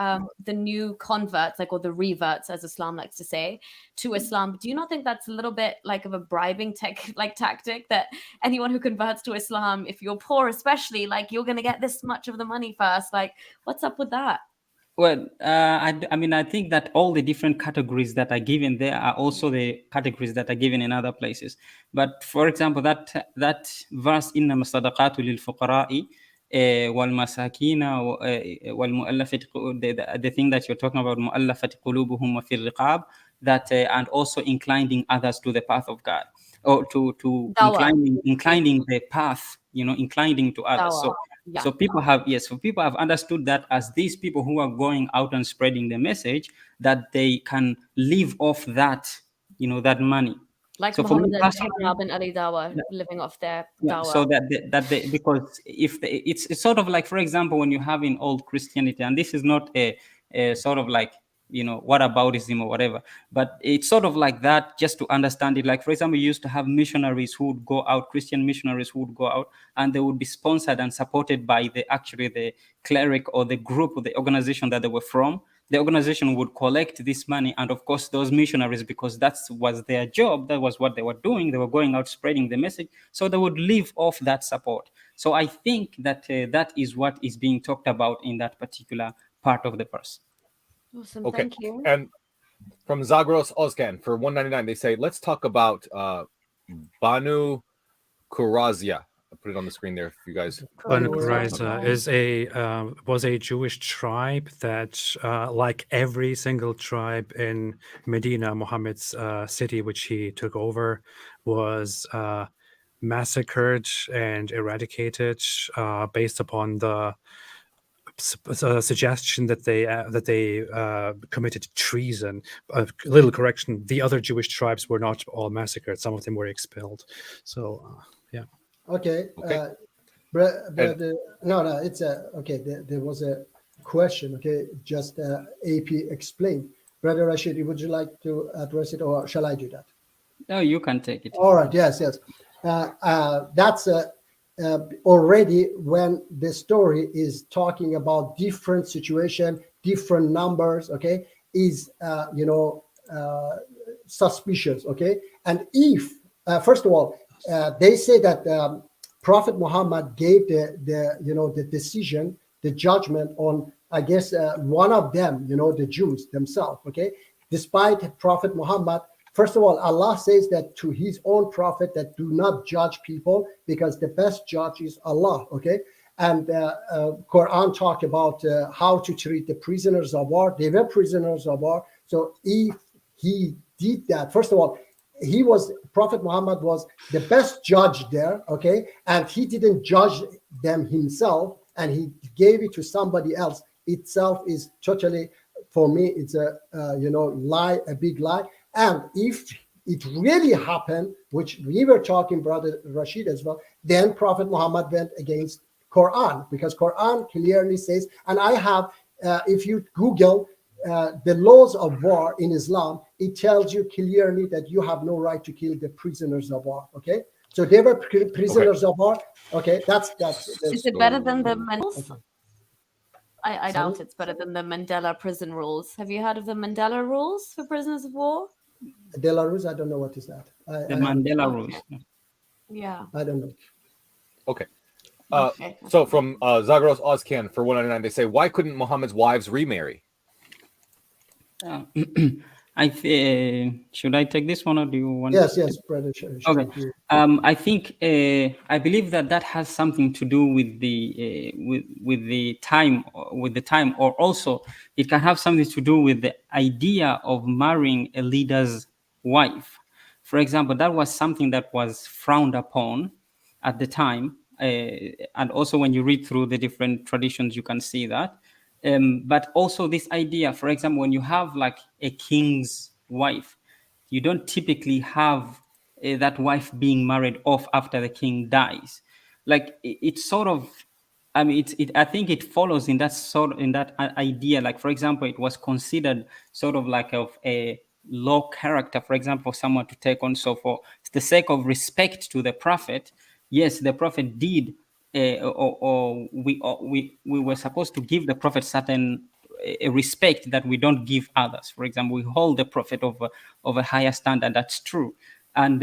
S5: new converts, or the reverts, as Islam likes to say, to Islam. Do you not think that's a little bit like of a bribing tactic, that anyone who converts to Islam, if you're poor especially, you're going to get this much of the money first? What's up with that?
S3: Well, I mean, I think that all the different categories that are given there are also the categories that are given in other places. But for example, that verse, إنما الصدقات للفقراء والمساكين والمؤلفة, the thing that you're talking about, مؤلفة قلوبهم وفي الرقاب, that and also inclining others to the path of God, or to
S5: Dawah.
S3: inclining the path, inclining to others.
S5: Dawah. Yeah.
S3: So people have understood that as these people who are going out and spreading the message, that they can live off that, that money.
S5: Like
S3: so
S5: Muhammad
S3: for me,
S5: and bin Ali Dawah, living off their Dawah.
S3: So because if it's sort of like, for example, when you have in old Christianity, and this is not a sort of like, whataboutism or whatever, but it's sort of like that, just to understand it. Like, for example, you used to have missionaries who would go out, Christian missionaries who would go out, and they would be sponsored and supported by the cleric or the group or the organization that they were from. The organization would collect this money, and of course those missionaries, because that was their job, that was what they were doing, they were going out spreading the message, so they would live off that support. So I think that that is what is being talked about in that particular part of the verse.
S5: Awesome.
S1: Okay.
S5: Thank you.
S1: And from Zagros Ozcan for $1.99, they say, let's talk about Banu Qurayza. I'll put it on the screen there for you guys.
S4: Banu Qurayza was a Jewish tribe that, like every single tribe in Medina, Muhammad's city, which he took over, was massacred and eradicated based upon the suggestion that they committed treason. A little correction: the other Jewish tribes were not all massacred; some of them were expelled. So, yeah.
S2: Okay. It's okay. There was a question. Okay, just AP explain. Brother Rashid, would you like to address it, or shall I do that?
S3: No, you can take it.
S2: All right. Yes. That's already when the story is talking about different situation, different numbers. Okay, is suspicious. Okay, and if first of all, they say that Prophet Muhammad gave the decision, the judgment on, I guess, one of them, the Jews themselves. Okay, despite Prophet Muhammad, first of all, Allah says that to his own prophet that do not judge people, because the best judge is Allah. Okay, and Quran talk about how to treat the prisoners of war. They were prisoners of war. So if he did that, first of all, Prophet Muhammad was the best judge there, okay? And he didn't judge them himself, and he gave it to somebody else. Itself is totally, for me, it's a lie, a big lie. And if it really happened, which we were talking, Brother Rashid, as well, then Prophet Muhammad went against Quran, because Quran clearly says, and I have, if you Google the laws of war in Islam, it tells you clearly that you have no right to kill the prisoners of war. Okay, so they were prisoners of war. Okay, that's
S5: Is it better than the Mandela?
S2: Okay.
S5: I doubt it's better than the Mandela prison rules. Have you heard of the Mandela rules for prisoners of war?
S2: Belarus, I don't know what is that.
S3: The Mandela rules.
S5: Yeah,
S2: I don't know.
S1: Okay. So from Zagros Ozcan for $1.99, they say, why couldn't Muhammad's wives remarry?
S3: Should I take this one, or do you want?
S2: Yes, brother.
S3: Okay. I think I believe that has something to do with the time, or also it can have something to do with the idea of marrying a leader's wife. For example, that was something that was frowned upon at the time, and also when you read through the different traditions, you can see that. But also this idea, for example, when you have like a king's wife, you don't typically have that wife being married off after the king dies. Like it's sort of, I mean, I think it follows in that idea. Like, for example, it was considered sort of like of a low character, for example, for someone to take on. So for the sake of respect to the Prophet, yes, the Prophet did, or we were supposed to give the Prophet certain a respect that we don't give others. For example, we hold the Prophet of a higher standard. That's true. And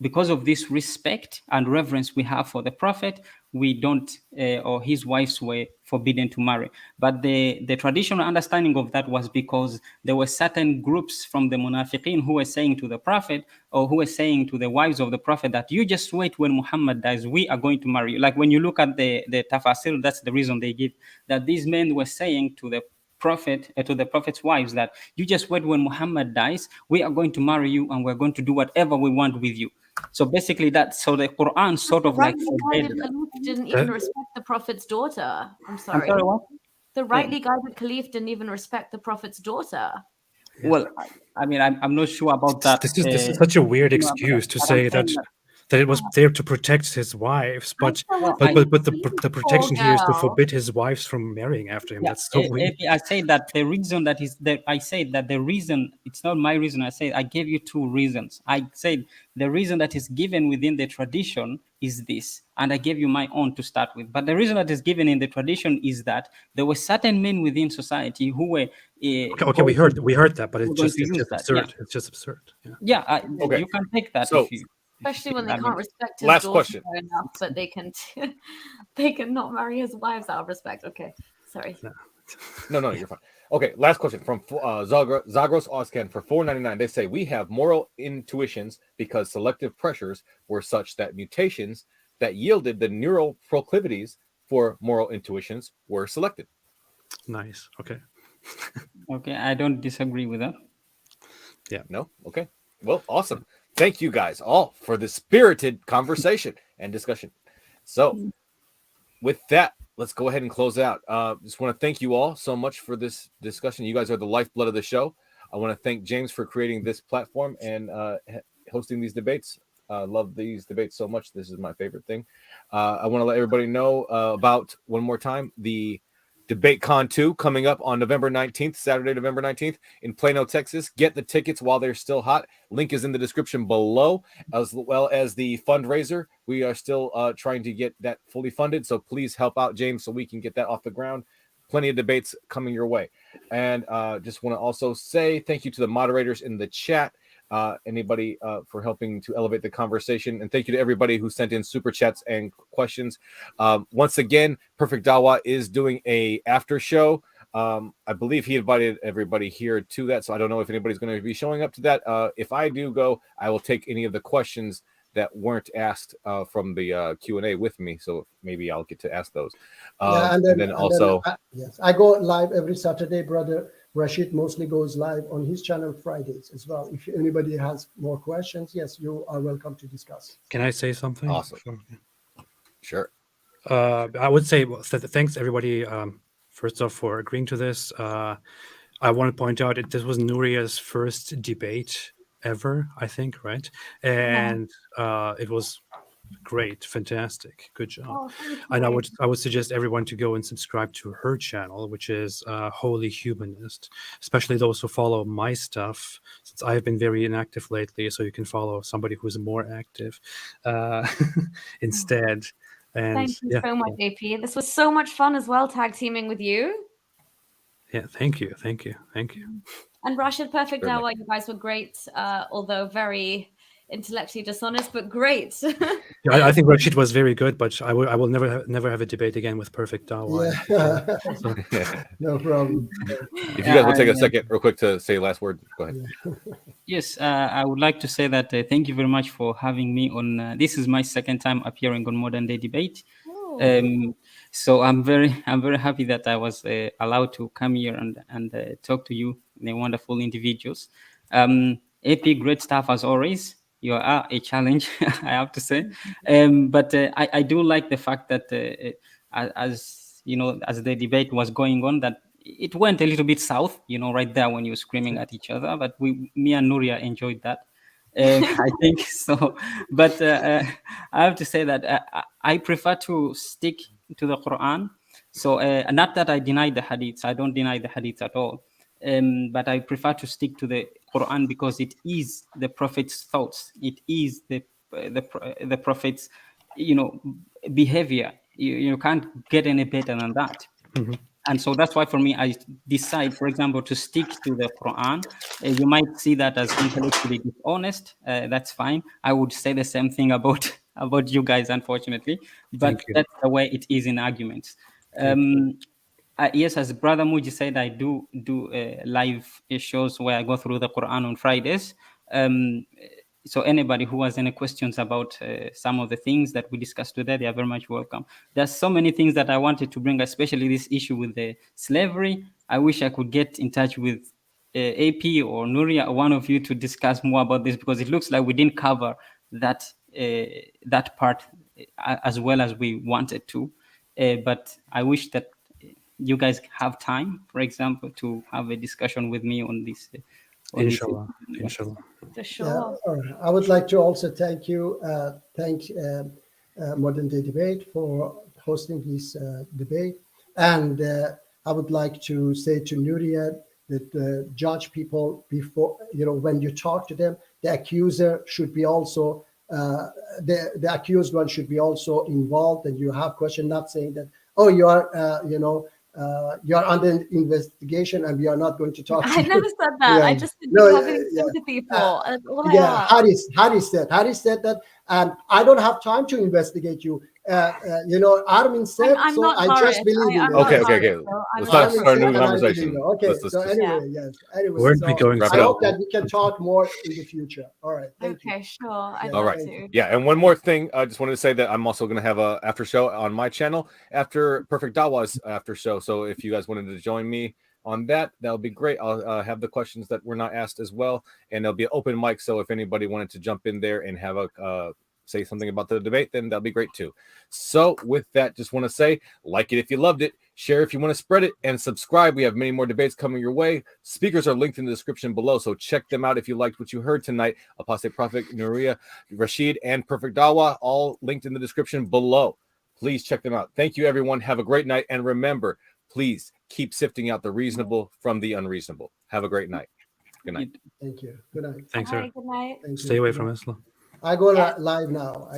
S3: because of this respect and reverence we have for the Prophet, we don't, or his wives were forbidden to marry. But the traditional understanding of that was because there were certain groups from the Munafiqeen who were saying to the Prophet, or who were saying to the wives of the Prophet, that you just wait, when Muhammad dies, we are going to marry you. Like when you look at the tafsir, that's the reason they give, that these men were saying to the Prophet, to the Prophet's wives, that you just wait, when Muhammad dies, we are going to marry you and we're going to do whatever we want with you. So basically so the Quran sort of like forbade that.
S5: Caliph didn't even respect the Prophet's daughter. I'm sorry.
S3: I'm sorry, what?
S5: The rightly guided Caliph didn't even respect the Prophet's daughter.
S3: Well, I mean, I'm not sure about that.
S4: This is such a weird excuse to say that it was there to protect his wives, but the protection here is to forbid his wives from marrying after him.
S3: Yeah,
S4: That's so weird.
S3: I say that the reason that is that I say that the reason, it's not my reason. I say I gave you two reasons. I said the reason that is given within the tradition is this, and I gave you my own to start with. But the reason that is given in the tradition is that there were certain men within society who were
S4: Okay, we heard that, but it's just absurd.
S3: Yeah.
S4: It's just absurd.
S3: Okay. You can take that
S1: So,
S3: if you.
S5: Especially when they can't respect his
S1: last
S5: daughter
S1: question.
S5: enough, but they can they can not marry his wives out of respect. Okay, sorry.
S1: No, you're fine. Okay, last question from Zagros Oscan for $4.99. They say we have moral intuitions because selective pressures were such that mutations that yielded the neural proclivities for moral intuitions were selected.
S4: Nice. Okay.
S3: Okay, I don't disagree with that.
S1: Yeah. No. Okay. Well, awesome. Thank you guys all for the spirited conversation and discussion. So, with that, let's go ahead and close out. Just want to thank you all so much for this discussion. You guys are the lifeblood of the show. I want to thank James for creating this platform and hosting these debates. Love these debates so much. This is my favorite thing. I want to let everybody know about, one more time, the DebateCon 2 coming up on November 19th, Saturday, November 19th in Plano, Texas. Get the tickets while they're still hot. Link is in the description below, as well as the fundraiser. We are still trying to get that fully funded, so please help out James so we can get that off the ground. Plenty of debates coming your way. And just want to also say thank you to the moderators in the chat. Anybody for helping to elevate the conversation, and thank you to everybody who sent in super chats and questions. Once again, Perfect Dawah is doing a after show. I believe he invited everybody here to that, so I don't know if anybody's going to be showing up to that. If I do go, I will take any of the questions that weren't asked from the Q&A with me, so maybe I'll get to ask those. And then
S2: yes, I go live every Saturday. Brother Rashid mostly goes live on his channel Fridays as well. If anybody has more questions, yes, you are welcome to discuss.
S4: Can I say something?
S1: Awesome. Sure.
S4: I would say thanks everybody. First off, for agreeing to this. I want to point out this was Nuriyah's first debate ever, I think, right? And it was great, fantastic, good job. And I would suggest everyone to go and subscribe to her channel, which is Holy Humanist, especially those who follow my stuff, since I've been very inactive lately. So you can follow somebody who's more active instead. And
S5: thank you so much, AP. This was so much fun as well, tag teaming with you.
S4: Yeah, thank you.
S5: And Rashid, Perfect Dawah, you guys were great, although very intellectually dishonest, but great.
S4: I think Rashid was very good, but I will never have a debate again with Perfect Dawah.
S2: No problem.
S1: If you guys will take a second real quick to say last word, go ahead.
S3: Yes, I would like to say that thank you very much for having me on. This is my second time appearing on Modern Day Debate. So I'm very happy that I was allowed to come here and talk to you, the wonderful individuals. AP, great stuff as always. You are a challenge, I have to say. But I do like the fact that as you know, as the debate was going on, that it went a little bit south, right there when you were screaming at each other. But me and Nuriyah enjoyed that. I think so. But I have to say that I prefer to stick to the Quran. So not that I deny the hadiths. I don't deny the hadiths at all. But I prefer to stick to the Quran because it is the Prophet's thoughts. It is the Prophet's, behavior. You can't get any better than that. And so that's why, for me, I decide, for example, to stick to the Quran. You might see that as intellectually dishonest. That's fine. I would say the same thing about you guys, unfortunately. But that's the way it is in arguments. Yes, as Brother Muji said, I do live shows where I go through the Quran on Fridays. So anybody who has any questions about some of the things that we discussed today, they are very much welcome. There's so many things that I wanted to bring, especially this issue with the slavery. I wish I could get in touch with AP or Nuriyah, one of you, to discuss more about this, because it looks like we didn't cover that part as well as we wanted to. But I wish that you guys have time, for example, to have a discussion with me on this.
S4: Inshallah.
S5: For sure.
S2: I would like to also thank Modern Day Debate for hosting this debate. And I would like to say to Nuriyah that judge people before, when you talk to them, the accuser should be also, the accused one should be also involved, and you have question, not saying that, oh, you are, you're under investigation and we are not going to talk to you.
S5: I never said that. I just said having sympathy for.
S2: Harris said that, and I don't have time to investigate you. Armin said,
S5: I'm
S2: so
S5: not
S2: I
S5: Harris.
S2: just believe in you.
S1: Okay. Let's not start a new conversation.
S2: Okay,
S1: Let's
S2: so anyway,
S4: Where are we going?
S2: I hope that we can talk more in the future. All right. Thank you.
S5: Sure.
S1: All right. Yeah, and one more thing, I just wanted to say that I'm also going to have a after show on my channel after Perfect Dawah's after show. So if you guys wanted to join me on that, that'll be great. I'll have the questions that were not asked as well, and there'll be an open mic. So if anybody wanted to jump in there and have a say something about the debate, then that'll be great too. So with that, just want to say, like it if you loved it, share if you want to spread it, and subscribe. We have many more debates coming your way. Speakers are linked in the description below, so check them out if you liked what you heard tonight. Apostate Prophet, Nuriyah, Rashid, and Perfect Dawah, all linked in the description below. Please check them out. Thank you, everyone. Have a great night, and remember, please keep sifting out the reasonable from the unreasonable. Have a great night. Good night.
S2: Thank you. Good night.
S4: Thanks, sir.
S5: Good night.
S2: Thank
S4: Stay
S2: you.
S4: away from Islam.
S2: I go live now.